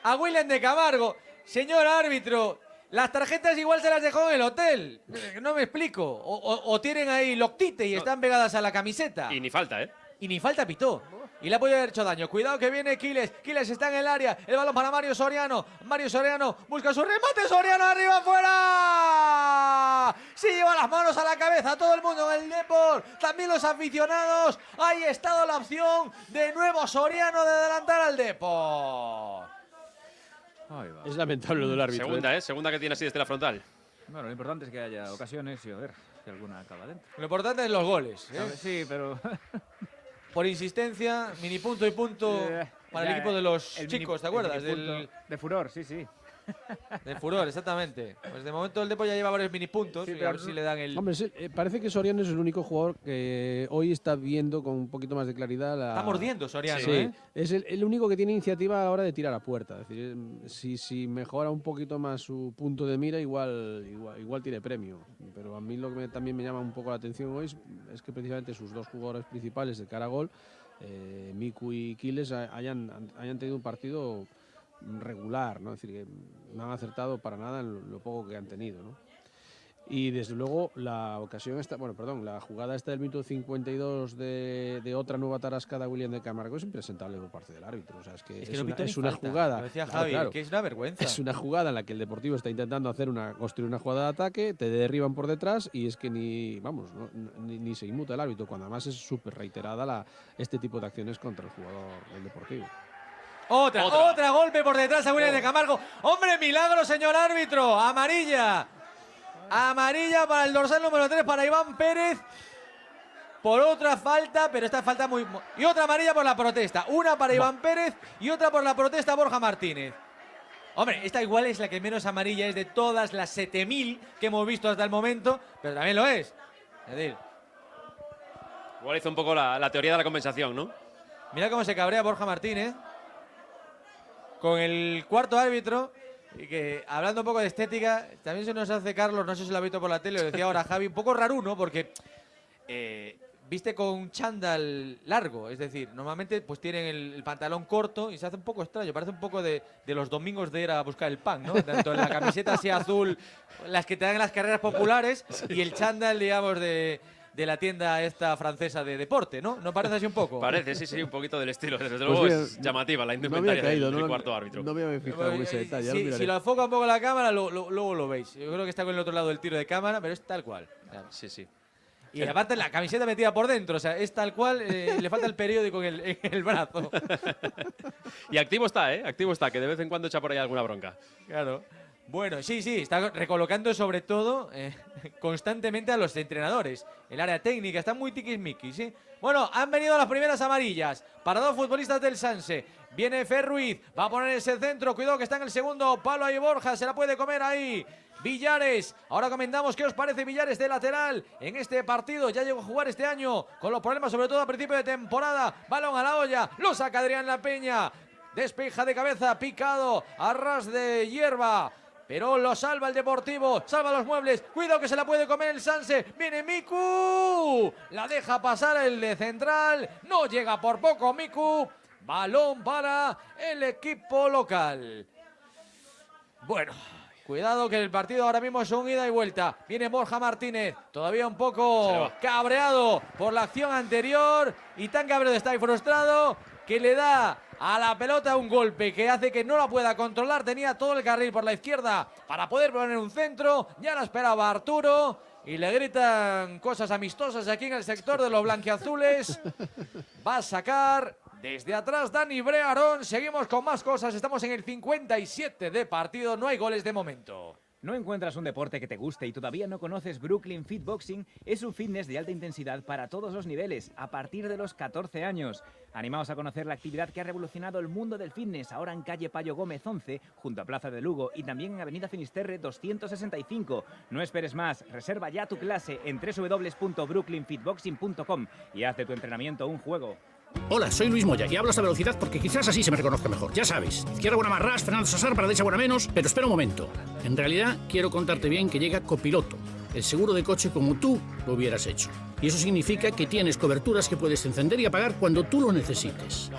a William de Camargo. Señor árbitro, las tarjetas igual se las dejó en el hotel. No me explico. O tienen ahí loctite y están pegadas a la camiseta. Y ni falta, ¿eh? Y ni falta pitó. Y le ha podido haber hecho daño. Cuidado que viene Quiles. Quiles está en el área. El balón para Mario Soriano. Mario Soriano busca su remate. Soriano arriba, fuera. Sí, lleva las manos a la cabeza todo el mundo en el Depor. También los aficionados. Ahí ha estado la opción de nuevo Soriano de adelantar al Depor. Es lamentable lo del árbitro. Segunda que tiene así desde la frontal. Bueno, lo importante es que haya ocasiones y a ver si alguna acaba dentro. Lo importante es los goles. Sí, pero... Por insistencia, mini punto y punto para el equipo de los chicos, ¿te acuerdas? De Furor, sí. De Furor, exactamente. Pues de momento el Depor ya lleva varios mini puntos, Sí, y a ver si le dan el... Hombre, parece que Soriano es el único jugador que hoy está viendo con un poquito más de claridad Está mordiendo Soriano, Sí, ¿eh? es el único que tiene iniciativa a la hora de tirar a puerta. Es decir, si mejora un poquito más su punto de mira, igual tiene premio. Pero a mí lo que también me llama un poco la atención hoy es que precisamente sus dos jugadores principales de cara a gol, Miku y Quiles, hayan tenido un partido regular, ¿no? Es decir, que no han acertado para nada en lo poco que han tenido, ¿no? Y desde luego la jugada esta del minuto 52 de otra nueva tarascada William de Camargo es impresentable por parte del árbitro. O sea, es una jugada. Lo decía Javi, claro, que es una vergüenza. es una jugada en la que el Deportivo está intentando construir una jugada de ataque, te derriban por detrás y es que ni se inmuta el árbitro, cuando además es súper reiterada este tipo de acciones contra el jugador del Deportivo. Otra golpe por detrás a William de Camargo. ¡Hombre, milagro, señor árbitro! Amarilla. Amarilla para el dorsal número 3 para Iván Pérez. Por otra falta, pero esta falta muy... Y otra amarilla por la protesta. Una para Iván Pérez y otra por la protesta Borja Martínez. Hombre, esta igual es la que menos amarilla es de todas las 7000 que hemos visto hasta el momento, pero también lo es. Es decir, Igual hizo un poco la teoría de la compensación, ¿no? mira cómo se cabrea Borja Martínez con el cuarto árbitro. Y que, hablando un poco de estética, también se nos hace Carlos, no sé si lo ha visto por la tele, lo decía ahora Javi, un poco raruno, porque viste con chándal largo, es decir, normalmente pues tienen el pantalón corto y se hace un poco extraño, parece un poco de los domingos de ir a buscar el pan, ¿no? Tanto en la camiseta así azul, las que te dan en las carreras populares, y el chándal, digamos, de la tienda esta francesa de deporte, ¿no? ¿No parece así un poco? Parece, sí, un poquito del estilo. Desde luego es llamativa la indumentaria del cuarto árbitro. No me había fijado en ese detalle. Si lo enfoca un poco la cámara, luego lo veis. Yo creo que está con el otro lado del tiro de cámara, pero es tal cual. Sí. Y aparte la camiseta metida por dentro, o sea, es tal cual, le falta el periódico en el brazo. Y activo está, activo está, que de vez en cuando echa por ahí alguna bronca. Claro. Bueno, sí, está recolocando sobre todo constantemente a los entrenadores. El área técnica está muy tiquismiquis, ¿sí? Bueno, han venido las primeras amarillas para dos futbolistas del Sanse. Viene Ferruiz, va a poner ese centro, cuidado que está en el segundo palo ahí Borja, se la puede comer ahí Villares. Ahora comentamos qué os parece Villares de lateral en este partido. Ya llegó a jugar este año con los problemas sobre todo a principio de temporada. Balón a la olla, lo saca Adrián La Peña. Despeja de cabeza, picado, a ras de hierba. Pero lo salva el Deportivo, salva los muebles. Cuidado que se la puede comer el Sanse. Viene Miku. La deja pasar el de central. No llega por poco Miku. Balón para el equipo local. Bueno, cuidado que el partido ahora mismo es un ida y vuelta. Viene Borja Martínez, todavía un poco cabreado por la acción anterior. Y tan cabreado está y frustrado que le da a la pelota un golpe que hace que no la pueda controlar. Tenía todo el carril por la izquierda para poder poner un centro. Ya lo esperaba Arturo y le gritan cosas amistosas aquí en el sector de los blanquiazules. Va a sacar desde atrás Dani Brearón. Seguimos con más cosas. Estamos en el 57 de partido. No hay goles de momento. ¿No encuentras un deporte que te guste y todavía no conoces Brooklyn Fit Boxing? Es un fitness de alta intensidad para todos los niveles, a partir de los 14 años. Animaos a conocer la actividad que ha revolucionado el mundo del fitness, ahora en calle Payo Gómez 11, junto a Plaza de Lugo, y también en avenida Finisterre 265. No esperes más, reserva ya tu clase en www.brooklynfitboxing.com y haz de tu entrenamiento un juego. Hola, soy Luis Moya y hablo a esta velocidad porque quizás así se me reconozca mejor. Ya sabes, izquierda buena más ras, Fernando Sosar para derecha buena menos, pero espera un momento. En realidad, quiero contarte bien que llega Copiloto, el seguro de coche como tú lo hubieras hecho. Y eso significa que tienes coberturas que puedes encender y apagar cuando tú lo necesites.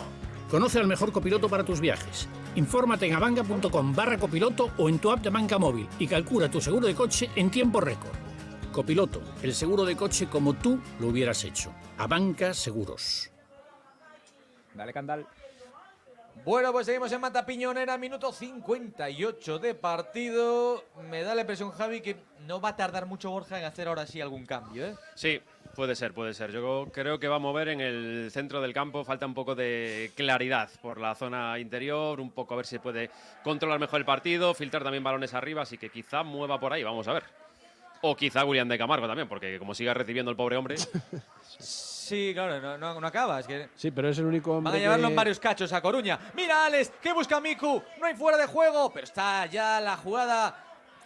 Conoce al mejor copiloto para tus viajes. Infórmate en abanca.com/copiloto o en tu app de Banca Móvil y calcula tu seguro de coche en tiempo récord. Copiloto, el seguro de coche como tú lo hubieras hecho. Abanca Seguros. Dale, Candal. Bueno, pues seguimos en Mata Piñonera, minuto 58 de partido. Me da la impresión, Javi, que no va a tardar mucho Borja en hacer ahora sí algún cambio, ¿eh? Sí, puede ser, puede ser. Yo creo que va a mover en el centro del campo. Falta un poco de claridad por la zona interior, un poco a ver si puede controlar mejor el partido, filtrar también balones arriba, así que quizá mueva por ahí, vamos a ver. O quizá William de Camargo también, porque como siga recibiendo el pobre hombre… Sí, claro, no acaba. Es que Sí, pero es el único hombre van a llevarlo en varios cachos a Coruña. Mira, Alex, que busca Miku. No hay fuera de juego, pero está ya la jugada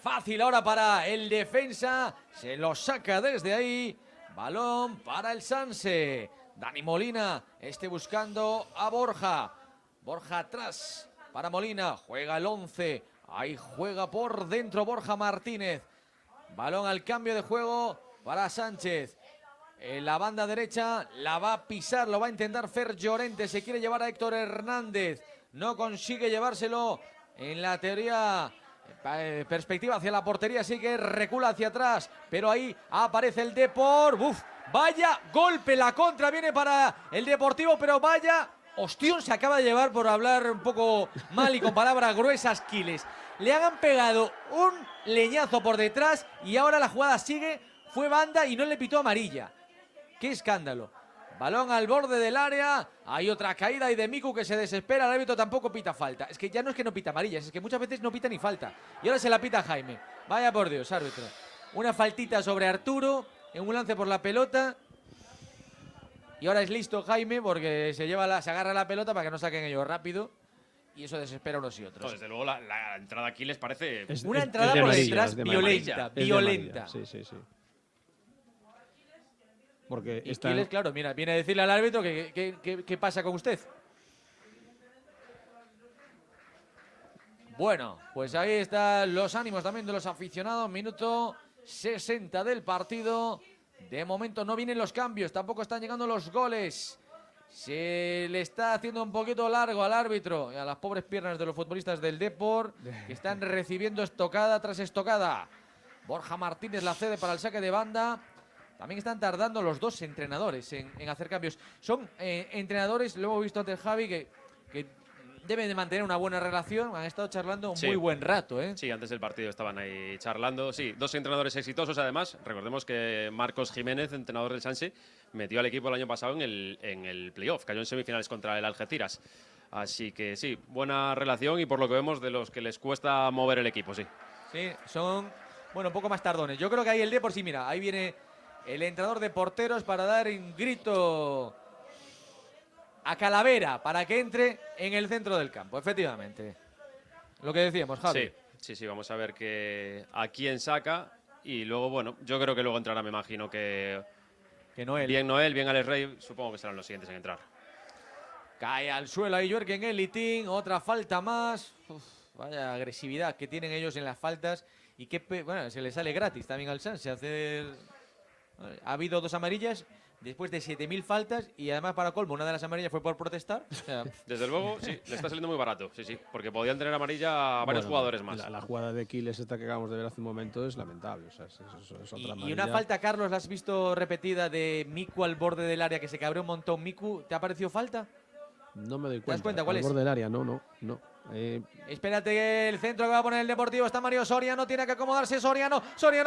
fácil ahora para el defensa. Se lo saca desde ahí. Balón para el Sanse. Dani Molina, buscando a Borja. Borja atrás para Molina. Juega el 11. Ahí juega por dentro Borja Martínez. Balón al cambio de juego para Sánchez. En la banda derecha la va a pisar, lo va a intentar Fer Llorente. Se quiere llevar a Héctor Hernández. No consigue llevárselo en la teoría. Perspectiva hacia la portería, sí que recula hacia atrás. Pero ahí aparece el Depor. ¡Uf! Vaya golpe, la contra viene para el Deportivo, pero vaya ostión se acaba de llevar por hablar un poco mal y con palabras gruesas Quiles. Le han pegado un leñazo por detrás y ahora la jugada sigue. Fue banda y no le pitó amarilla. ¡Qué escándalo! Balón al borde del área. Hay otra caída y de Miku que se desespera. El árbitro tampoco pita falta. Es que ya no es que no pita amarillas, es que muchas veces no pita ni falta. Y ahora se la pita Jaime. Vaya por Dios, árbitro. Una faltita sobre Arturo en un lance por la pelota. Y ahora es listo Jaime porque se agarra la pelota para que no saquen ellos rápido. Y eso desespera a unos y otros. No, desde luego la entrada aquí les parece… Una entrada por detrás violenta. Sí. Porque y Quiles, claro, mira, viene a decirle al árbitro qué pasa con usted. Bueno, pues ahí están los ánimos también de los aficionados. Minuto 60 del partido. De momento no vienen los cambios, tampoco están llegando los goles. Se le está haciendo un poquito largo al árbitro y a las pobres piernas de los futbolistas del Depor, que están recibiendo estocada tras estocada. Borja Martínez la cede para el saque de banda. También están tardando los dos entrenadores en hacer cambios. Son entrenadores, lo hemos visto antes Javi, que deben de mantener una buena relación. Han estado charlando un muy buen rato, ¿eh? Sí, antes del partido estaban ahí charlando. Sí, dos entrenadores exitosos además. Recordemos que Marcos Jiménez, entrenador del Sanse, metió al equipo el año pasado en el playoff. Cayó en semifinales contra el Algeciras. Así que sí, buena relación y por lo que vemos de los que les cuesta mover el equipo, sí. Sí, son, bueno, un poco más tardones. Yo creo que ahí el Depor, sí, mira, ahí viene el entrenador de porteros para dar un grito a Calavera para que entre en el centro del campo, efectivamente. Lo que decíamos, Javi. Sí, vamos a ver a quién saca y luego, bueno, yo creo que luego entrará, me imagino que Noel. Bien Noel, bien Alex Rey, supongo que serán los siguientes en entrar. Cae al suelo ahí Jürgen Elitín, otra falta más. Uf, vaya agresividad que tienen ellos en las faltas y que, bueno, se les sale gratis también al Sanse hacer… Ha habido dos amarillas después de 7.000 faltas y además para colmo una de las amarillas fue por protestar. O sea, desde luego, sí, le está saliendo muy barato, sí, porque podían tener amarilla a varios jugadores más. La jugada de Quiles esta que acabamos de ver hace un momento es lamentable. O sea, es otra y una falta, Carlos, ¿la has visto repetida de Miku al borde del área que se cabreó un montón? Miku, ¿te ha parecido falta? No me doy cuenta. ¿Te das cuenta cuál es? Al borde del área, no. Espérate, el centro que va a poner el Deportivo. Está Mario Soriano, tiene que acomodarse Soriano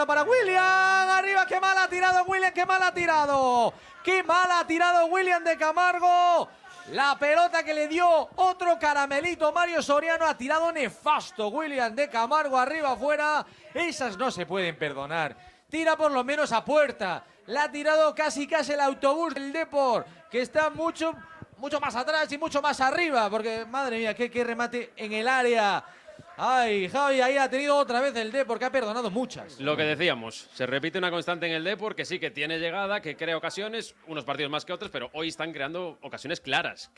para William. Arriba, qué mal ha tirado William, qué mal ha tirado. Qué mal ha tirado William de Camargo. La pelota que le dio otro caramelito Mario Soriano. Ha tirado nefasto William de Camargo arriba afuera. Esas no se pueden perdonar. Tira por lo menos a puerta. La ha tirado casi el autobús del Depor, que está mucho más atrás y mucho más arriba, porque madre mía, qué remate en el área. Ay, Javi, ahí ha tenido otra vez el Depor, que ha perdonado muchas. Lo que decíamos, se repite una constante en el Depor, que sí que tiene llegada, que crea ocasiones, unos partidos más que otros, pero hoy están creando ocasiones claras,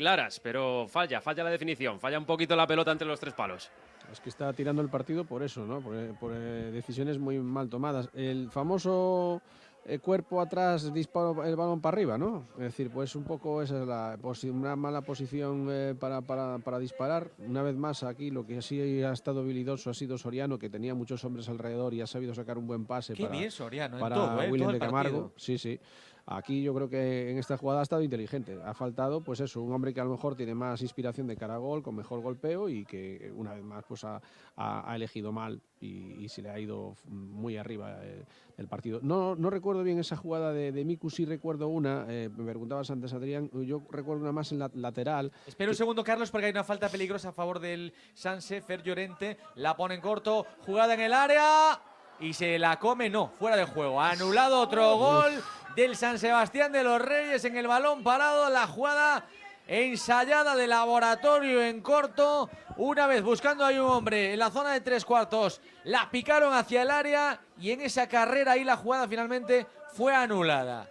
pero falla la definición, falla un poquito la pelota entre los tres palos. Es que está tirando el partido por eso, ¿no? Por decisiones muy mal tomadas. El famoso cuerpo atrás, disparo el balón para arriba, ¿no? Es decir, pues un poco esa es una mala posición para disparar. Una vez más aquí lo que sí ha estado habilidoso ha sido Soriano, que tenía muchos hombres alrededor y ha sabido sacar un buen pase bien Soriano, para todo, William todo de Camargo. partido. Sí. Aquí yo creo que en esta jugada ha estado inteligente. Ha faltado, pues eso, un hombre que a lo mejor tiene más inspiración de cara a gol, con mejor golpeo y que una vez más pues ha elegido mal y se le ha ido muy arriba el partido. No recuerdo bien esa jugada de Miku, sí recuerdo una, me preguntabas antes, Adrián, yo recuerdo una más en la lateral. Espera un segundo, Carlos, porque hay una falta peligrosa a favor del Sanse. Fer Llorente la pone en corto, jugada en el área y se la come, no, fuera de juego. Anulado otro gol del San Sebastián de los Reyes en el balón parado, la jugada ensayada de laboratorio en corto, una vez buscando ahí un hombre en la zona de 3/4, la picaron hacia el área y en esa carrera ahí la jugada finalmente fue anulada.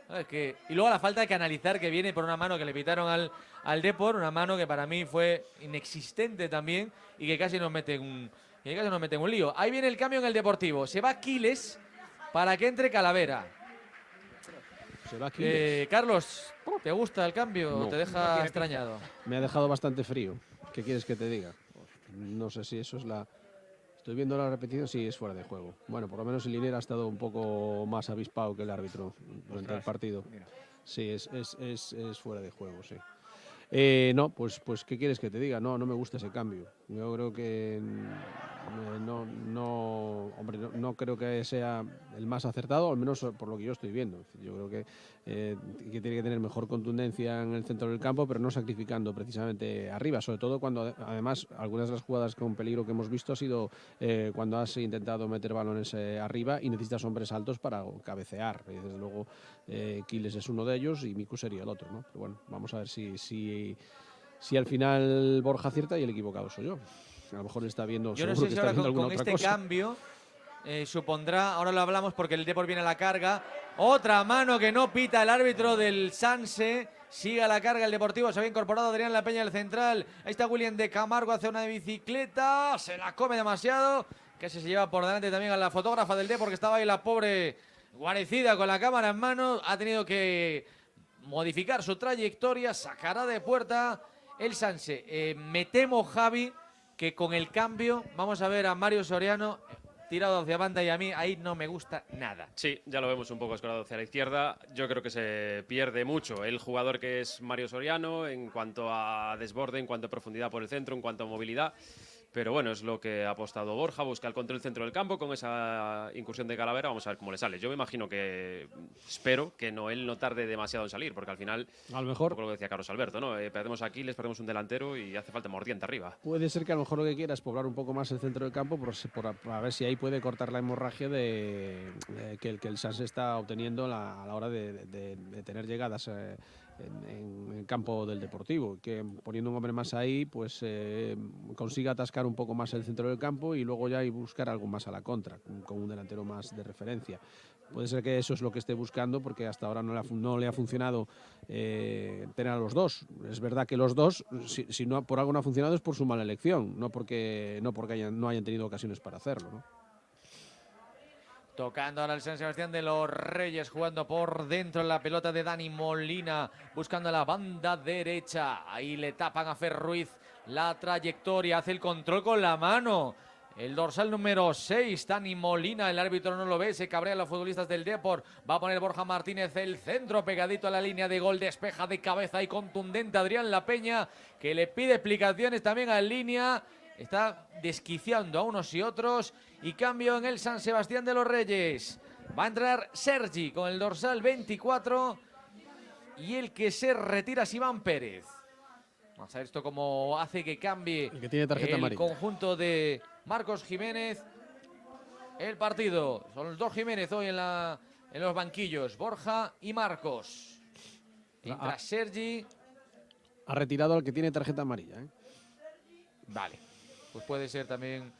Y luego la falta hay que analizar, que viene por una mano que le pitaron al Depor, una mano que para mí fue inexistente también y que casi nos mete en un lío. Ahí viene el cambio en el Deportivo, se va Quiles para que entre Calavera. Se va Quiles. Carlos, ¿te gusta el cambio o te deja extrañado? Me ha dejado bastante frío. ¿Qué quieres que te diga? No sé si eso es la... Estoy viendo la repetición, sí, es fuera de juego. Bueno, por lo menos el Liniers ha estado un poco más avispado que el árbitro durante el partido. Sí, es fuera de juego, sí. No, pues ¿qué quieres que te diga? No me gusta ese cambio. Yo creo que no creo que sea el más acertado, al menos por lo que yo estoy viendo. Yo creo que tiene que tener mejor contundencia en el centro del campo, pero no sacrificando precisamente arriba, sobre todo cuando además algunas de las jugadas con peligro que hemos visto ha sido cuando has intentado meter balones arriba y necesitas hombres altos para cabecear. Y desde luego Quiles es uno de ellos y Miku sería el otro, ¿no? Pero bueno, vamos a ver si al final Borja acierta y el equivocado soy yo. A lo mejor está viendo, yo no seguro sé si que está ahora viendo alguna con otra este cosa. cambio supondrá, ahora lo hablamos porque el Depor viene a la carga, otra mano que no pita el árbitro del Sanse, sigue a la carga el Deportivo, se había incorporado Adrián La Peña del central, ahí está William de Camargo, hace una de bicicleta, se la come demasiado, casi se lleva por delante también a la fotógrafa del Depor que estaba ahí la pobre guarecida con la cámara en mano, ha tenido que modificar su trayectoria, sacará de puerta el Sanse. Me temo, Javi, que con el cambio vamos a ver a Mario Soriano tirado hacia banda y a mí ahí no me gusta nada. Sí, ya lo vemos un poco escorado hacia la izquierda. Yo creo que se pierde mucho el jugador que es Mario Soriano en cuanto a desborde, en cuanto a profundidad por el centro, en cuanto a movilidad. Pero bueno, es lo que ha apostado Borja, busca el control centro del campo con esa incursión de Calavera. Vamos a ver cómo le sale. Yo me imagino espero que Noel no tarde demasiado en salir, porque al final, a lo mejor, un poco lo que decía Carlos Alberto, ¿no? Perdemos aquí, les perdemos un delantero y hace falta mordiente arriba. Puede ser que a lo mejor lo que quiera es poblar un poco más el centro del campo para ver si ahí puede cortar la hemorragia que el Sanse está obteniendo a la hora de tener llegadas en el campo del Deportivo, que poniendo un hombre más ahí pues consiga atascar un poco más el centro del campo y luego ya buscar algo más a la contra con un delantero más de referencia. Puede ser que eso es lo que esté buscando, porque hasta ahora no le ha funcionado tener a los dos. Es verdad que los dos, si no por algo no ha funcionado, es por su mala elección, no porque no hayan tenido ocasiones para hacerlo, ¿no? Tocando ahora el San Sebastián de los Reyes, jugando por dentro la pelota de Dani Molina, buscando la banda derecha. Ahí le tapan a Fer Ruiz la trayectoria, hace el control con la mano. El dorsal número 6, Dani Molina, el árbitro no lo ve, se cabrean los futbolistas del Depor. Va a poner Borja Martínez el centro pegadito a la línea de gol, despeja de cabeza y contundente Adrián La Peña, que le pide explicaciones también a línea. Está desquiciando a unos y otros y cambio en el San Sebastián de los Reyes. Va a entrar Sergi con el dorsal 24 y el que se retira es Iván Pérez. Vamos a ver esto cómo hace que cambie el que tiene tarjeta amarilla. Conjunto de Marcos Jiménez. El partido, son los dos Jiménez hoy en los banquillos, Borja y Marcos. Entra Sergi. Ha retirado al que tiene tarjeta amarilla, ¿eh? Vale. Pues puede ser también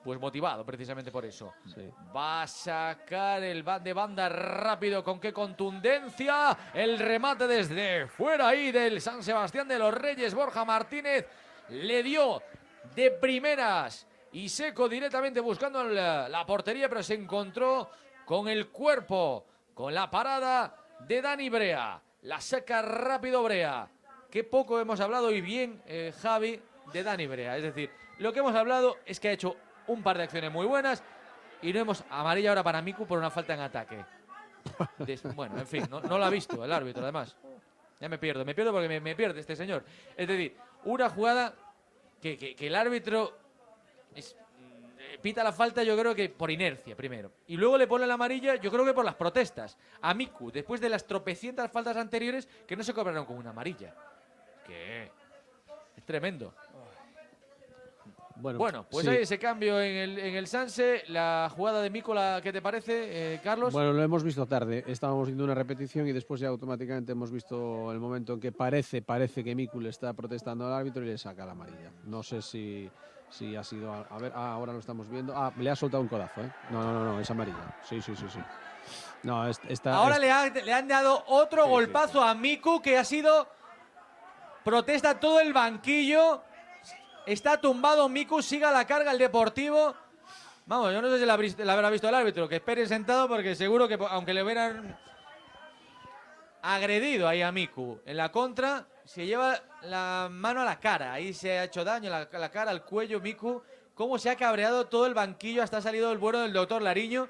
motivado precisamente por eso. Sí. Va a sacar el de banda rápido, con qué contundencia, el remate desde fuera ahí del San Sebastián de los Reyes. Borja Martínez le dio de primeras y seco directamente buscando la portería, pero se encontró con el cuerpo, con la parada de Dani Brea. La saca rápido Brea. Qué poco hemos hablado y bien, Javi, de Dani Brea. Es decir, lo que hemos hablado es que ha hecho un par de acciones muy buenas y no hemos amarilla ahora para Miku por una falta en ataque. Bueno, en fin, no lo ha visto el árbitro, además. Ya me pierdo porque me pierde este señor. Es decir, una jugada que el árbitro pita la falta, yo creo que por inercia primero. Y luego le pone la amarilla, yo creo que por las protestas. A Miku, después de las tropecientas faltas anteriores que no se cobraron con una amarilla. Que es tremendo. Bueno, pues sí. hay ese cambio en el Sanse. La jugada de Miku, ¿qué te parece, Carlos? Bueno, lo hemos visto tarde. Estábamos viendo una repetición y después ya automáticamente hemos visto el momento en que parece que Miku le está protestando al árbitro y le saca la amarilla. No sé si ha sido... A ver, ahora lo estamos viendo. Le ha soltado un codazo, ¿eh? No, es amarilla. Sí. No, Ahora le han dado otro golpazo a Miku, que ha sido... Protesta todo el banquillo. Está tumbado Miku, siga la carga el Deportivo. Vamos, yo no sé si la habrá visto el árbitro, que espere sentado porque seguro que aunque le hubieran agredido ahí a Miku en la contra, se lleva la mano a la cara. Ahí se ha hecho daño la cara, al cuello Miku. Cómo se ha cabreado todo el banquillo, hasta ha salido el bueno del doctor Lariño.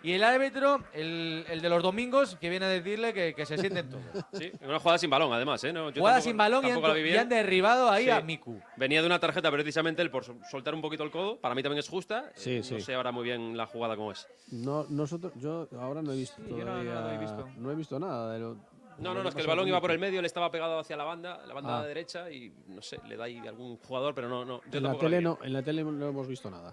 Y el árbitro, el de los domingos, que viene a decirle que se sienten todos. Sí, una jugada sin balón, además. No, jugada sin balón y han derribado ahí a Miku. Venía de una tarjeta precisamente él por soltar un poquito el codo. Para mí también es justa. Sí. No sé ahora muy bien la jugada cómo es. Yo ahora no he visto no he visto nada de lo... No, es que el balón iba por el medio, le estaba pegado hacia la banda derecha y no sé, le da ahí algún jugador, pero no. En la tele no hemos visto nada.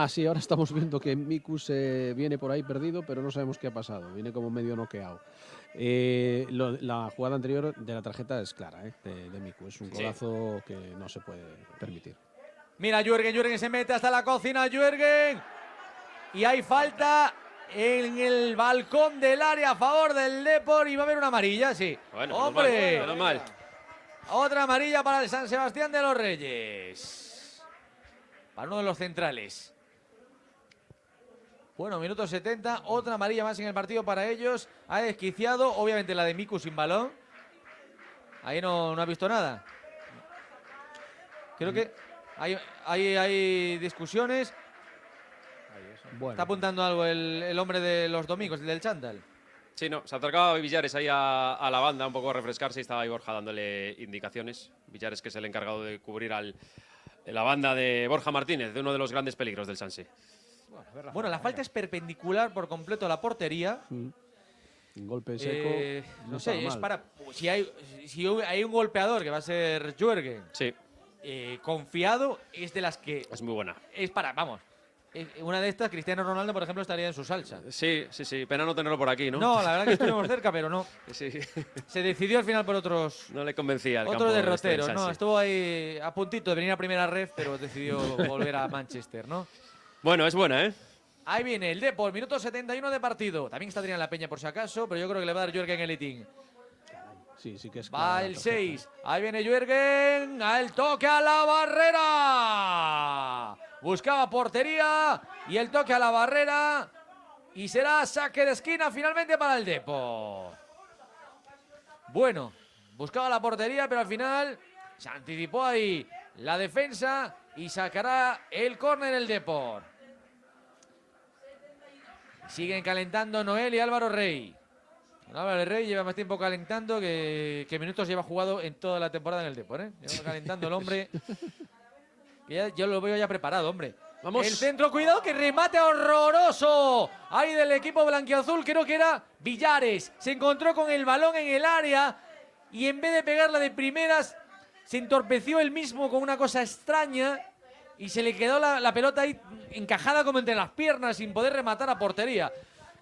Sí, ahora estamos viendo que Miku se viene por ahí perdido, pero no sabemos qué ha pasado. Viene como medio noqueado. La jugada anterior de la tarjeta es clara, de Miku. Es un codazo que no se puede permitir. Mira, Jürgen se mete hasta la cocina, Jürgen. Y hay falta en el balcón del área a favor del Depor y va a haber una amarilla, sí. Bueno, ¡hombre! menos mal. Otra amarilla para el San Sebastián de los Reyes. Para uno de los centrales. Bueno, minuto 70, otra amarilla más en el partido para ellos. Ha desquiciado, obviamente la de Miku sin balón. Ahí no ha visto nada. Creo que hay discusiones. Bueno. Está apuntando algo el hombre de los domingos, el del chándal. Sí, no, se acercaba Villares ahí a la banda un poco a refrescarse y estaba ahí Borja dándole indicaciones. Villares, que es el encargado de cubrir la banda de Borja Martínez, de uno de los grandes peligros del Sanse. Bueno, la falta es perpendicular por completo a la portería. Un golpe seco. No sé, es para... Si hay un golpeador que va a ser Jürgen, sí. Confiado, es de las que... Es muy buena. Es para, vamos... Una de estas, Cristiano Ronaldo, por ejemplo, estaría en su salsa. Sí. Pena no tenerlo por aquí, ¿no? No, la verdad que estuvimos cerca, pero no. Sí. Se decidió al final por otros... No le convencía el otros campo derroteros, este, ¿no? Estuvo ahí a puntito de venir a primera red, pero decidió volver a Manchester, ¿no? Bueno, es buena, ¿eh? Ahí viene el Depor, minuto 71 de partido. También está Adrián La Peña por si acaso, pero yo creo que le va a dar Jürgen Eliting. Sí que es va el 6. Ahí viene Jürgen. El toque a la barrera. Buscaba portería. Y el toque a la barrera. Y será saque de esquina finalmente para el Depor. Bueno, buscaba la portería, pero al final se anticipó ahí la defensa. Y sacará el córner el Depor. Siguen calentando Noel y Álvaro Rey. Álvaro Rey lleva más tiempo calentando que minutos lleva jugado en toda la temporada en el Depor, ¿eh? Lleva calentando el hombre. Que yo lo veo ya preparado, hombre. Vamos. El centro, cuidado, que remate horroroso. Ahí del equipo blanquiazul, creo que era Villares. Se encontró con el balón en el área y en vez de pegarla de primeras, se entorpeció él mismo con una cosa extraña y se le quedó la pelota ahí encajada como entre las piernas sin poder rematar a portería.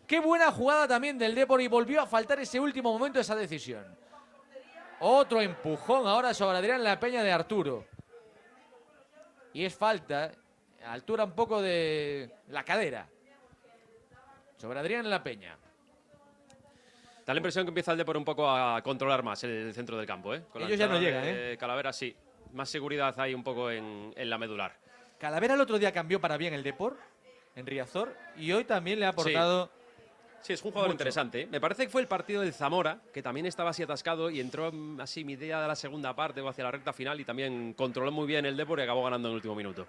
Qué buena jugada también del Depor y volvió a faltar ese último momento de esa decisión. Otro empujón ahora sobre Adrián La Peña de Arturo. Y es falta, altura un poco de la cadera. Sobre Adrián La Peña. Da la impresión que empieza el Depor un poco a controlar más el centro del campo, ¿eh? Con ellos ya no llegan, ¿eh? Calavera sí. Más seguridad hay un poco en la medular. Calavera el otro día cambió para bien el Depor en Riazor y hoy también le ha aportado... Sí, es un jugador interesante. Me parece que fue el partido del Zamora, que también estaba así atascado y entró así mi idea de la segunda parte o hacia la recta final y también controló muy bien el Depor y acabó ganando en el último minuto.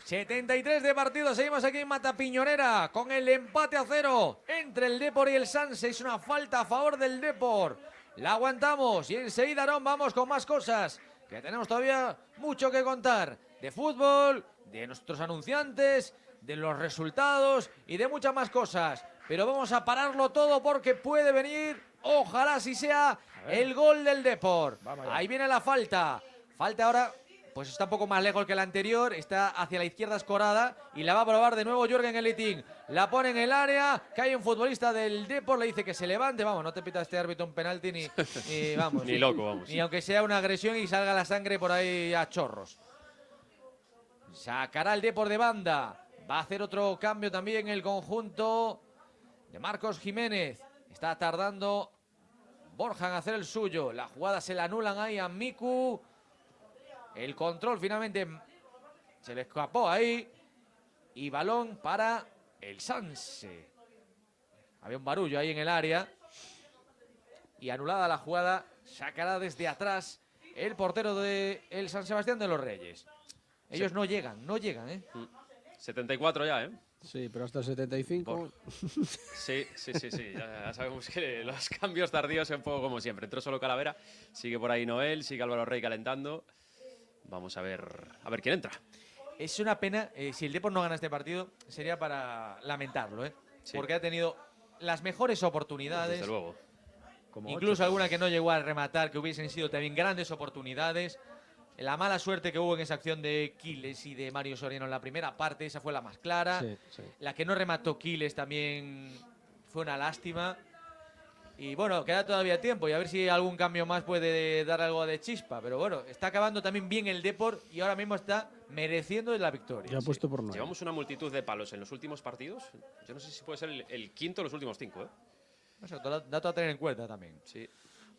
73 de partido, seguimos aquí en Matapiñonera con el empate a 0 entre el Depor y el Sanse. Es una falta a favor del Depor. La aguantamos y enseguida, Aarón, vamos con más cosas, que tenemos todavía mucho que contar de fútbol, de nuestros anunciantes, de los resultados y de muchas más cosas. Pero vamos a pararlo todo porque puede venir, ojalá si sea, el gol del Depor. Ahí viene la falta. Falta ahora, pues está un poco más lejos que la anterior, está hacia la izquierda escorada y la va a probar de nuevo Jürgen Eliting. La pone en el área, cae un futbolista del Depor, le dice que se levante. Vamos, no te pita este árbitro un penalti ni vamos. Ni loco, vamos. Ni aunque sea una agresión y salga la sangre por ahí a chorros. Sacará el Depor de banda. Va a hacer otro cambio también el conjunto de Marcos Jiménez. Está tardando Borja en hacer el suyo. La jugada se la anulan ahí a Miku. El control finalmente se le escapó ahí. Y balón para el Sanse. Había un barullo ahí en el área. Y anulada la jugada. Sacará desde atrás el portero del San Sebastián de los Reyes. Ellos no llegan, ¿eh? 74 ya, ¿eh? Sí, pero hasta el 75... Sí. Ya sabemos que los cambios tardíos son un poco como siempre. Entró solo Calavera, sigue por ahí Noel, sigue Álvaro Rey calentando. Vamos a ver quién entra. Es una pena, si el Depor no gana este partido, sería para lamentarlo, ¿eh? Sí. Porque ha tenido las mejores oportunidades. Desde luego. Incluso alguna que no llegó a rematar, que hubiesen sido también grandes oportunidades. La mala suerte que hubo en esa acción de Quiles y de Mario Soriano en la primera parte, esa fue la más clara. Sí. La que no remató Quiles también fue una lástima. Y bueno, queda todavía tiempo y a ver si algún cambio más puede dar algo de chispa. Pero bueno, está acabando también bien el Depor y ahora mismo está mereciendo la victoria. Ya ha puesto por 9. Llevamos una multitud de palos en los últimos partidos. Yo no sé si puede ser el quinto de los últimos 5, ¿eh? Eso, dato a tener en cuenta también. Sí.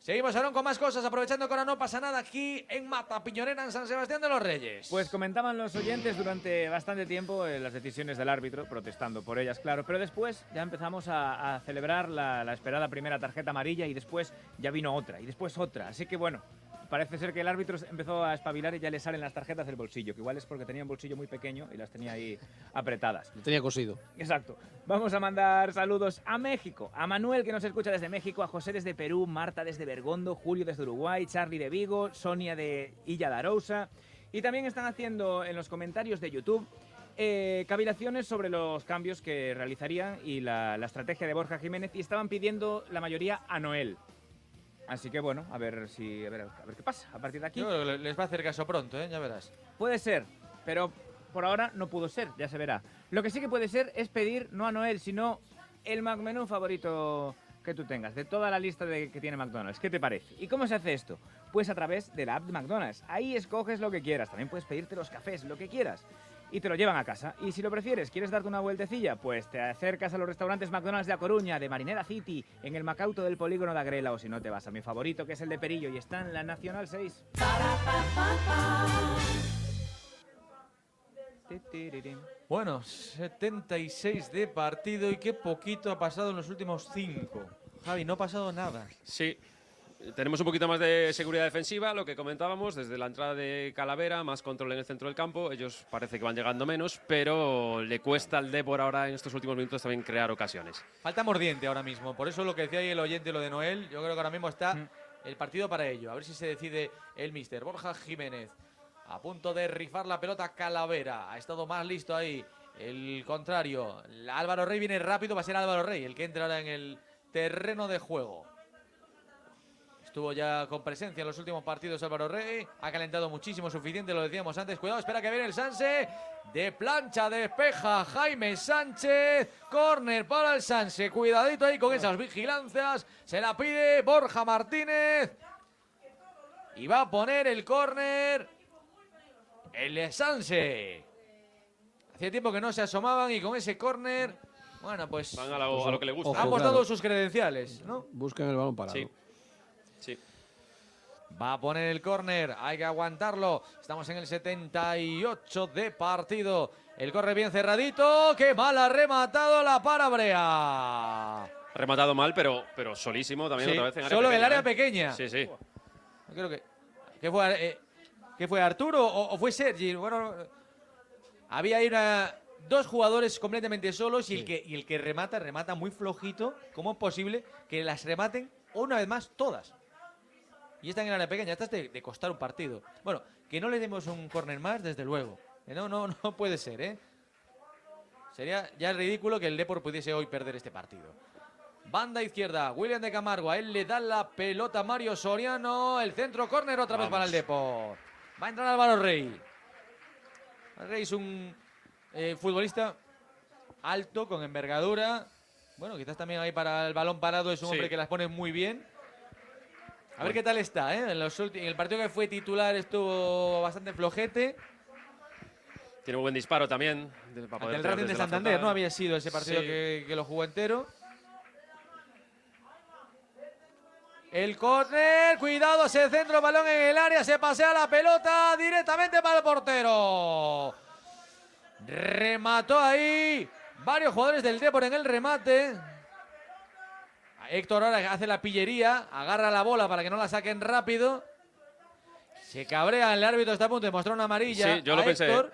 Seguimos, Aarón, con más cosas, aprovechando que ahora no pasa nada aquí en Matapiñonera, en San Sebastián de los Reyes. Pues comentaban los oyentes durante bastante tiempo las decisiones del árbitro, protestando por ellas, claro, pero después ya empezamos a celebrar la esperada primera tarjeta amarilla y después ya vino otra, y después otra, así que bueno, parece ser que el árbitro empezó a espabilar y ya le salen las tarjetas del bolsillo, que igual es porque tenía un bolsillo muy pequeño y las tenía ahí apretadas. Lo tenía cosido. Exacto. Vamos a mandar saludos a México, a Manuel, que nos escucha desde México, a José desde Perú, Marta desde Bergondo, Julio desde Uruguay, Charlie de Vigo, Sonia de Illa de Arousa. Y también están haciendo en los comentarios de YouTube cavilaciones sobre los cambios que realizarían y la estrategia de Borja Jiménez, y estaban pidiendo la mayoría a Noel. Así que bueno, a ver qué pasa a partir de aquí. Yo creo que les va a hacer caso pronto, ya verás. Puede ser, pero por ahora no pudo ser, ya se verá. Lo que sí que puede ser es pedir no a Noel, sino el McMenú favorito que tú tengas, de toda la lista que tiene McDonald's. ¿Qué te parece? ¿Y cómo se hace esto? Pues a través de la app de McDonald's. Ahí escoges lo que quieras, también puedes pedirte los cafés, lo que quieras. Y te lo llevan a casa. Y si lo prefieres, quieres darte una vueltecilla, pues te acercas a los restaurantes McDonald's de A Coruña, de Marinera City, en el Macauto del Polígono de Agrela, o si no te vas a mi favorito, que es el de Perillo, y está en la Nacional 6. Bueno, 76 de partido y qué poquito ha pasado en los últimos 5. Javi, no ha pasado nada. Sí. Tenemos un poquito más de seguridad defensiva, lo que comentábamos, desde la entrada de Calavera, más control en el centro del campo. Ellos parece que van llegando menos, pero le cuesta al Depor ahora en estos últimos minutos también crear ocasiones. Falta mordiente ahora mismo, por eso lo que decía ahí el oyente, lo de Noel, yo creo que ahora mismo está el partido para ello. A ver si se decide el míster. Borja Jiménez, a punto de rifar la pelota Calavera. Ha estado más listo ahí. El contrario, Álvaro Rey viene rápido, va a ser Álvaro Rey el que entra ahora en el terreno de juego. Estuvo ya con presencia en los últimos partidos Álvaro Rey. Ha calentado muchísimo, suficiente, lo decíamos antes. Cuidado, espera que viene el Sanse. De plancha, despeja Jaime Sánchez. Córner para el Sanse. Cuidadito ahí con esas vigilancias. Se la pide Borja Martínez. Y va a poner el córner el Sanse. Hacía tiempo que no se asomaban y con ese córner, bueno, pues van a lo que le gusta. Han mostrado sus credenciales, ¿no? Buscan el balón parado. Sí. Sí. Va a poner el córner, hay que aguantarlo. Estamos en el 78 de partido. El córner bien cerradito. ¡Qué mal ha rematado la Parabrea! Ha rematado mal, pero solísimo también, Sí, otra vez en área solo pequeña, en el área pequeña. Sí, sí. Creo que fue Arturo o fue Sergi. Bueno, Había ahí dos jugadores completamente solos y el que remata muy flojito. ¿Cómo es posible que las rematen una vez más todas? Y están en área pequeña. Esta es de costar un partido. Bueno, que no le demos un córner más, desde luego. No puede ser, ¿eh? Sería ya ridículo que el Depor pudiese hoy perder este partido. Banda izquierda, William de Camargo. A él le da la pelota Mario Soriano. El centro córner otra vez para el Depor. Va a entrar Álvaro Rey. Rey es un futbolista alto, con envergadura. Bueno, quizás también ahí para el balón parado es un hombre que las pone muy bien. A ver qué tal está, ¿eh? En el partido que fue titular estuvo bastante flojete. Tiene un buen disparo también. Ante el Racing de Santander, ¿no? Había sido ese partido que lo jugó entero. El córner, cuidado, ese centro, balón en el área, se pasea la pelota directamente para el portero. Remató ahí varios jugadores del Depor en el remate. Héctor ahora hace la pillería, agarra la bola para que no la saquen rápido. Se cabrea, el árbitro está a punto de mostrar una amarilla. Sí, yo lo pensé. Héctor,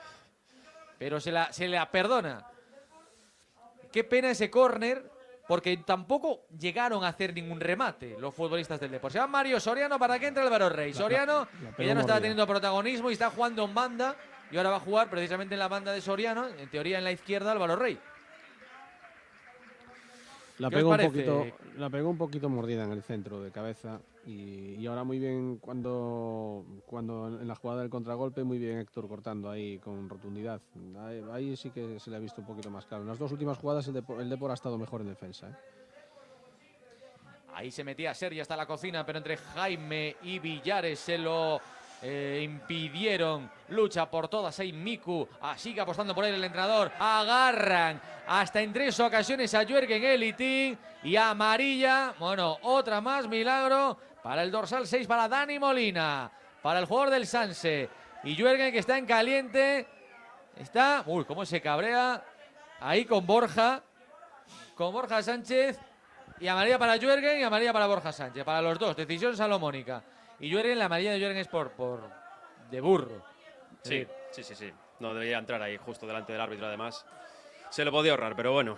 pero se la perdona. Qué pena ese córner, porque tampoco llegaron a hacer ningún remate los futbolistas del Depor. Se va Mario Soriano para que entre Álvaro Rey. Soriano, que ya no estaba teniendo protagonismo y está jugando en banda. Y ahora va a jugar precisamente en la banda de Soriano, en teoría en la izquierda, Álvaro Rey. La pegó un poquito mordida en el centro de cabeza y ahora muy bien cuando en la jugada del contragolpe, muy bien Héctor cortando ahí con rotundidad. Ahí sí que se le ha visto un poquito más claro. En las dos últimas jugadas el Depor ha estado mejor en defensa, ¿eh? Ahí se metía Sergi hasta la cocina, pero entre Jaime y Villares se lo impidieron. Lucha por todas ahí Miku. Sigue apostando por él el entrenador. Agarran hasta en 3 ocasiones a Jürgen Elitín. Y amarilla. Bueno, otra más, milagro. Para el dorsal 6, para Dani Molina. Para el jugador del Sanse. Y Jürgen, que está en caliente. Está... Uy, cómo se cabrea. Ahí con Borja. Con Borja Sánchez. Y amarilla para Jürgen y amarilla para Borja Sánchez. Para los dos. Decisión salomónica. Y Jürgen, la amarilla de Jürgen es de burro. Sí. No debería entrar ahí justo delante del árbitro, además. Se lo podía ahorrar, pero bueno.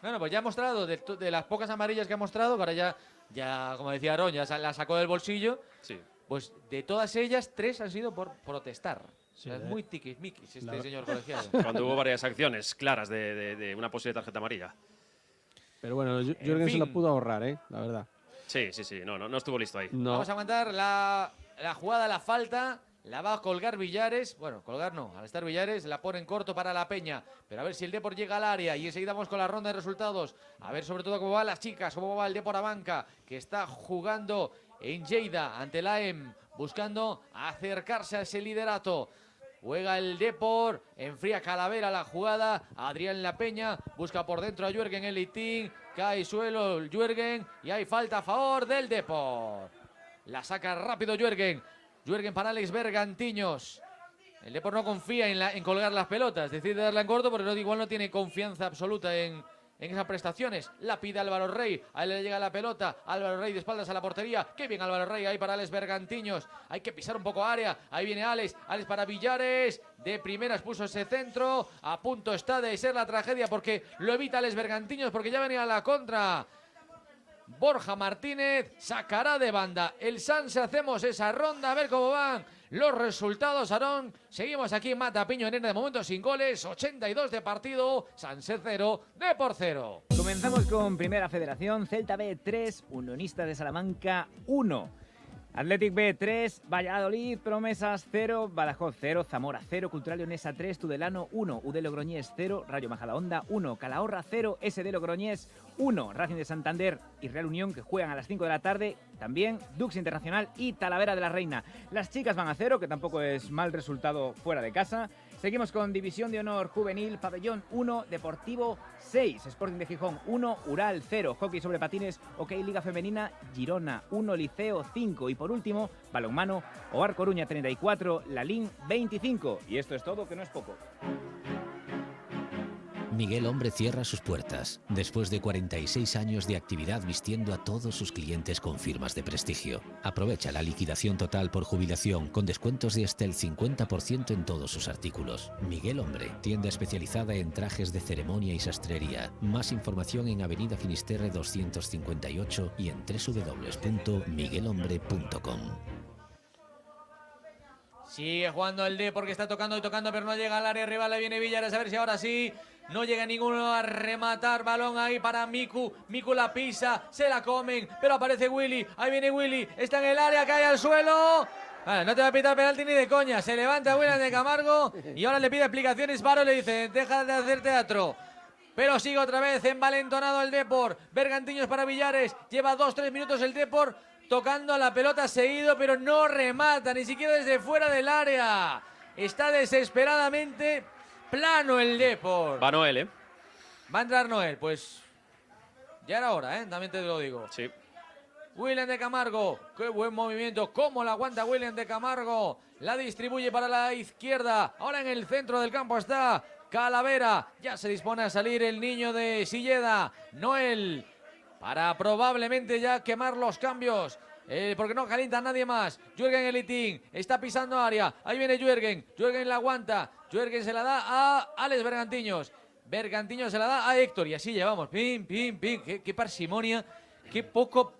Bueno, pues ya ha mostrado, de las pocas amarillas que ha mostrado, que ahora ya como decía Aaron, ya la sacó del bolsillo. Sí. Pues de todas ellas, 3 han sido por protestar. Sí, o sea, es muy tiquismiquis señor colegiado. Cuando hubo varias acciones claras de una posible tarjeta amarilla. Pero bueno, Jürgen se lo pudo ahorrar, la verdad. Sí. No estuvo listo ahí. No. Vamos a aguantar la jugada, la falta. La va a colgar Villares. Bueno, colgar no. Al estar Villares, la pone en corto para la Peña. Pero a ver si el Depor llega al área. Y enseguida vamos con la ronda de resultados. A ver sobre todo cómo van las chicas, cómo va el Depor a banca, que está jugando en Lleida ante la EM, buscando acercarse a ese liderato. Juega el Depor, enfría Calavera la jugada, Adrián La Peña busca por dentro a Jürgen Elitín, cae suelo el Jürgen y hay falta a favor del Depor. La saca rápido Jürgen para Alex Bergantiños. El Depor no confía en colgar las pelotas, decide darla en corto porque igual no tiene confianza absoluta en esas prestaciones. La pide Álvaro Rey, a él le llega la pelota, Álvaro Rey de espaldas a la portería, qué bien Álvaro Rey ahí para Alex Bergantiños, hay que pisar un poco área, ahí viene Alex para Villares, de primeras puso ese centro, a punto está de ser la tragedia porque lo evita Alex Bergantiños porque ya venía a la contra. Borja Martínez sacará de banda el Sanse, hacemos esa ronda, a ver cómo van los resultados, Aarón. Seguimos aquí en Matapiño en de momento sin goles, 82 de partido, Sanse 0, Depor 0. Comenzamos con Primera Federación, Celta B 3, Unionista de Salamanca 1. Athletic B 3, Valladolid, Promesas 0, Badajoz 0, Zamora 0, Cultural Leonesa 3, Tudelano 1, UD Logroñés 0, Rayo Majadahonda 1, Calahorra 0, SD Logroñés 1, Racing de Santander y Real Unión que juegan a las 5 de la tarde, también Dux Internacional y Talavera de la Reina. Las chicas van a 0, que tampoco es mal resultado fuera de casa. Seguimos con División de Honor Juvenil, Pabellón 1, Deportivo 6, Sporting de Gijón 1, Ural 0, Hockey sobre patines, OK Liga Femenina, Girona 1, Liceo 5 y por último, balonmano, Oar Coruña 34, Lalín 25. Y esto es todo, que no es poco. Miguel Hombre cierra sus puertas, después de 46 años de actividad vistiendo a todos sus clientes con firmas de prestigio. Aprovecha la liquidación total por jubilación con descuentos de hasta el 50% en todos sus artículos. Miguel Hombre, tienda especializada en trajes de ceremonia y sastrería. Más información en Avenida Finisterre 258 y en www.miguelhombre.com. Sigue jugando el D porque está tocando y tocando, pero no llega al área rival. Ahí viene Villares, a ver si ahora sí. No llega ninguno a rematar. Balón ahí para Miku. Miku la pisa, se la comen, pero aparece Willy. Ahí viene Willy, está en el área, cae al suelo. Vale, no te va a pitar penalti ni de coña. Se levanta William de Camargo y ahora le pide explicaciones. Varo le dice, deja de hacer teatro. Pero sigue otra vez envalentonado el Depor. Bergantiños para Villares. Lleva 2-3 minutos el Depor tocando a la pelota seguido, pero no remata, ni siquiera desde fuera del área. Está desesperadamente plano el Depor. Va Noel, ¿eh? Va a entrar Noel, pues ya era hora, ¿eh? También te lo digo. Sí. William de Camargo, qué buen movimiento, cómo la aguanta William de Camargo. La distribuye para la izquierda, ahora en el centro del campo está Calavera. Ya se dispone a salir el niño de Silleda. Noel, para probablemente ya quemar los cambios. Porque no calienta a nadie más. Jürgen Elitín está pisando área. Ahí viene Jürgen. Jürgen la aguanta. Jürgen se la da a Alex Bergantiños. Bergantiños se la da a Héctor. Y así llevamos. Pim, pim, pim. Qué parsimonia. Qué poco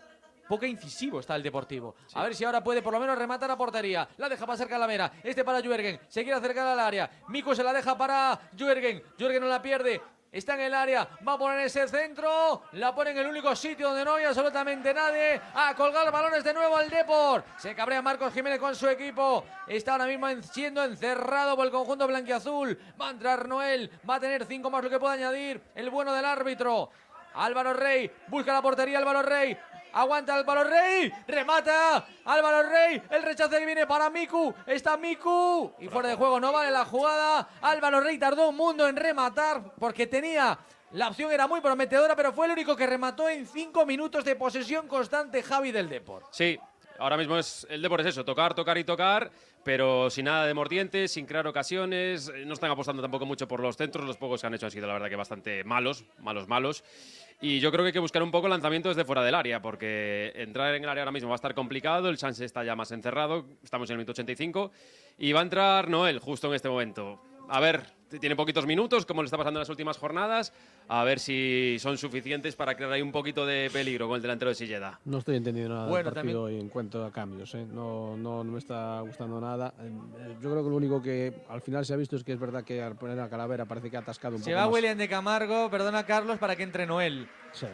incisivo está el Deportivo. Sí. A ver si ahora puede por lo menos rematar a portería. La deja pasar Calavera. Para Jürgen. Se quiere acercar al área. Miku se la deja para Jürgen. Jürgen no la pierde. Está en el área, va a poner ese centro, la pone en el único sitio donde no hay absolutamente nadie. A colgar balones de nuevo al Depor. Se cabrea Marcos Jiménez con su equipo. Está ahora mismo siendo encerrado por el conjunto blanquiazul. Va a entrar Noel, va a tener 5 más lo que puede añadir el bueno del árbitro. Álvaro Rey, busca la portería Álvaro Rey. Aguanta Álvaro Rey, remata Álvaro Rey, el rechace que viene para Miku, está Miku y fuera de juego, no vale la jugada. Álvaro Rey tardó un mundo en rematar porque tenía, la opción era muy prometedora, pero fue el único que remató en 5 minutos de posesión constante Javi del Depor. Sí, ahora mismo el Depor es eso, tocar, tocar y tocar, pero sin nada de mordientes, sin crear ocasiones. No están apostando tampoco mucho por los centros, los pocos que han hecho han sido la verdad que bastante malos. Y yo creo que hay que buscar un poco lanzamientos desde fuera del área, porque entrar en el área ahora mismo va a estar complicado, el chance está ya más encerrado, estamos en el minuto 85, y va a entrar Noel justo en este momento. A ver, tiene poquitos minutos, como le está pasando en las últimas jornadas, a ver si son suficientes para crear ahí un poquito de peligro con el delantero de Silleda. No estoy entendiendo nada Bueno, del partido en cuanto a cambios, ¿eh? No me está gustando nada. Yo creo que lo único que al final se ha visto es que es verdad que al poner a Calavera parece que ha atascado un poco Se va más. William de Camargo, perdona Carlos, para que entre Noel. Sí,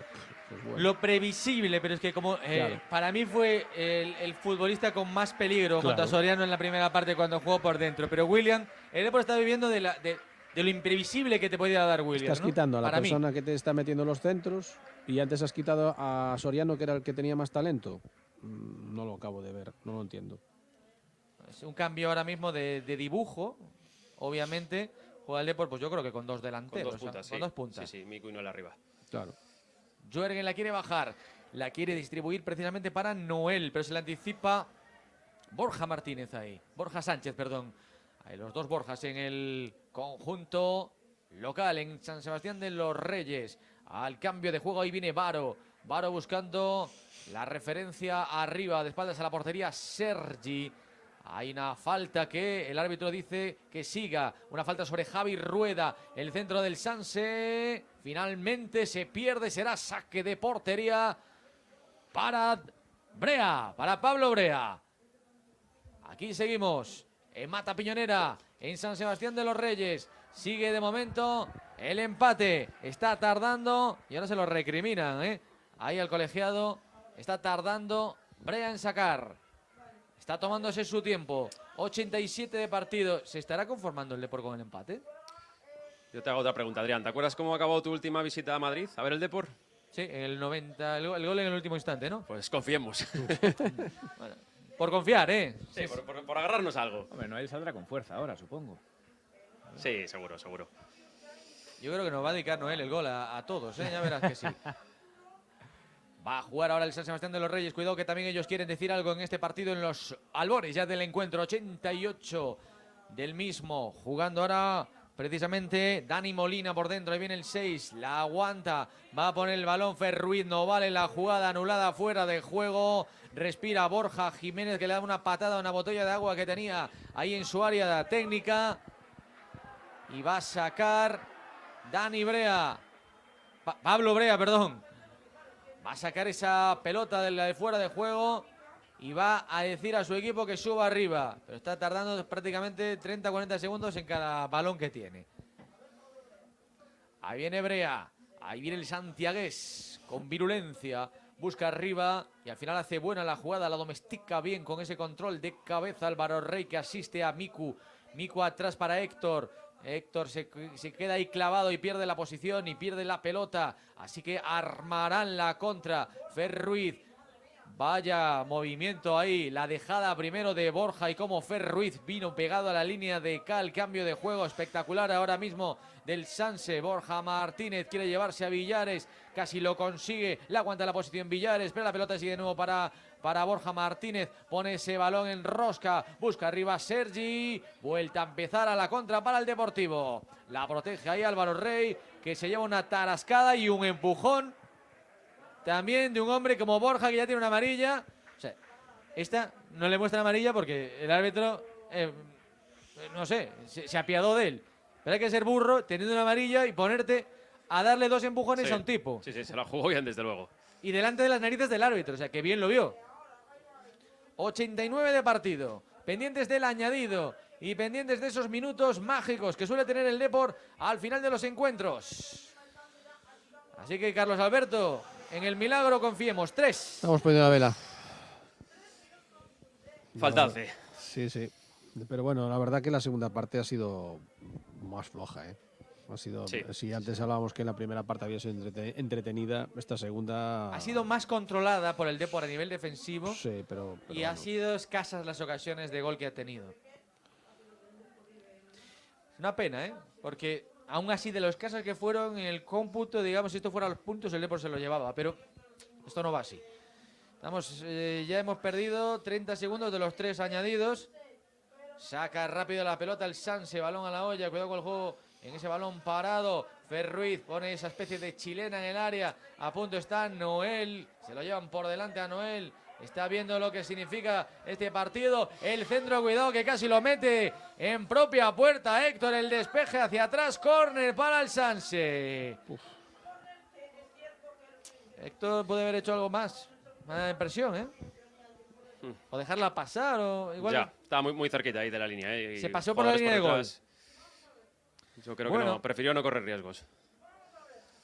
pues bueno. Lo previsible, pero es que como Claro. para mí fue el futbolista con más peligro Claro. junto a Soriano en la primera parte cuando jugó por dentro. Pero William, el Depor está viviendo de lo imprevisible que te podía dar William. Estás ¿no? quitando a la Para mí. persona que te está metiendo los centros y antes has quitado a Soriano, que era el que tenía más talento. No lo acabo de ver, no lo entiendo. Es un cambio ahora mismo de dibujo, obviamente. Juega el Depor, pues yo creo que con dos delanteros. Con 2 puntas, o sea, con 2 puntas. Sí, Miku y Noel arriba. Claro. Jürgen la quiere bajar, la quiere distribuir precisamente para Noel, pero se le anticipa Borja Martínez ahí. Borja Sánchez, perdón. Ahí los dos Borjas en el conjunto local en San Sebastián de los Reyes. Al cambio de juego ahí viene Varo. Varo buscando la referencia arriba, de espaldas a la portería Sergi. Hay una falta que el árbitro dice que siga. Una falta sobre Javi Rueda. El centro del Sanse. Finalmente se pierde. Será saque de portería para Brea. Para Pablo Brea. Aquí seguimos. En Mata Piñonera. En San Sebastián de los Reyes. Sigue de momento el empate. Está tardando. Y ahora se lo recriminan, ¿eh? Ahí al colegiado. Está tardando Brea en sacar. Está tomándose su tiempo. 87 de partido. ¿Se estará conformando el Depor con el empate? Yo te hago otra pregunta, Adrián. ¿Te acuerdas cómo acabó tu última visita a Madrid a ver el Depor? Sí, en el 90, el gol en el último instante, ¿no? Pues confiemos. Bueno, por confiar, ¿eh? Sí, por agarrarnos a algo. Hombre, Noel saldrá con fuerza ahora, supongo. Sí, seguro, seguro. Yo creo que nos va a dedicar Noel el gol a todos, ¿eh? Ya verás que sí. Va a jugar ahora el San Sebastián de los Reyes. Cuidado que también ellos quieren decir algo en este partido en los albores ya del encuentro. 88 del mismo. Jugando ahora precisamente Dani Molina por dentro. Ahí viene el 6, la aguanta. Va a poner el balón Ferruiz, no vale la jugada, anulada, fuera de juego. Respira Borja Jiménez, que le da una patada a una botella de agua que tenía ahí en su área técnica. Y va a sacar Dani Brea. Pablo Brea, perdón. Va a sacar esa pelota de fuera de juego y va a decir a su equipo que suba arriba. Pero está tardando prácticamente 30-40 segundos en cada balón que tiene. Ahí viene Brea. Ahí viene el santiagués con virulencia. Busca arriba y al final hace buena la jugada. La domestica bien con ese control de cabeza. Álvaro Rey que asiste a Miku. Miku atrás para Héctor. Héctor se queda ahí clavado y pierde la posición y pierde la pelota. Así que armarán la contra. Ferruiz. Vaya movimiento ahí. La dejada primero de Borja y cómo Ferruiz vino pegado a la línea de Cal. Cambio de juego espectacular ahora mismo del Sanse. Borja Martínez quiere llevarse a Villares. Casi lo consigue. Le aguanta la posición Villares. Pero la pelota sigue de nuevo para Borja Martínez. Pone ese balón en rosca. Busca arriba Sergi. Vuelta a empezar a la contra para el Deportivo. La protege ahí Álvaro Rey, que se lleva una tarascada y un empujón. También de un hombre como Borja, que ya tiene una amarilla. O sea, esta no le muestra amarilla porque el árbitro, no sé, se apiadó de él. Pero hay que ser burro, teniendo una amarilla y ponerte a darle 2 empujones a un tipo. Sí, se la jugó bien, desde luego. Y delante de las narices del árbitro, o sea, que bien lo vio. 89 de partido, pendientes del añadido y pendientes de esos minutos mágicos que suele tener el Depor al final de los encuentros. Así que, Carlos Alberto, en el milagro confiemos. 3. Estamos poniendo la vela. Faltase. Sí. Pero bueno, la verdad que la segunda parte ha sido más floja, ¿eh? Ha sido, sí. Si antes hablábamos que la primera parte había sido entretenida, esta segunda... Ha sido más controlada por el Depor a nivel defensivo. Sí, pero y ha sido escasas las ocasiones de gol que ha tenido. Una pena, ¿eh? Porque aún así, de los casos que fueron en el cómputo, digamos, si esto fuera los puntos, el Depor se lo llevaba. Pero esto no va así. Ya hemos perdido 30 segundos de los 3 añadidos. Saca rápido la pelota el Sanse, balón a la olla, cuidado con el juego en ese balón parado. Ferruiz pone esa especie de chilena en el área. A punto está Noel, se lo llevan por delante a Noel. Está viendo lo que significa este partido. El centro, cuidado, que casi lo mete en propia puerta. Héctor, el despeje hacia atrás. Córner para el Sanse. Héctor puede haber hecho algo más. Me da la impresión, ¿eh? O dejarla pasar, o igual. Ya, estaba muy cerquita ahí de la línea, ¿eh? Se pasó por la línea de gol. Yo creo que no, prefirió no correr riesgos.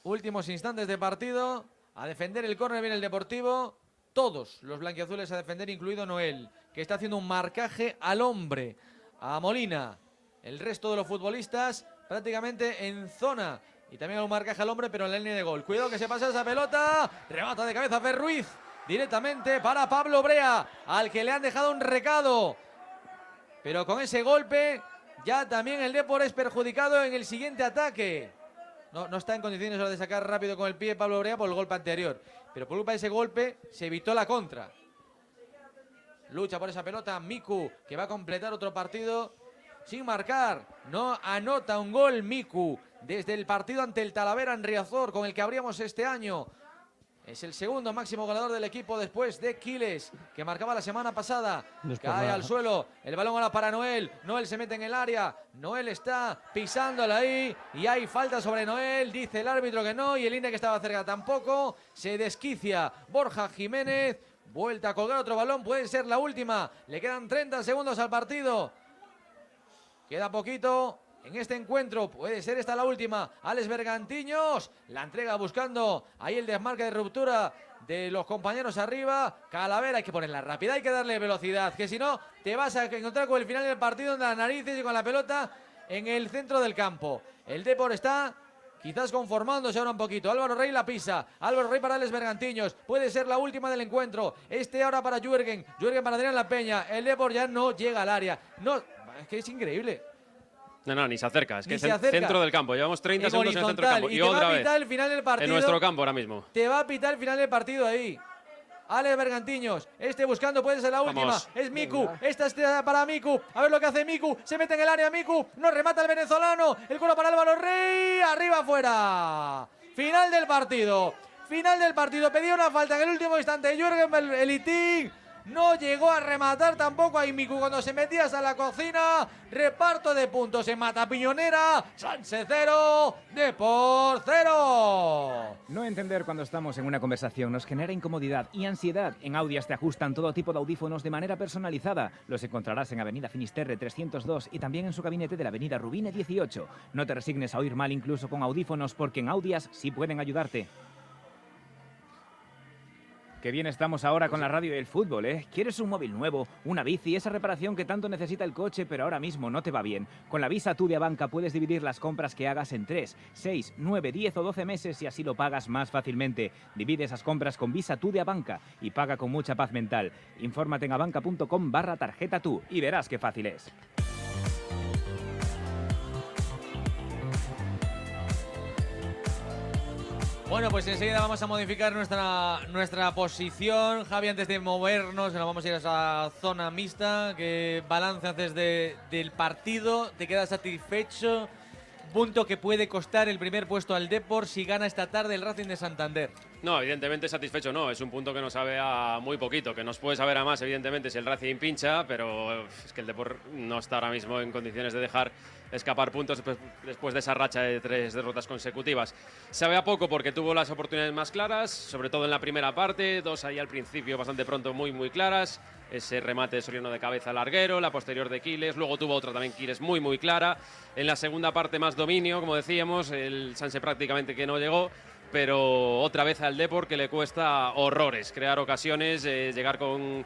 Últimos instantes de partido. A defender el córner viene el Deportivo. Todos los blanquiazules a defender, incluido Noel, que está haciendo un marcaje al hombre, a Molina. El resto de los futbolistas prácticamente en zona. Y también un marcaje al hombre, pero en la línea de gol. Cuidado que se pasa esa pelota. Rebata de cabeza Ferruiz. Directamente para Pablo Brea, al que le han dejado un recado. Pero con ese golpe, ya también el Depor es perjudicado en el siguiente ataque. No está en condiciones ahora de sacar rápido con el pie Pablo Brea por el golpe anterior. Pero por culpa de ese golpe se evitó la contra. Lucha por esa pelota Miku, que va a completar otro partido sin marcar. No anota un gol Miku desde el partido ante el Talavera en Riazor, con el que abríamos este año. Es el segundo máximo goleador del equipo después de Quiles, que marcaba la semana pasada. Cae al suelo, el balón ahora para Noel. Noel se mete en el área, Noel está pisándola ahí y hay falta sobre Noel. Dice el árbitro que no y el INE, que estaba cerca, tampoco. Se desquicia Borja Jiménez, vuelta a colgar otro balón, puede ser la última. Le quedan 30 segundos al partido. Queda poquito en este encuentro, puede ser esta la última. Alex Bergantiños, la entrega buscando ahí el desmarque de ruptura de los compañeros arriba. Calavera, hay que ponerla rápida, hay que darle velocidad, que si no te vas a encontrar con el final del partido en las narices y con la pelota en el centro del campo. El Depor está quizás conformándose ahora un poquito. Álvaro Rey la pisa, Álvaro Rey para Alex Bergantiños, puede ser la última del encuentro. Ahora para Jürgen para Adrián La Peña. El Depor ya no llega al área. No, es que es increíble. No, ni se acerca. Es que Ni es se el acerca. centro del campo. Llevamos 30 segundos en el centro del campo. Y Y te va otra a vez. pitar el final del partido. En nuestro campo ahora mismo. Te va a pitar el final del partido ahí. Ale Bergantiños, buscando, puede ser la última. Vamos. Es Miku, esta es para Miku. A ver lo que hace Miku, se mete en el área Miku, no remata el venezolano. El culo para Álvaro Rey, arriba afuera. Final del partido. Pedía una falta en el último instante. Jürgen Elitín no llegó a rematar tampoco a Miku cuando se metía hasta la cocina. Reparto de puntos en Matapiñonera. Sanse 0, Depor 0. No entender cuando estamos en una conversación nos genera incomodidad y ansiedad. En Audias te ajustan todo tipo de audífonos de manera personalizada. Los encontrarás en Avenida Finisterre 302 y también en su gabinete de la Avenida Rubine 18. No te resignes a oír mal incluso con audífonos, porque en Audias sí pueden ayudarte. Qué bien estamos ahora con la radio y el fútbol, ¿eh? ¿Quieres un móvil nuevo, una bici, esa reparación que tanto necesita el coche, pero ahora mismo no te va bien? Con la Visa Tu de Abanca puedes dividir las compras que hagas en 3, 6, 9, 10 o 12 meses y así lo pagas más fácilmente. Divide esas compras con Visa Tu de Abanca y paga con mucha paz mental. Infórmate en abanca.com/tarjeta Tu y verás qué fácil es. Bueno, pues enseguida vamos a modificar nuestra posición. Javi, antes de movernos, nos vamos a ir a esa zona mixta. ¿Qué balance haces del partido? ¿Te quedas satisfecho? Punto que puede costar el primer puesto al Depor si gana esta tarde el Racing de Santander. No, evidentemente satisfecho no, es un punto que nos sabe a muy poquito, que nos puede saber a más evidentemente si el Racing pincha, pero es que el Depor no está ahora mismo en condiciones de dejar escapar puntos después de esa racha de 3 derrotas consecutivas. Sabe a poco porque tuvo las oportunidades más claras, sobre todo en la primera parte, 2 ahí al principio bastante pronto muy claras, ese remate de Soriano de cabeza larguero, la posterior de Quiles, luego tuvo otra también Quiles muy clara, en la segunda parte más dominio, como decíamos, el Sanse prácticamente que no llegó, pero otra vez al Depor que le cuesta horrores, crear ocasiones, llegar con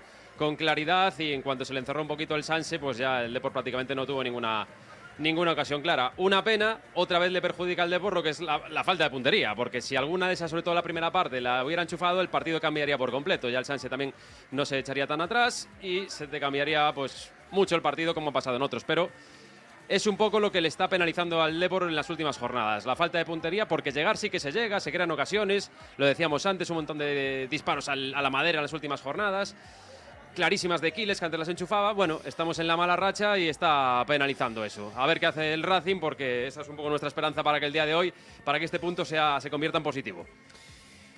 claridad, y en cuanto se le encerró un poquito el Sanse, pues ya el Depor prácticamente no tuvo ninguna ocasión clara. Una pena, otra vez le perjudica al Depor lo que es la falta de puntería, porque si alguna de esas, sobre todo la primera parte, la hubiera enchufado, el partido cambiaría por completo. Ya el Sanse también no se echaría tan atrás y se te cambiaría pues mucho el partido como ha pasado en otros, pero es un poco lo que le está penalizando al Depor en las últimas jornadas. La falta de puntería, porque llegar sí que se llega, se crean ocasiones, lo decíamos antes, un montón de disparos a la madera en las últimas jornadas, clarísimas de Quiles que antes las enchufaba. Bueno, estamos en la mala racha y está penalizando eso. A ver qué hace el Racing, porque esa es un poco nuestra esperanza para que el día de hoy, para que este punto se convierta en positivo.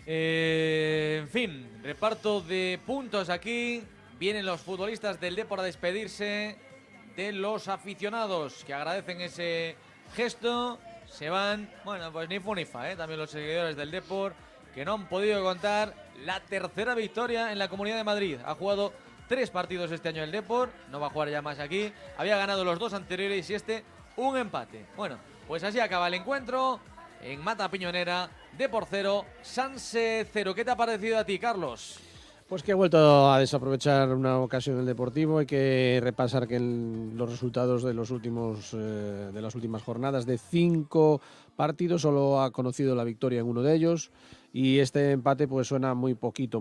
En fin, reparto de puntos aquí. Vienen los futbolistas del Depor a despedirse de los aficionados que agradecen ese gesto. Se van, bueno, pues ni fu ni fa, también los seguidores del Depor, que no han podido contar la tercera victoria en la Comunidad de Madrid. Ha jugado 3 partidos este año el Depor, no va a jugar ya más aquí. Había ganado los 2 anteriores y un empate. Bueno, pues así acaba el encuentro en Matapiñonera. Depor 0, Sanse 0. ¿Qué te ha parecido a ti, Carlos? Pues que ha vuelto a desaprovechar una ocasión el Deportivo. Hay que repasar que los resultados de las últimas jornadas, de 5 partidos, solo ha conocido la victoria en uno de ellos. Y este empate pues suena muy poquito,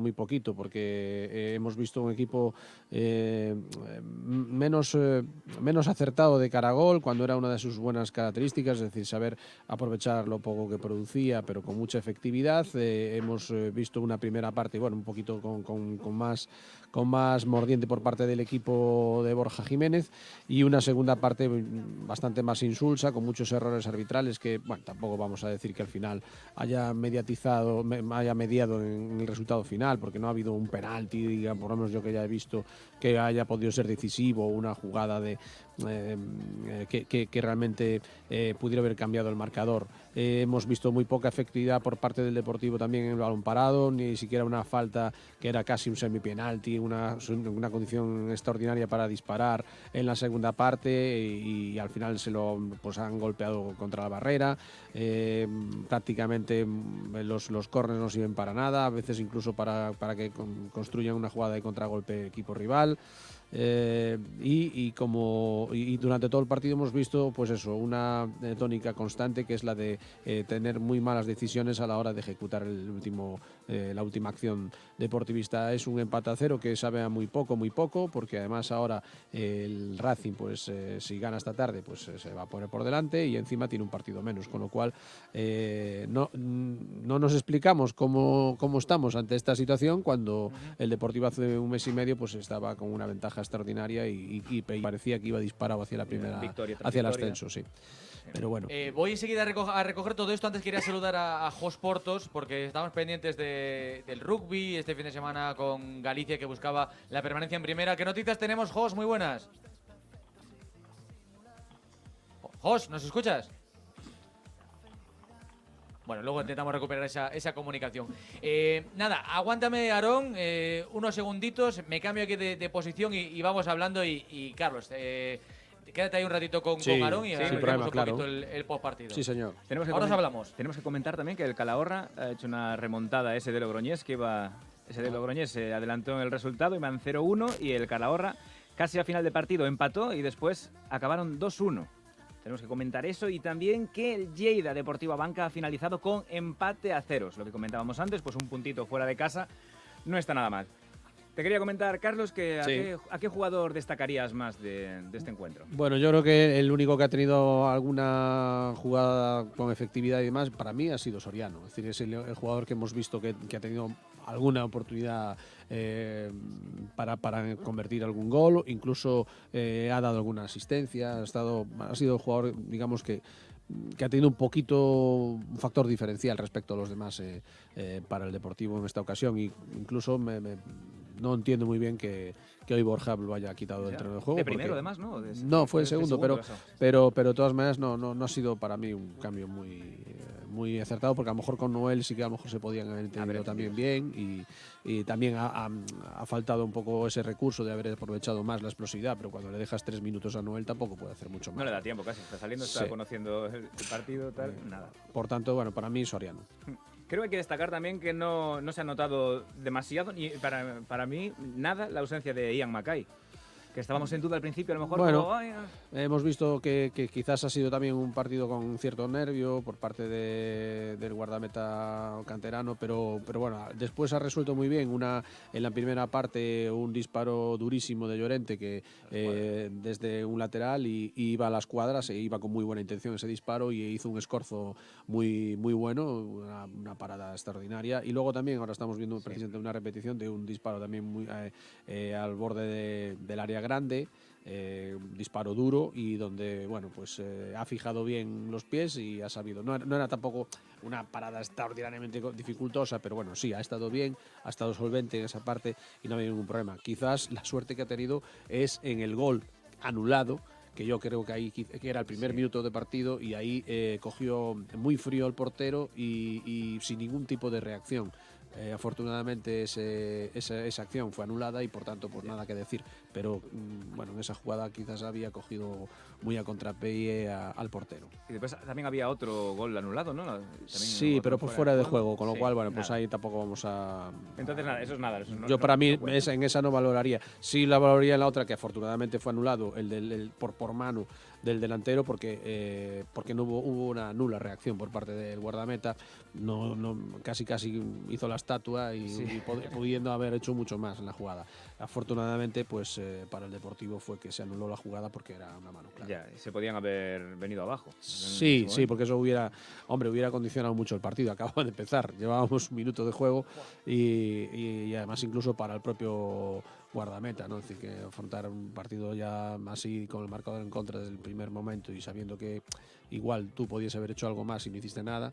porque hemos visto un equipo menos acertado de cara a gol, cuando era una de sus buenas características, es decir, saber aprovechar lo poco que producía, pero con mucha efectividad. Hemos visto una primera parte, bueno, un poquito con más mordiente por parte del equipo de Borja Jiménez, y una segunda parte bastante más insulsa, con muchos errores arbitrales que, bueno, tampoco vamos a decir que al final haya mediado en el resultado final, porque no ha habido un penalti, por lo menos yo que ya he visto, que haya podido ser decisivo, una jugada que realmente pudiera haber cambiado el marcador. Hemos visto muy poca efectividad por parte del Deportivo también en el balón parado, ni siquiera una falta que era casi un semipenalti, una condición extraordinaria para disparar en la segunda parte, y al final pues han golpeado contra la barrera. Prácticamente los córneres no sirven para nada, a veces incluso para que construyan una jugada de contragolpe equipo rival. y durante todo el partido hemos visto pues eso, una tónica constante, que es la de tener muy malas decisiones a la hora de ejecutar la última acción deportivista. Es un empate a 0 que sabe a muy poco, porque además ahora el Racing, pues si gana esta tarde, pues se va a poner por delante y encima tiene un partido menos, con lo cual no nos explicamos cómo estamos ante esta situación cuando el Deportivo hace un mes y medio pues estaba con una ventaja extraordinaria y parecía que iba disparado hacia la primera, hacia el ascenso, sí. Pero bueno. Voy enseguida a recoger todo esto. Antes quería saludar a Jos Portos, porque estamos pendientes del rugby este fin de semana con Galicia, que buscaba la permanencia en primera. ¿Qué noticias tenemos, Jos? Muy buenas. Jos, ¿nos escuchas? Bueno, luego intentamos recuperar esa comunicación. Nada, aguántame, Aarón, unos segunditos, me cambio aquí de posición y vamos hablando. Y Carlos, quédate ahí un ratito con Aarón y vemos un poquito el postpartido. Sí, señor. Ahora os hablamos. Tenemos que comentar también que el Calahorra ha hecho una remontada a ese de Logroñés, ese de Logroñés se adelantó en el resultado, iban 0-1 y el Calahorra casi a final de partido empató y después acabaron 2-1. Tenemos que comentar eso y también que el Lleida Deportiva Banca ha finalizado con empate a 0. Lo que comentábamos antes, pues un puntito fuera de casa no está nada mal. Te quería comentar, Carlos, que ¿a qué jugador destacarías más de este encuentro? Bueno, yo creo que el único que ha tenido alguna jugada con efectividad y demás, para mí ha sido Soriano. Es decir, es el jugador que hemos visto que ha tenido alguna oportunidad para convertir algún gol, incluso ha dado alguna asistencia, ha sido el jugador, digamos, que ha tenido un factor diferencial respecto a los demás para el Deportivo en esta ocasión. Y incluso no entiendo muy bien que hoy Borja lo haya quitado del terreno de juego. De primero, además, ¿no? No, fue el segundo, pero de todas maneras no ha sido para mí un cambio muy acertado, porque a lo mejor con Noel sí que a lo mejor se podían haber entendido también bien y también ha faltado un poco ese recurso de haber aprovechado más la explosividad, pero cuando le dejas 3 minutos a Noel tampoco puede hacer mucho más. No le da tiempo casi, está saliendo, está conociendo el partido, tal, nada. Por tanto, bueno, para mí Soriano. Creo que hay que destacar también que no se ha notado demasiado, ni para mí, nada, la ausencia de Ian Mackay. Que estábamos en duda al principio, a lo mejor. Bueno, hemos visto que quizás ha sido también un partido con cierto nervio por parte del guardameta canterano, pero bueno, después ha resuelto muy bien en la primera parte un disparo durísimo de Llorente que desde un lateral y iba a las cuadras e iba con muy buena intención ese disparo y hizo un escorzo muy bueno, una parada extraordinaria. Y luego también ahora estamos viendo precisamente una repetición de un disparo también muy al borde del área grande, disparo duro y donde bueno pues ha fijado bien los pies y ha sabido, no era tampoco una parada extraordinariamente dificultosa, pero bueno, sí, ha estado bien, ha estado solvente en esa parte y no ha habido ningún problema. Quizás la suerte que ha tenido es en el gol anulado, que yo creo que ahí que era el primer minuto de partido y ahí cogió muy frío el portero y sin ningún tipo de reacción. Afortunadamente esa acción fue anulada y por tanto pues nada que decir, pero bueno, en esa jugada quizás había cogido muy a contrapié al portero. Y después también había otro gol anulado, ¿no? También sí, pero por fuera de juego, con lo cual bueno, pues ahí tampoco vamos a... Entonces nada, eso es nada. Yo para mí en esa no valoraría. Sí la valoraría en la otra, que afortunadamente fue anulado, el por mano del delantero, porque no hubo una nula reacción por parte del guardameta. Casi hizo la estatua y pudiendo haber hecho mucho más en la jugada. Afortunadamente pues para el Deportivo fue que se anuló la jugada porque era una mano clara. Ya, se podían haber venido abajo. Sí, porque eso hubiera condicionado mucho el partido. Acababa de empezar, llevábamos un minuto de juego y además incluso para el propio guardameta, ¿no? Es decir, que afrontar un partido ya así con el marcador en contra desde el primer momento y sabiendo que igual tú podías haber hecho algo más y no hiciste nada,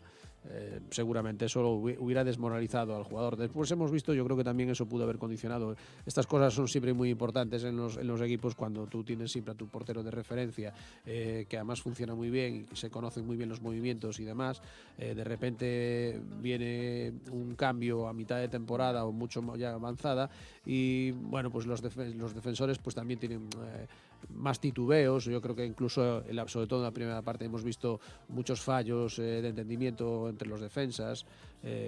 seguramente eso hubiera desmoralizado al jugador. Después hemos visto, yo creo que también eso pudo haber condicionado. Estas cosas son siempre muy importantes en los equipos cuando tú tienes siempre a tu portero de referencia, que además funciona muy bien y se conocen muy bien los movimientos y demás. De repente viene un cambio a mitad de temporada o mucho ya avanzada y bueno, pues los defensores pues también tienen más titubeos. Yo creo que incluso, sobre todo en la primera parte, hemos visto muchos fallos de entendimiento entre los defensas,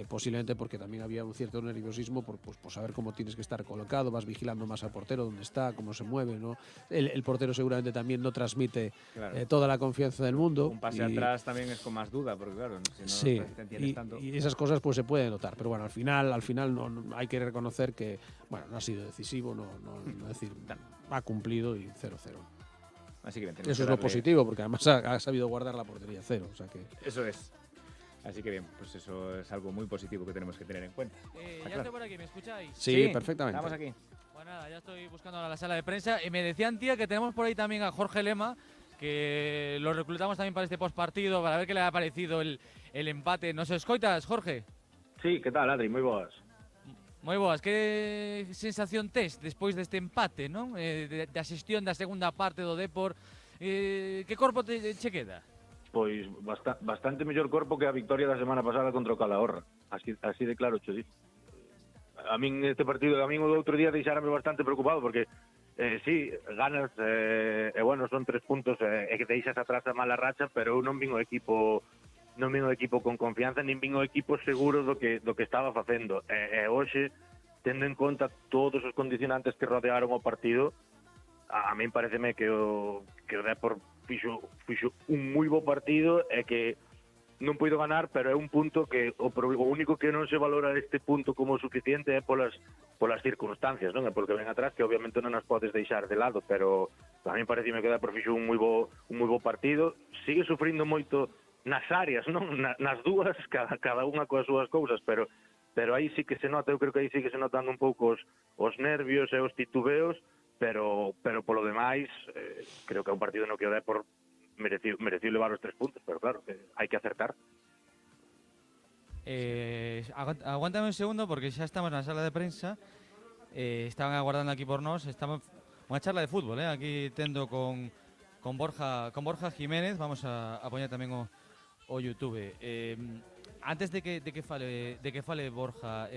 posiblemente porque también había un cierto nerviosismo por saber cómo tienes que estar colocado, vas vigilando más al portero, dónde está, cómo se mueve, ¿no? El portero seguramente también no transmite toda la confianza del mundo. Un pase atrás también es con más duda, porque claro, si no sí, te entiendes tanto. y esas cosas pues se pueden notar, pero bueno, al final no, hay que reconocer que bueno, no ha sido decisivo, no decir, ha cumplido y 0-0. Así que eso es lo positivo, porque además ha sabido guardar la portería 0, o sea que eso es. Así que bien, pues eso es algo muy positivo que tenemos que tener en cuenta. Ya estoy por aquí, ¿me escucháis? Sí, perfectamente. Estamos aquí. Pues nada, ya estoy buscando la sala de prensa y me decían, tía, que tenemos por ahí también a Jorge Lema, que lo reclutamos también para este postpartido, para ver qué le ha parecido el empate. ¿Nos escoitas, Jorge? Sí, que tal, Adri? Moi boas. Moi boas, que sensación tes despois deste empate, non? Da xestión da segunda parte do Depor, que corpo che queda? Pois bastante mellor corpo que a victoria da semana pasada contra o Calahorra. Así de claro, cho dito. A min este partido, o do outro día deixárame bastante preocupado porque sí, ganas, bueno, son 3 puntos e que deixas atrás a mala racha, pero eu non vin o equipo con confianza, nin vin o equipo seguro do que estaba facendo. E hoxe, tendo en conta todos os condicionantes que rodearon o partido, a min pareceme que o Depor fixo un moi bo partido e que non puido ganar, pero é un punto que o único que non se valora este punto como suficiente é polas circunstancias, non é porque ven atrás, que obviamente non as podes deixar de lado, pero a mí parecime que o Depor fixo un moi bo partido. Sigue sufrindo moito nas áreas, non? Nas dúas, cada unha coas súas cousas, pero aí sí que se nota, eu creo que aí sí que se notan un pouco os nervios e os titubeos, pero polo demais, creo que é un partido no que o Depor mereció levar os 3 puntos, pero claro, que hai que acertar. Aguántame un segundo porque xa estamos na sala de prensa, estaban aguardando aquí por nós, estamos unha charla de fútbol, aquí tendo con Borja Jiménez, vamos a poñer tamén o YouTube. Antes de que fale Borja,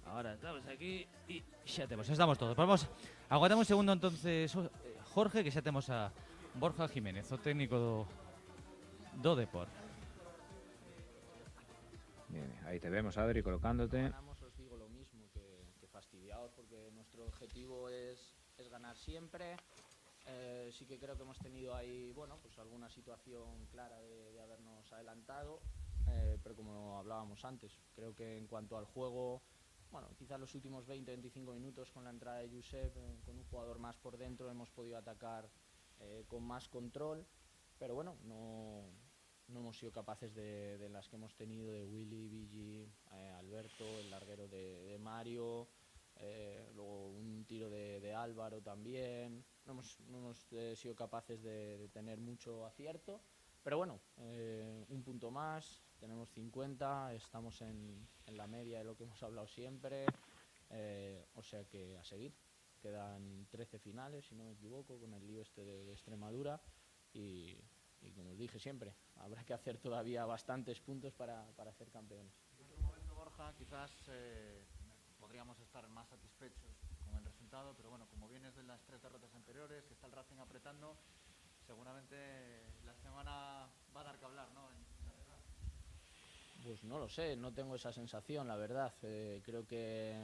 ahora estamos aquí e xa estamos todos. Vamos, aguantamos un segundo entonces, Jorge, que xa temos a Borja Jiménez, o técnico do Depor. Bien, ahí te vemos, Adri, colocándote. Os digo lo mismo, que fastidiados porque nuestro objetivo es ganar siempre. Sí que creo que hemos tenido ahí, bueno, pues alguna situación clara de habernos adelantado, pero como hablábamos antes, creo que en cuanto al juego, bueno, quizás los últimos 20-25 minutos con la entrada de Josep, con un jugador más por dentro, hemos podido atacar con más control, pero bueno, no hemos sido capaces de las que hemos tenido, de Willy, Vigi, Alberto, el larguero de Mario, luego un tiro de Álvaro también. No hemos sido capaces de tener mucho acierto, pero bueno, un punto más, tenemos 50, estamos en la media de lo que hemos hablado siempre, o sea que a seguir. Quedan 13 finales, si no me equivoco, con el lío este de Extremadura y como os dije siempre, habrá que hacer todavía bastantes puntos para ser campeones. En otro momento, Borja, quizás podríamos estar más satisfechos con el resultado, pero bueno, como vienes de las 3 derrotas anteriores, que está el Racing apretando, seguramente la semana va a dar que hablar, ¿no? Pues no lo sé, no tengo esa sensación, la verdad. Creo que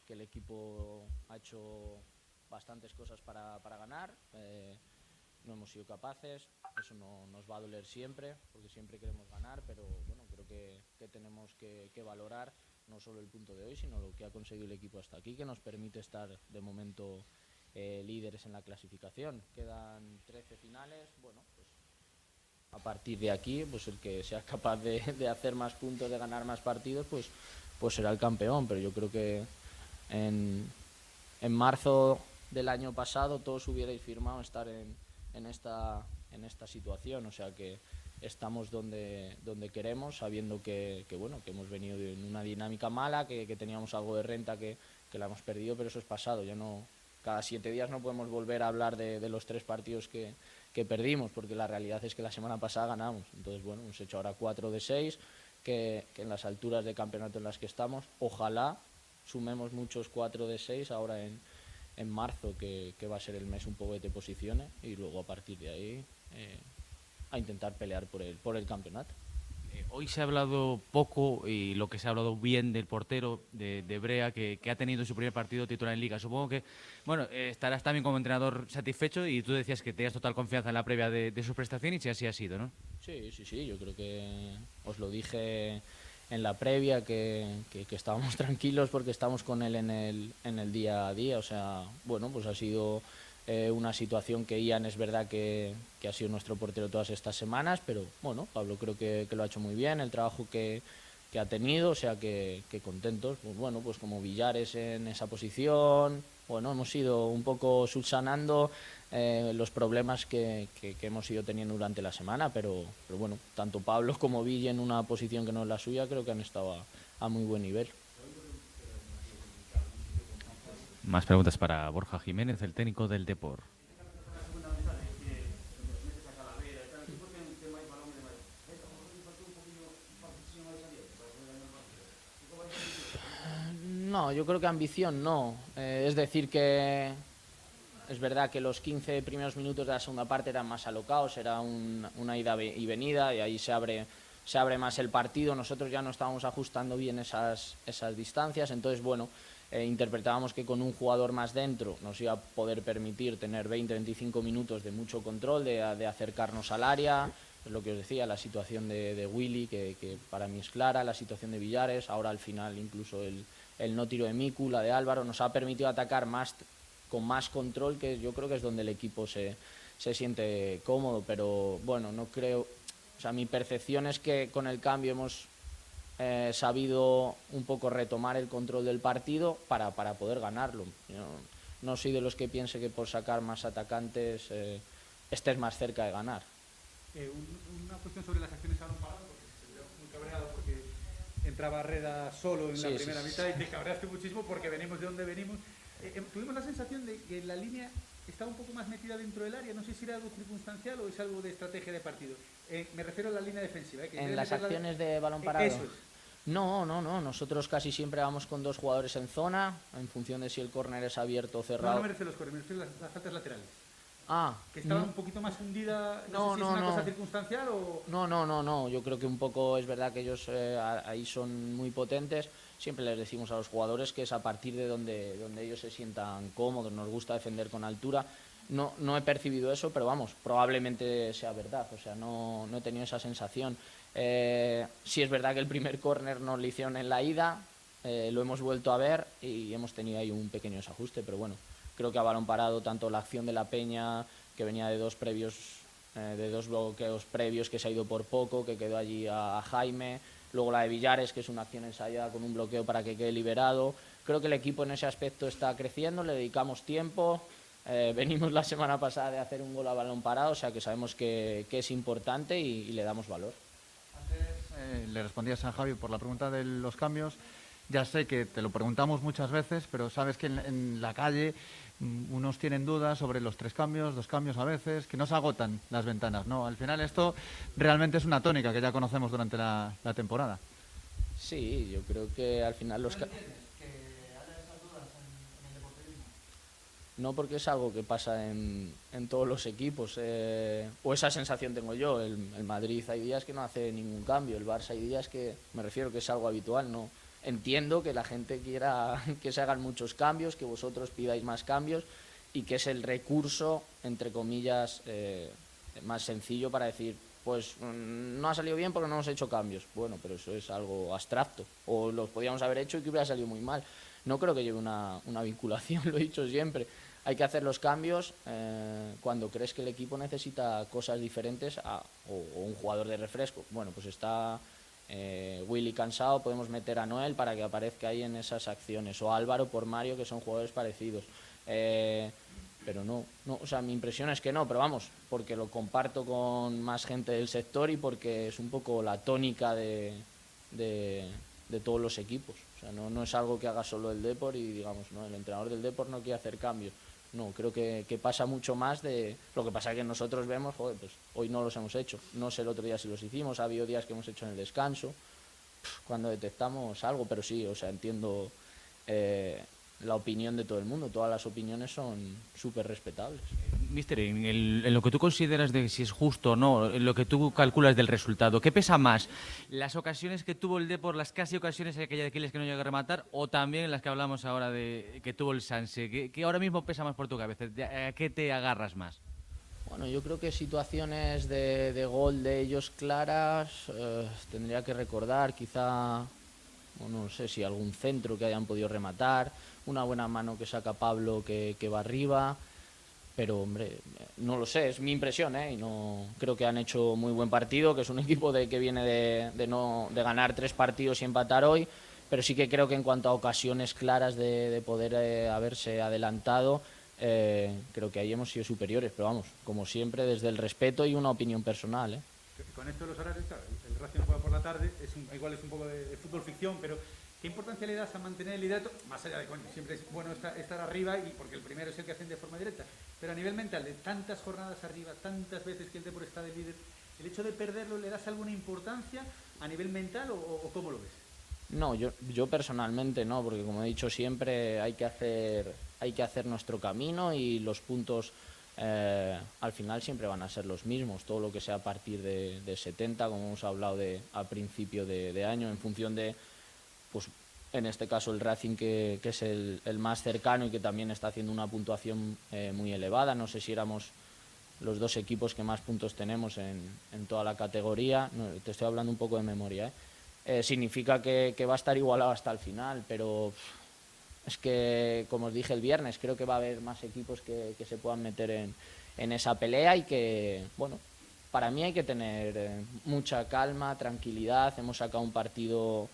el equipo ha hecho bastantes cosas para ganar. No hemos sido capaces, eso no nos va a doler siempre, porque siempre queremos ganar, pero bueno, creo que tenemos que valorar no solo el punto de hoy, sino lo que ha conseguido el equipo hasta aquí, que nos permite estar de momento líderes en la clasificación. Quedan 13 finales, bueno, pues a partir de aquí, pues el que sea capaz de hacer más puntos, de ganar más partidos, pues será el campeón, pero yo creo que en marzo del año pasado todos hubierais firmado estar en esta situación, o sea que estamos donde queremos, sabiendo que bueno, que hemos venido en una dinámica mala, que teníamos algo de renta que la hemos perdido, pero eso es pasado. Ya no, cada 7 días no podemos volver a hablar de los 3 partidos que perdimos, porque la realidad es que la semana pasada ganamos. Entonces bueno, hemos hecho ahora 4 de 6, que en las alturas de campeonato en las que estamos, ojalá sumemos muchos 4 de 6 ahora en en marzo, que va a ser el mes un poco que te posicione, y luego a partir de ahí a intentar pelear por el campeonato. Hoy se ha hablado poco y lo que se ha hablado bien del portero de Brea, que ha tenido su primer partido titular en Liga. Supongo que bueno, estarás también como entrenador satisfecho, y tú decías que tenías total confianza en la previa de su prestación, y si así ha sido, ¿no? Sí, yo creo que os lo dije en la previa, que estábamos tranquilos porque estamos con él en el día a día. O sea, bueno, pues ha sido una situación que Ian es verdad que ha sido nuestro portero todas estas semanas, pero bueno, Pablo creo que lo ha hecho muy bien, el trabajo que ha tenido, o sea que contentos. Pues bueno, pues como Villares en esa posición, bueno, hemos ido un poco subsanando los problemas que hemos ido teniendo durante la semana, pero bueno, tanto Pablo como Villa en una posición que no es la suya, creo que han estado a muy buen nivel. Más preguntas para Borja Jiménez, el técnico del Depor. No, yo creo que ambición no. Es decir que es verdad que los 15 primeros minutos de la segunda parte eran más alocados, era una ida y venida, y ahí se abre más el partido. Nosotros ya no estábamos ajustando bien esas distancias, entonces bueno, interpretábamos que con un jugador más dentro nos iba a poder permitir tener 20-25 minutos de mucho control, de acercarnos al área. Es lo que os decía, la situación de Willy, que para mí es clara, la situación de Villares, ahora al final incluso el no tiro de Miku, la de Álvaro, nos ha permitido atacar con más control, que yo creo que es donde el equipo se siente cómodo. Pero bueno, no creo, o sea, mi percepción es que con el cambio hemos sabido un poco retomar el control del partido para poder ganarlo. Yo no soy de los que piense que por sacar más atacantes estés más cerca de ganar. Una cuestión sobre las acciones a balón parado, porque se vio muy cabreado porque entraba Reda solo en la primera mitad y te cabreaste muchísimo porque venimos de donde venimos. Tuvimos la sensación de que la línea estaba un poco más metida dentro del área. No sé si era algo circunstancial o es algo de estrategia de partido. Me refiero a la línea defensiva. En las acciones de balón parado. Eso es. No. Nosotros casi siempre vamos con dos jugadores en zona, en función de si el córner es abierto o cerrado. No me refiero a los córneres, me refiero a las faltas laterales. Que estaba un poquito más hundida. No sé si es una cosa circunstancial o... No. Yo creo que un poco es verdad que ellos ahí son muy potentes. Siempre les decimos a los jugadores que es a partir de donde ellos se sientan cómodos. Nos gusta defender con altura. No he percibido eso, pero vamos, probablemente sea verdad. O sea, no he tenido esa sensación. Sí es verdad que el primer córner nos lo hicieron en la ida, lo hemos vuelto a ver y hemos tenido ahí un pequeño desajuste, pero bueno, creo que a balón parado tanto la acción de la Peña, que venía de dos bloqueos previos, que se ha ido por poco, que quedó allí a Jaime, luego la de Villares, que es una acción ensayada con un bloqueo para que quede liberado. Creo que el equipo en ese aspecto está creciendo, le dedicamos tiempo. Venimos la semana pasada de hacer un gol a balón parado, o sea que sabemos que es importante y le damos valor. Antes le respondías a Javi por la pregunta de los cambios. Ya sé que te lo preguntamos muchas veces, pero sabes que en la calle unos tienen dudas sobre los 3 cambios, 2 cambios a veces, que no se agotan las ventanas, ¿no? Al final esto realmente es una tónica que ya conocemos durante la temporada. Sí, yo creo que al final los... No, porque es algo que pasa en todos los equipos, o esa sensación tengo yo. El Madrid hay días que no hace ningún cambio, el Barça hay días que, me refiero que es algo habitual, ¿no? Entiendo que la gente quiera que se hagan muchos cambios, que vosotros pidáis más cambios y que es el recurso, entre comillas, más sencillo para decir, pues no ha salido bien porque no hemos hecho cambios. Bueno, pero eso es algo abstracto, o los podíamos haber hecho y que hubiera salido muy mal. No creo que lleve una vinculación, lo he dicho siempre. Hay que hacer los cambios cuando crees que el equipo necesita cosas diferentes o un jugador de refresco. Bueno, pues está Willy cansado, podemos meter a Noel para que aparezca ahí en esas acciones, o Álvaro por Mario, que son jugadores parecidos. Pero no, o sea, mi impresión es que no, pero vamos, porque lo comparto con más gente del sector y porque es un poco la tónica de todos los equipos. O sea, no es algo que haga solo el Depor y digamos, no, el entrenador del Depor no quiere hacer cambios. No, creo que pasa mucho más de... Lo que pasa es que nosotros vemos, joder, pues hoy no los hemos hecho. No sé el otro día si los hicimos, ha habido días que hemos hecho en el descanso, cuando detectamos algo, pero sí, o sea, entiendo la opinión de todo el mundo. Todas las opiniones son súper respetables. Mister, en lo que tú consideras de si es justo o no, en lo que tú calculas del resultado, ¿qué pesa más? ¿Las ocasiones que tuvo el Depor, las casi ocasiones aquella de Aquiles que no llegó a rematar, o también las que hablamos ahora de que tuvo el Sanse? ¿Qué ahora mismo pesa más por tu cabeza? ¿A qué te agarras más? Bueno, yo creo que situaciones de gol de ellos claras tendría que recordar, quizá, bueno, no sé si algún centro que hayan podido rematar, una buena mano que saca Pablo que va arriba. Pero, hombre, no lo sé, es mi impresión, ¿eh? Y no creo que han hecho muy buen partido, que es un equipo que viene de ganar 3 partidos y empatar hoy, pero sí que creo que en cuanto a ocasiones claras de poder haberse adelantado, creo que ahí hemos sido superiores, pero vamos, como siempre, desde el respeto y una opinión personal, ¿eh? Con esto de los horarios, claro, el Racing juega por la tarde, igual es un poco de fútbol ficción, pero ¿qué importancia le das a mantener el liderato? Más allá de que siempre es bueno estar arriba, y porque el primero es el que hacen de forma directa, pero a nivel mental, de tantas jornadas arriba, tantas veces que el Depor está de líder, ¿el hecho de perderlo le das alguna importancia a nivel mental o cómo lo ves? No, yo personalmente no, porque como he dicho siempre, hay que hacer nuestro camino y los puntos al final siempre van a ser los mismos. Todo lo que sea a partir de 70, como hemos hablado a principio de año, en función de, pues en este caso el Racing que es el más cercano y que también está haciendo una puntuación muy elevada. No sé si éramos los 2 equipos que más puntos tenemos en toda la categoría. No, te estoy hablando un poco de memoria, significa que va a estar igualado hasta el final, pero es que, como os dije el viernes, creo que va a haber más equipos que se puedan meter en esa pelea y que, bueno, para mí hay que tener mucha calma, tranquilidad. Hemos sacado un partido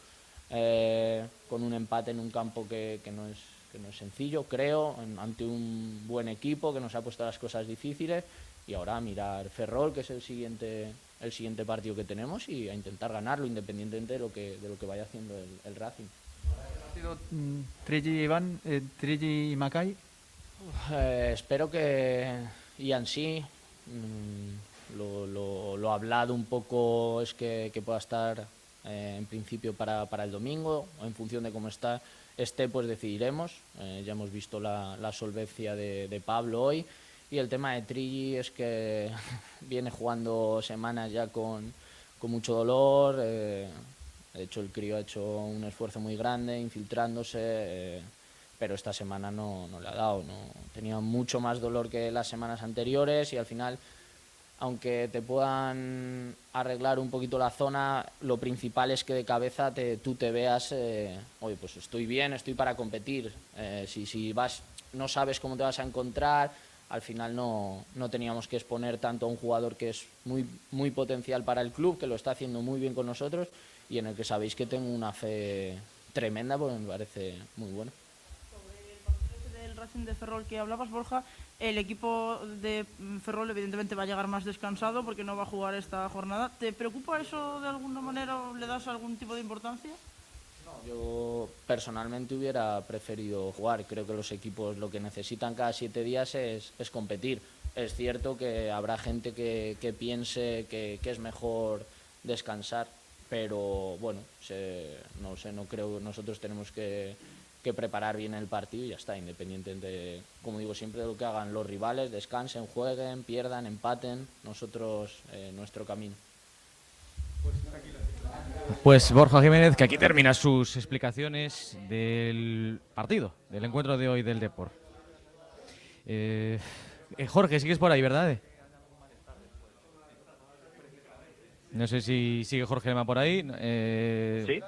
con un empate en un campo que no es sencillo, creo, ante un buen equipo que nos ha puesto las cosas difíciles, y ahora a mirar Ferrol, que es el siguiente partido que tenemos, y a intentar ganarlo independientemente de lo que vaya haciendo el Racing. Trigi y Macay. Espero que Ian sí, lo hablado un poco es que pueda estar en principio para el domingo. En función de cómo esté, pues decidiremos. Ya hemos visto la solvencia de Pablo hoy, y el tema de Trigi es que viene jugando semanas ya con mucho dolor. De hecho, el crío ha hecho un esfuerzo muy grande infiltrándose, pero esta semana no le ha dado. No. Tenía mucho más dolor que las semanas anteriores, y al final, aunque te puedan arreglar un poquito la zona, lo principal es que de cabeza tú te veas, oye, pues estoy bien, estoy para competir. Si vas, no sabes cómo te vas a encontrar, al final no teníamos que exponer tanto a un jugador que es muy, muy potencial para el club, que lo está haciendo muy bien con nosotros, y en el que sabéis que tengo una fe tremenda, porque me parece muy bueno. Sobre el partido del Racing de Ferrol que hablabas, Borja, el equipo de Ferrol evidentemente va a llegar más descansado porque no va a jugar esta jornada. ¿Te preocupa eso de alguna manera o le das algún tipo de importancia? Yo personalmente hubiera preferido jugar. Creo que los equipos lo que necesitan cada 7 días es competir. Es cierto que habrá gente que piense que es mejor descansar, pero bueno, no sé, no creo. Nosotros tenemos que preparar bien el partido y ya está, independientemente de, como digo siempre, de lo que hagan los rivales. Descansen, jueguen, pierdan, empaten, nosotros nuestro camino. Pues Borja Jiménez, que aquí termina sus explicaciones del partido, del encuentro de hoy del Depor. Jorge, sigues por ahí, ¿verdad? No sé si sigue Jorge Lema por ahí. Sí.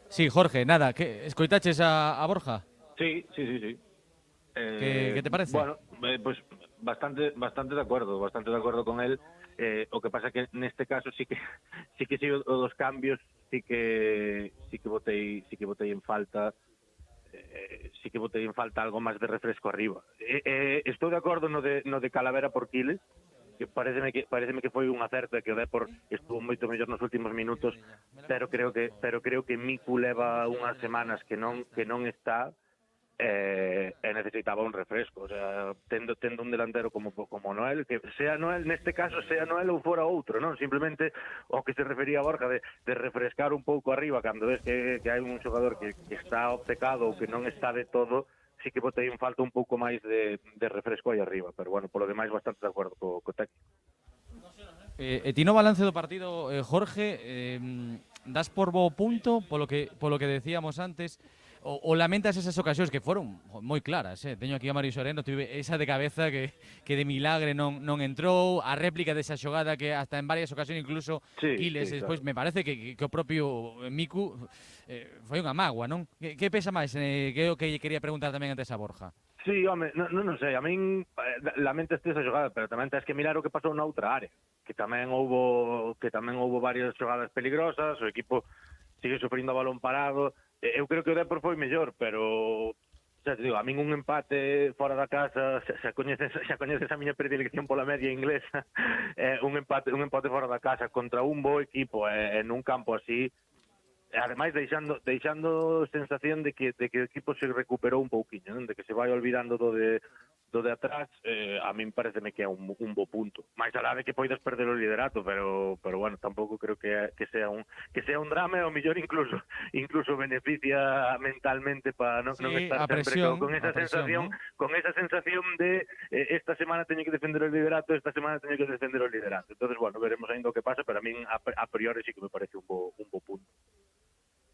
Sí, Jorge, nada, ¿escoitaches a Borja? Sí. ¿Qué te parece? Bueno, pues bastante de acuerdo con él. O que pasa que neste caso sí que sigo dos cambios, sí que botei en falta algo máis de refresco arriba. Estou de acordo no de Calavera por Quiles, que pareceme que foi un acerto, que o Depor estuvo moito mellor nos últimos minutos, pero creo que Miku leva unhas semanas que non está, necesitaba un refresco, o sea, tendo un delantero como Noel, que sea Noel, neste caso, sea Noel ou fora outro, non? Simplemente o que se refería a Borja de refrescar un pouco arriba cando ves que hai un xogador que está obcecado ou que non está de todo, sí que botei en falta un pouco máis de refresco aí arriba, pero bueno, polo demais bastante de acordo co técnico. Ti no balance do partido, Jorge, das por bo punto polo que decíamos antes, o lamentas esas ocasións que foron moi claras, Teño aquí a Mario Soriano, tive esa de cabeza que de milagre non entrou, a réplica desa xogada que hasta en varias ocasións incluso Quiles, despois me parece que o propio Miku foi unha mágoa, non? Que pesa máis? Que é o que quería preguntar tamén antes a Borja. Sí, home, non sei, a min lamento esa xogada, pero tamén tens que mirar o que pasou na outra área, que tamén houbo varias xogadas peligrosas, o equipo sigue sufrindo a balón parado. Eu creo que o Depor foi mellor, pero xa te digo, a min un empate fora da casa, xa coñeces a miña predilección pola media inglesa, un empate fora da casa contra un bo equipo en un campo así, ademais deixando sensación de que o equipo se recuperou un pouquiño, non? De que se vai olvidando do de atrás, a min pareceme que é un bo punto. Mais alá de que poidas perder o liderato, pero bueno, tampouco creo que sea un drama, e ao mellor incluso beneficia mentalmente para non estar sempre con esa sensación de esta semana teño que defender o liderato, esta semana teño que defender o liderato. Entonces, bueno, veremos ainda o que pasa, pero a min a priori sí que me parece un bo punto.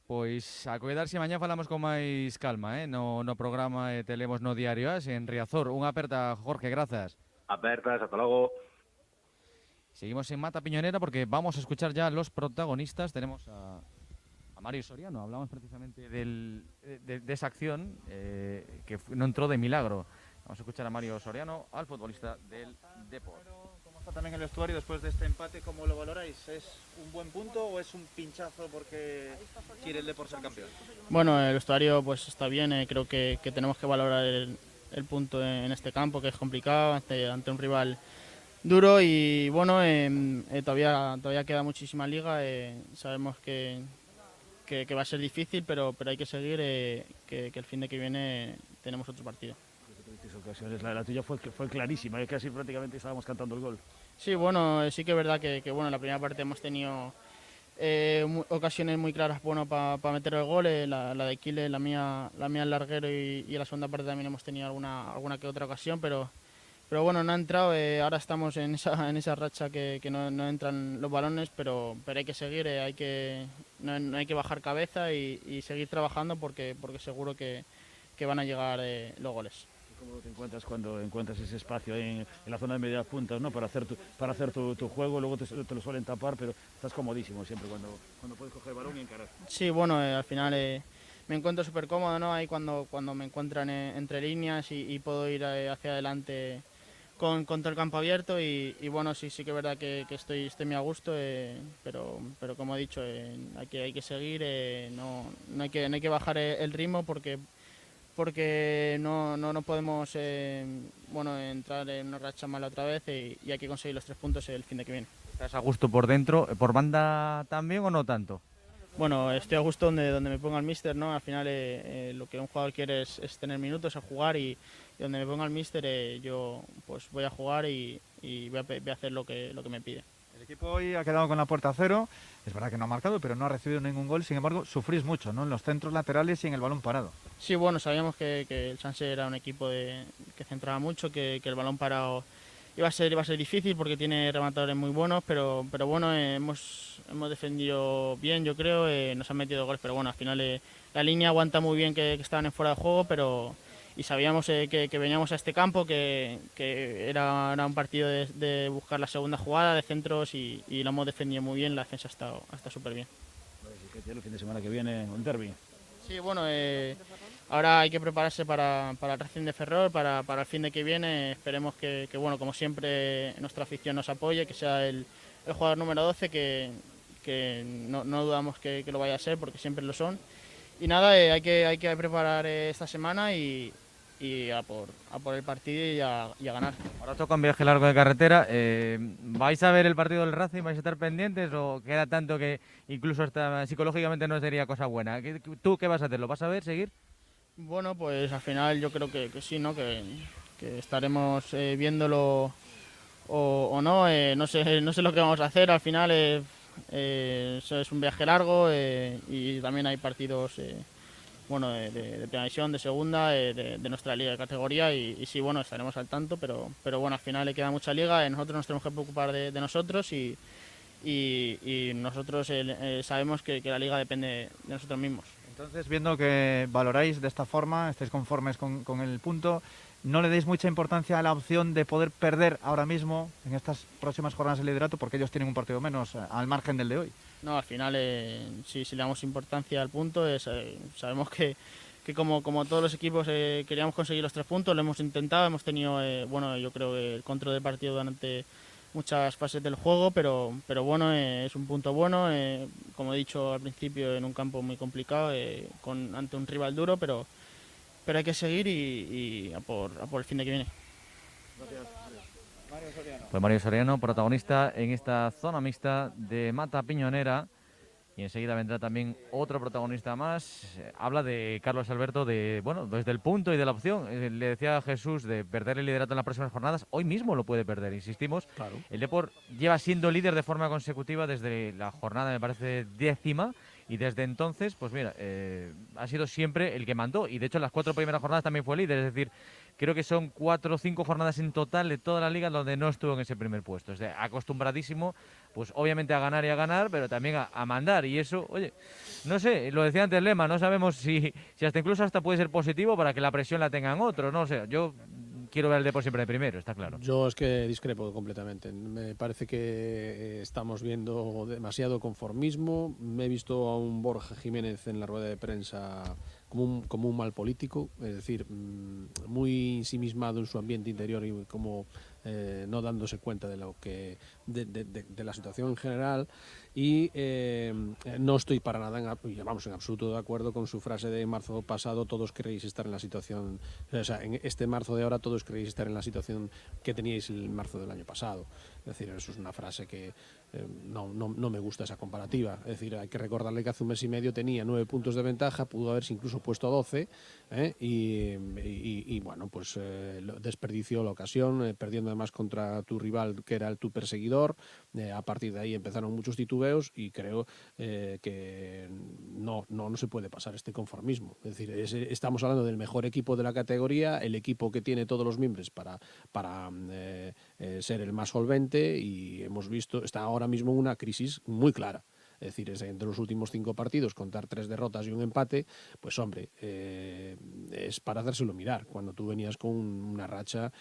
Pois a cuidar se mañá falamos con máis calma, no programa te lemos no Diario As en Riazor. Unha aperta, Jorge, grazas. Apertas, hasta logo. Seguimos en Mata Piñonera porque vamos a escuchar ya los protagonistas. Tenemos a Mario Soriano, hablamos precisamente de esa acción que no entró de milagro. Vamos a escuchar a Mario Soriano, al futbolista del Depor. ¿Cómo está también el vestuario después de este empate? ¿Cómo lo valoráis? ¿Es un buen punto o es un pinchazo porque quiere el Depor ser campeón? Bueno, el vestuario pues está bien, creo que tenemos que valorar el punto en este campo, que es complicado, ante un rival duro y bueno, todavía queda muchísima liga, sabemos que va a ser difícil, pero hay que seguir, que el fin de que viene tenemos otro partido. Ocasiones. La tuya fue clarísima, casi prácticamente estábamos cantando el gol. Sí, bueno, sí que es verdad que bueno, en la primera parte hemos tenido ocasiones muy claras para meter el gol, la de Quiles, la mía al larguero y en la segunda parte también hemos tenido alguna que otra ocasión, pero bueno, no ha entrado, ahora estamos en esa racha que no entran los balones, pero hay que seguir, no hay que bajar cabeza y seguir trabajando porque seguro que van a llegar los goles. ¿Cómo te encuentras cuando encuentras ese espacio en la zona de media punta, ¿no? para hacer tu juego? Luego te lo suelen tapar, pero estás comodísimo siempre cuando puedes coger el balón y encarar. Sí, bueno, al final me encuentro súper cómodo, ¿no? Ahí cuando me encuentran entre líneas y puedo ir hacia adelante con todo el campo abierto y bueno, sí que es verdad que estoy muy a gusto, pero como he dicho, hay que seguir, no hay que bajar el ritmo porque no podemos entrar en una racha mala otra vez y hay que conseguir los 3 puntos el fin de que viene. ¿Estás a gusto por dentro? ¿Por banda también o no tanto? Bueno, estoy a gusto donde me ponga el míster, ¿no? Al final lo que un jugador quiere es tener minutos a jugar y donde me ponga el míster yo pues voy a jugar y voy a hacer lo que me pide. El equipo hoy ha quedado con la puerta a cero, es verdad que no ha marcado, pero no ha recibido ningún gol, sin embargo sufrís mucho, ¿no? En los centros laterales y en el balón parado. Sí, bueno, sabíamos que el Sanse era un equipo que centraba mucho, que el balón parado iba a ser difícil porque tiene rematadores muy buenos, pero bueno, hemos defendido bien, yo creo, nos han metido goles, pero bueno, al final la línea aguanta muy bien que estaban en fuera de juego, y sabíamos que veníamos a este campo, que era un partido de buscar la segunda jugada de centros y lo hemos defendido muy bien, la defensa está súper bien. ¿Qué tiene el fin de semana que viene? ¿Un derbi? Sí, bueno, ahora hay que prepararse para el Racing de Ferrol, para el fin de que viene. Esperemos que bueno, como siempre, nuestra afición nos apoye, que sea el jugador número 12, que no dudamos que lo vaya a ser, porque siempre lo son. Y nada, hay que preparar esta semana y a por el partido y a ganar. Ahora toca un viaje largo de carretera. ¿Vais a ver el partido del Racing? ¿Vais a estar pendientes o queda tanto que incluso hasta psicológicamente no sería cosa buena? ¿Tú qué vas a hacer? ¿Lo vas a ver, seguir? Bueno, pues al final yo creo que sí, ¿no? Que estaremos viéndolo o no. No sé lo que vamos a hacer. Al final eso es un viaje largo y también hay partidos bueno, de primera división, de segunda, de nuestra liga de categoría y sí, bueno, estaremos al tanto, pero bueno, al final le queda mucha liga. Nosotros nos tenemos que preocupar de nosotros y nosotros sabemos que la liga depende de nosotros mismos. Entonces, viendo que valoráis de esta forma, estáis conformes con el punto, no le deis mucha importancia a la opción de poder perder ahora mismo en estas próximas jornadas de liderato, porque ellos tienen un partido menos al margen del de hoy. No, al final, si le damos importancia al punto, sabemos que como todos los equipos queríamos conseguir los 3 puntos, lo hemos intentado, hemos tenido, bueno, yo creo que el control del partido durante muchas fases del juego, pero bueno, es un punto bueno, como he dicho al principio, en un campo muy complicado, ante un rival duro, pero hay que seguir y a por el fin de que viene. Pues Mario Soriano, protagonista en esta zona mixta de Mata Piñonera. Y enseguida vendrá también otro protagonista más. Habla de Carlos Alberto, bueno, desde el punto y de la opción. Le decía a Jesús de perder el liderato en las próximas jornadas. Hoy mismo lo puede perder, insistimos. Claro. El Depor lleva siendo líder de forma consecutiva desde la jornada, me parece, 10ª. Y desde entonces, pues mira, ha sido siempre el que mandó. Y de hecho, en las 4 primeras jornadas también fue líder. Es decir, creo que son 4 o 5 jornadas en total de toda la liga donde no estuvo en ese primer puesto. Es decir, acostumbradísimo, pues obviamente a ganar y a ganar, pero también a mandar. Y eso, oye, no sé, lo decía antes Lema, no sabemos si hasta incluso hasta puede ser positivo para que la presión la tengan otros. No sé, yo quiero ver al Depor siempre de primero, está claro. Yo es que discrepo completamente. Me parece que estamos viendo demasiado conformismo. Me he visto a un Borja Jiménez en la rueda de prensa como un mal político, es decir, muy ensimismado en su ambiente interior y como no dándose cuenta de lo que de la situación en general. Y no estoy para nada, en absoluto de acuerdo con su frase de marzo pasado, todos queréis estar en la situación, o sea, en este marzo de ahora todos queréis estar en la situación que teníais el marzo del año pasado. Es decir, eso es una frase que no me gusta esa comparativa. Es decir, hay que recordarle que hace un mes y medio tenía 9 puntos de ventaja, pudo haberse incluso puesto a 12 y bueno, pues desperdició la ocasión, perdiendo además contra tu rival que era tu perseguidor. A partir de ahí empezaron muchos titubeos y creo que no se puede pasar este conformismo. Es decir, estamos hablando del mejor equipo de la categoría, el equipo que tiene todos los miembros para ser el más solvente, y hemos visto, está ahora mismo en una crisis muy clara. Es decir, entre los últimos 5 partidos, contar 3 derrotas y un empate, pues hombre, es para hacérselo mirar, cuando tú venías con una racha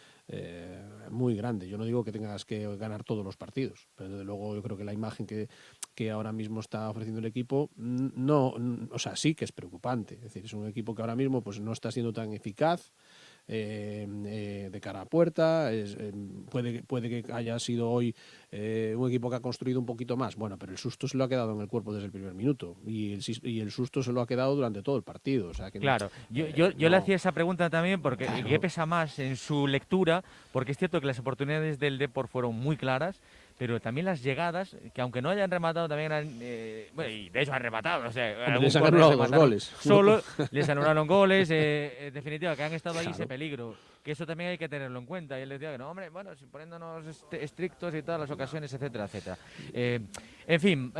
muy grande. Yo no digo que tengas que ganar todos los partidos, pero desde luego yo creo que la imagen que ahora mismo está ofreciendo el equipo, o sea, sí que es preocupante. Es decir, es un equipo que ahora mismo pues no está siendo tan eficaz de cara a puerta. Puede que haya sido hoy un equipo que ha construido un poquito más, bueno, pero el susto se lo ha quedado en el cuerpo desde el primer minuto y el susto se lo ha quedado durante todo el partido. O sea, que claro, yo le hacía esa pregunta también porque claro, ¿qué pesa más en su lectura? Porque es cierto que las oportunidades del Depor fueron muy claras, pero también las llegadas, que aunque no hayan rematado, también eran... bueno, y de hecho han rematado. O sea, les han anulado 2 goles. Solo les anularon goles. En definitiva, que han estado ahí ese peligro. Que eso también hay que tenerlo en cuenta. Y él decía que no, hombre, bueno, si poniéndonos estrictos y todas las ocasiones, etcétera, etcétera. En fin,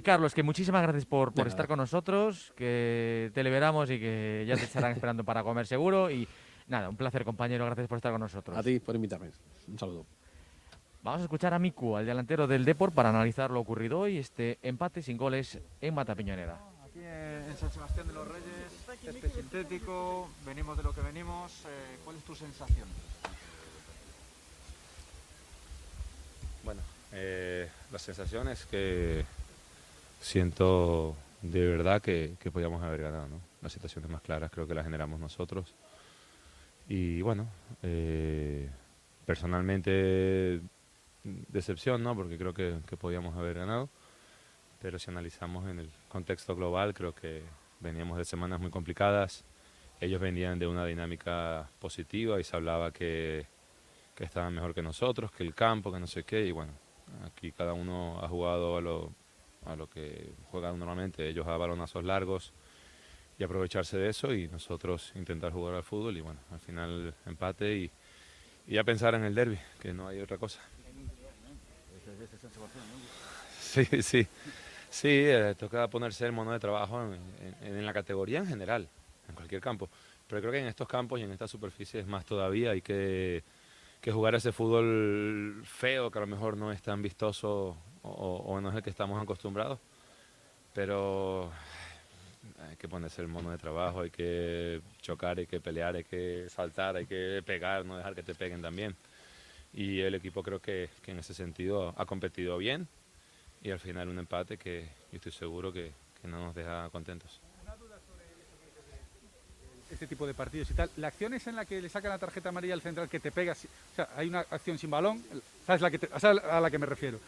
Carlos, que muchísimas gracias por estar con nosotros, que te liberamos y que ya te estarán esperando para comer seguro. Y nada, un placer, compañero, gracias por estar con nosotros. A ti por invitarme. Un saludo. Vamos a escuchar a Miku, al delantero del Depor, para analizar lo ocurrido hoy, este empate sin goles en Mata Piñonera. Aquí en San Sebastián de los Reyes, este sintético, venimos de lo que venimos. ¿Cuál es tu sensación? Bueno, la sensación es que siento de verdad que podíamos haber ganado, ¿no? Las situaciones más claras creo que las generamos nosotros. Y bueno, personalmente... decepción, ¿no? Porque creo que podíamos haber ganado, pero si analizamos en el contexto global, creo que veníamos de semanas muy complicadas, ellos venían de una dinámica positiva y se hablaba que estaban mejor que nosotros, que el campo, que no sé qué, y bueno, aquí cada uno ha jugado a lo que juega normalmente, ellos a balonazos largos aprovecharse de eso y nosotros intentar jugar al fútbol y bueno, al final empate y ya pensar en el derbi, que no hay otra cosa. Sí, toca ponerse el mono de trabajo en la categoría en general, en cualquier campo. Pero creo que en estos campos y en estas superficies más todavía hay que jugar ese fútbol feo que a lo mejor no es tan vistoso o no es el que estamos acostumbrados. Pero hay que ponerse el mono de trabajo, hay que chocar, hay que pelear, hay que saltar, hay que pegar, no dejar que te peguen también. Y el equipo creo que en ese sentido ha competido bien y al final un empate que yo estoy seguro que no nos deja contentos. Este tipo de partidos y tal, la acción es en la que le sacan la tarjeta amarilla al central que te pega, o sea, hay una acción sin balón, ¿sabes a la que me refiero?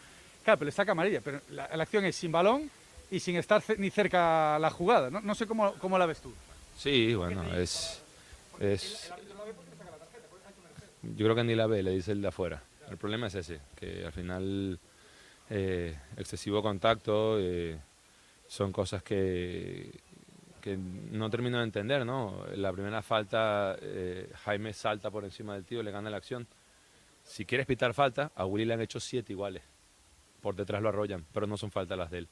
Claro, pero le saca amarilla, pero la acción es sin balón y sin estar ni cerca la jugada, no sé cómo la ves tú. Sí, bueno, yo creo que ni la ve, le dice el de afuera. El problema es ese, que al final excesivo contacto son cosas que no termino de entender, ¿no? La primera falta, Jaime salta por encima del tío, le gana la acción. Si quieres pitar falta, a Willy le han hecho 7 iguales. Por detrás lo arrollan, pero no son faltas las de él.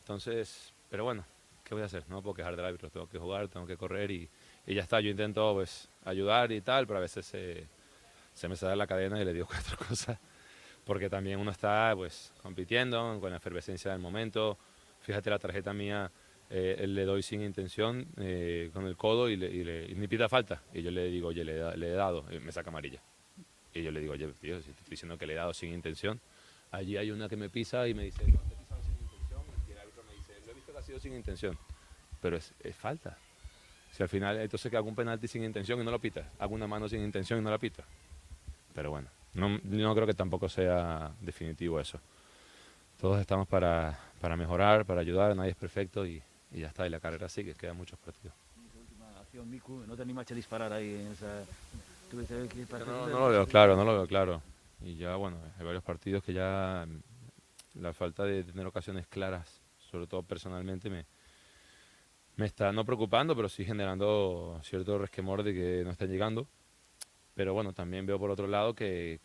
Entonces, pero bueno, ¿qué voy a hacer? No puedo quejar del árbitro, tengo que jugar, tengo que correr y ya está. Yo intento pues ayudar y tal, pero a veces se me sale la cadena y le digo 4 cosas. Porque también uno está pues compitiendo con la efervescencia del momento. Fíjate la tarjeta mía. Le doy sin intención con el codo y ni pita falta. Y yo le digo, oye, le he dado, y me saca amarilla. Y yo le digo, oye, tío, si te estoy diciendo que le he dado sin intención. Allí hay una que me pisa y me dice, no, te he pisado sin intención. Y el árbitro me dice, lo he visto que ha sido sin intención. Pero es falta. Si al final, entonces que hago un penalti sin intención y no lo pita. Hago una mano sin intención y no la pita. Pero bueno, no creo que tampoco sea definitivo eso. Todos estamos para mejorar, para ayudar, nadie es perfecto y ya está, y la carrera sigue, quedan muchos partidos. Última acción, Miku, ¿no te animaste a disparar ahí en esa...? No lo veo claro. Y ya, bueno, hay varios partidos que ya la falta de tener ocasiones claras, sobre todo personalmente, me está no preocupando, pero sí generando cierto resquemor de que no están llegando. Pero bueno, también veo por otro lado que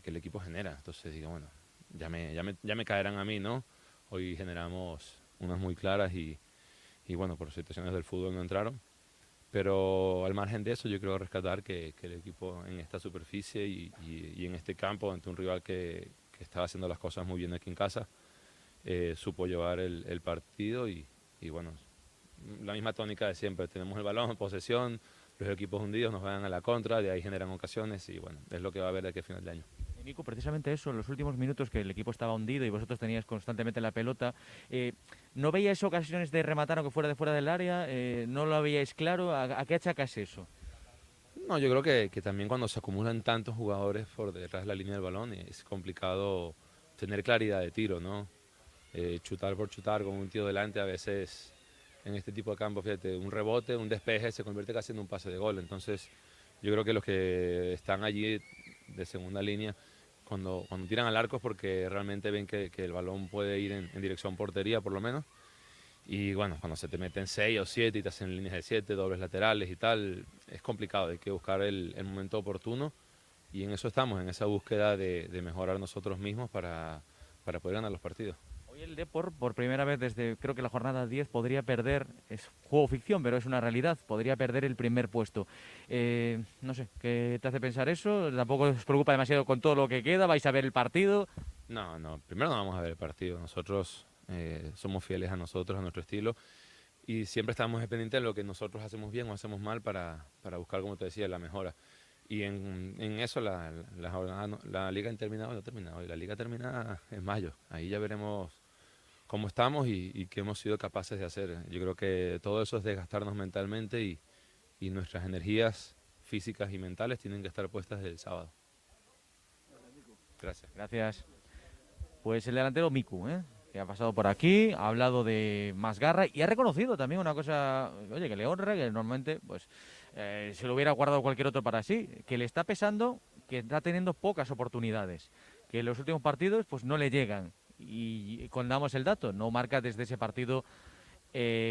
el equipo genera. Entonces digo, bueno, ya me caerán a mí, ¿no? Hoy generamos unas muy claras y bueno, por situaciones del fútbol no entraron. Pero al margen de eso, yo creo rescatar que el equipo en esta superficie y en este campo, ante un rival que estaba haciendo las cosas muy bien aquí en casa, supo llevar el partido y bueno, la misma tónica de siempre. Tenemos el balón en posesión, los equipos hundidos nos van a la contra, de ahí generan ocasiones y bueno, es lo que va a haber de aquí a final de año. Nico, precisamente eso, en los últimos minutos que el equipo estaba hundido y vosotros teníais constantemente la pelota, ¿no veíais ocasiones de rematar aunque fuera del área? ¿No lo veíais claro? ¿A qué achacas eso? No, yo creo que también cuando se acumulan tantos jugadores por detrás de la línea del balón es complicado tener claridad de tiro, ¿no? Chutar por chutar con un tío delante a veces en este tipo de campo, fíjate, un rebote, un despeje se convierte casi en un pase de gol. Entonces yo creo que los que están allí de segunda línea cuando tiran al arco es porque realmente ven que el balón puede ir en dirección portería por lo menos. Y bueno, cuando se te meten 6 o 7 y te hacen líneas de 7, dobles laterales y tal, es complicado, hay que buscar el momento oportuno y en eso estamos, en esa búsqueda de mejorar nosotros mismos para poder ganar los partidos. Hoy el Depor, por primera vez desde creo que la jornada 10, podría perder, es juego ficción, pero es una realidad, podría perder el primer puesto. No sé, ¿qué te hace pensar eso? ¿Tampoco os preocupa demasiado con todo lo que queda? ¿Vais a ver el partido? No, primero no vamos a ver el partido. Nosotros somos fieles a nosotros, a nuestro estilo y siempre estamos pendientes de lo que nosotros hacemos bien o hacemos mal para buscar, como te decía, la mejora. Y en eso la liga no ha terminado, y la liga termina en mayo. Ahí ya veremos cómo estamos y qué hemos sido capaces de hacer. Yo creo que todo eso es desgastarnos mentalmente y nuestras energías físicas y mentales tienen que estar puestas desde el sábado. Gracias. Gracias. Pues el delantero Miku, que ha pasado por aquí, ha hablado de más garra y ha reconocido también una cosa, oye, que le honra, que normalmente pues se lo hubiera guardado cualquier otro para sí, que le está pesando, que está teniendo pocas oportunidades, que en los últimos partidos pues no le llegan. Y condamos el dato, no marca desde ese partido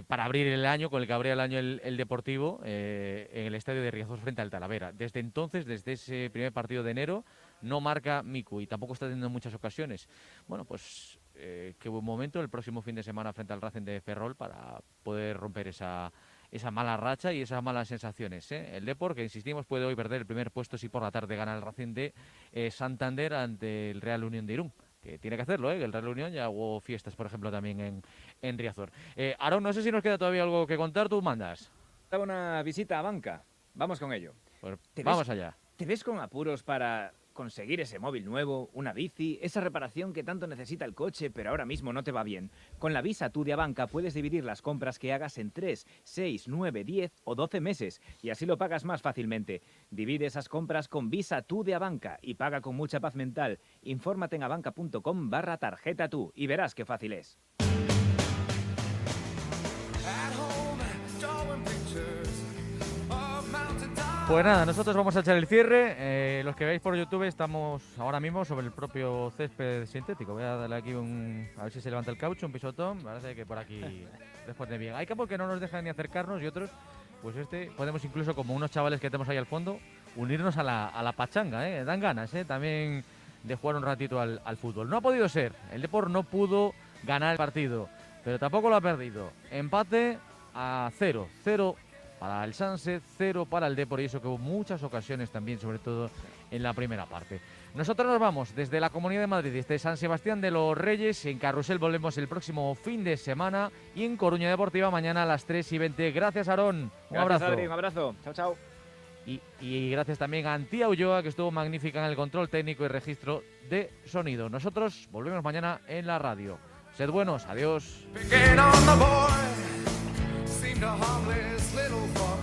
para abrir el año, con el que abría el año el Deportivo en el estadio de Riazor frente al Talavera. Desde entonces, desde ese primer partido de enero, no marca Miku y tampoco está teniendo muchas ocasiones. Bueno, pues qué buen momento el próximo fin de semana frente al Racing de Ferrol para poder romper esa mala racha y esas malas sensaciones. El Depor, que insistimos, puede hoy perder el primer puesto si por la tarde gana el Racing de Santander ante el Real Unión de Irún. Que tiene que hacerlo, que el Real Unión ya hubo fiestas, por ejemplo, también en Riazor. Aaron, no sé si nos queda todavía algo que contar, tú mandas. Una visita a banca, vamos con ello. Pues vamos allá. ¿Te ves con apuros para conseguir ese móvil nuevo, una bici, esa reparación que tanto necesita el coche, pero ahora mismo no te va bien? Con la Visa Tu de Abanca puedes dividir las compras que hagas en 3, 6, 9, 10 o 12 meses y así lo pagas más fácilmente. Divide esas compras con Visa Tu de Abanca y paga con mucha paz mental. Infórmate en abanca.com/tarjeta tú y verás qué fácil es. Pues nada, nosotros vamos a echar el cierre. Los que veáis por YouTube estamos ahora mismo sobre el propio césped sintético. Voy a darle aquí a ver si se levanta el caucho, un pisotón. Parece que por aquí después de bien. Hay campos que no nos dejan ni acercarnos y otros, pues podemos incluso, como unos chavales que tenemos ahí al fondo, unirnos a la pachanga. Dan ganas también de jugar un ratito al fútbol. No ha podido ser. El Depor no pudo ganar el partido, pero tampoco lo ha perdido. Empate a 0. 0 para el Sanse, 0 para el Depor, y eso que hubo muchas ocasiones también, sobre todo en la primera parte. Nosotros nos vamos desde la Comunidad de Madrid, desde San Sebastián de los Reyes. En Carrusel volvemos el próximo fin de semana y en Coruña Deportiva mañana a las 3:20. Gracias, Aarón. Un abrazo. Adri, un abrazo. Chao, chao. Y gracias también a Antía Ulloa, que estuvo magnífica en el control técnico y registro de sonido. Nosotros volvemos mañana en la radio. Sed buenos, adiós. Seemed a harmless little fun.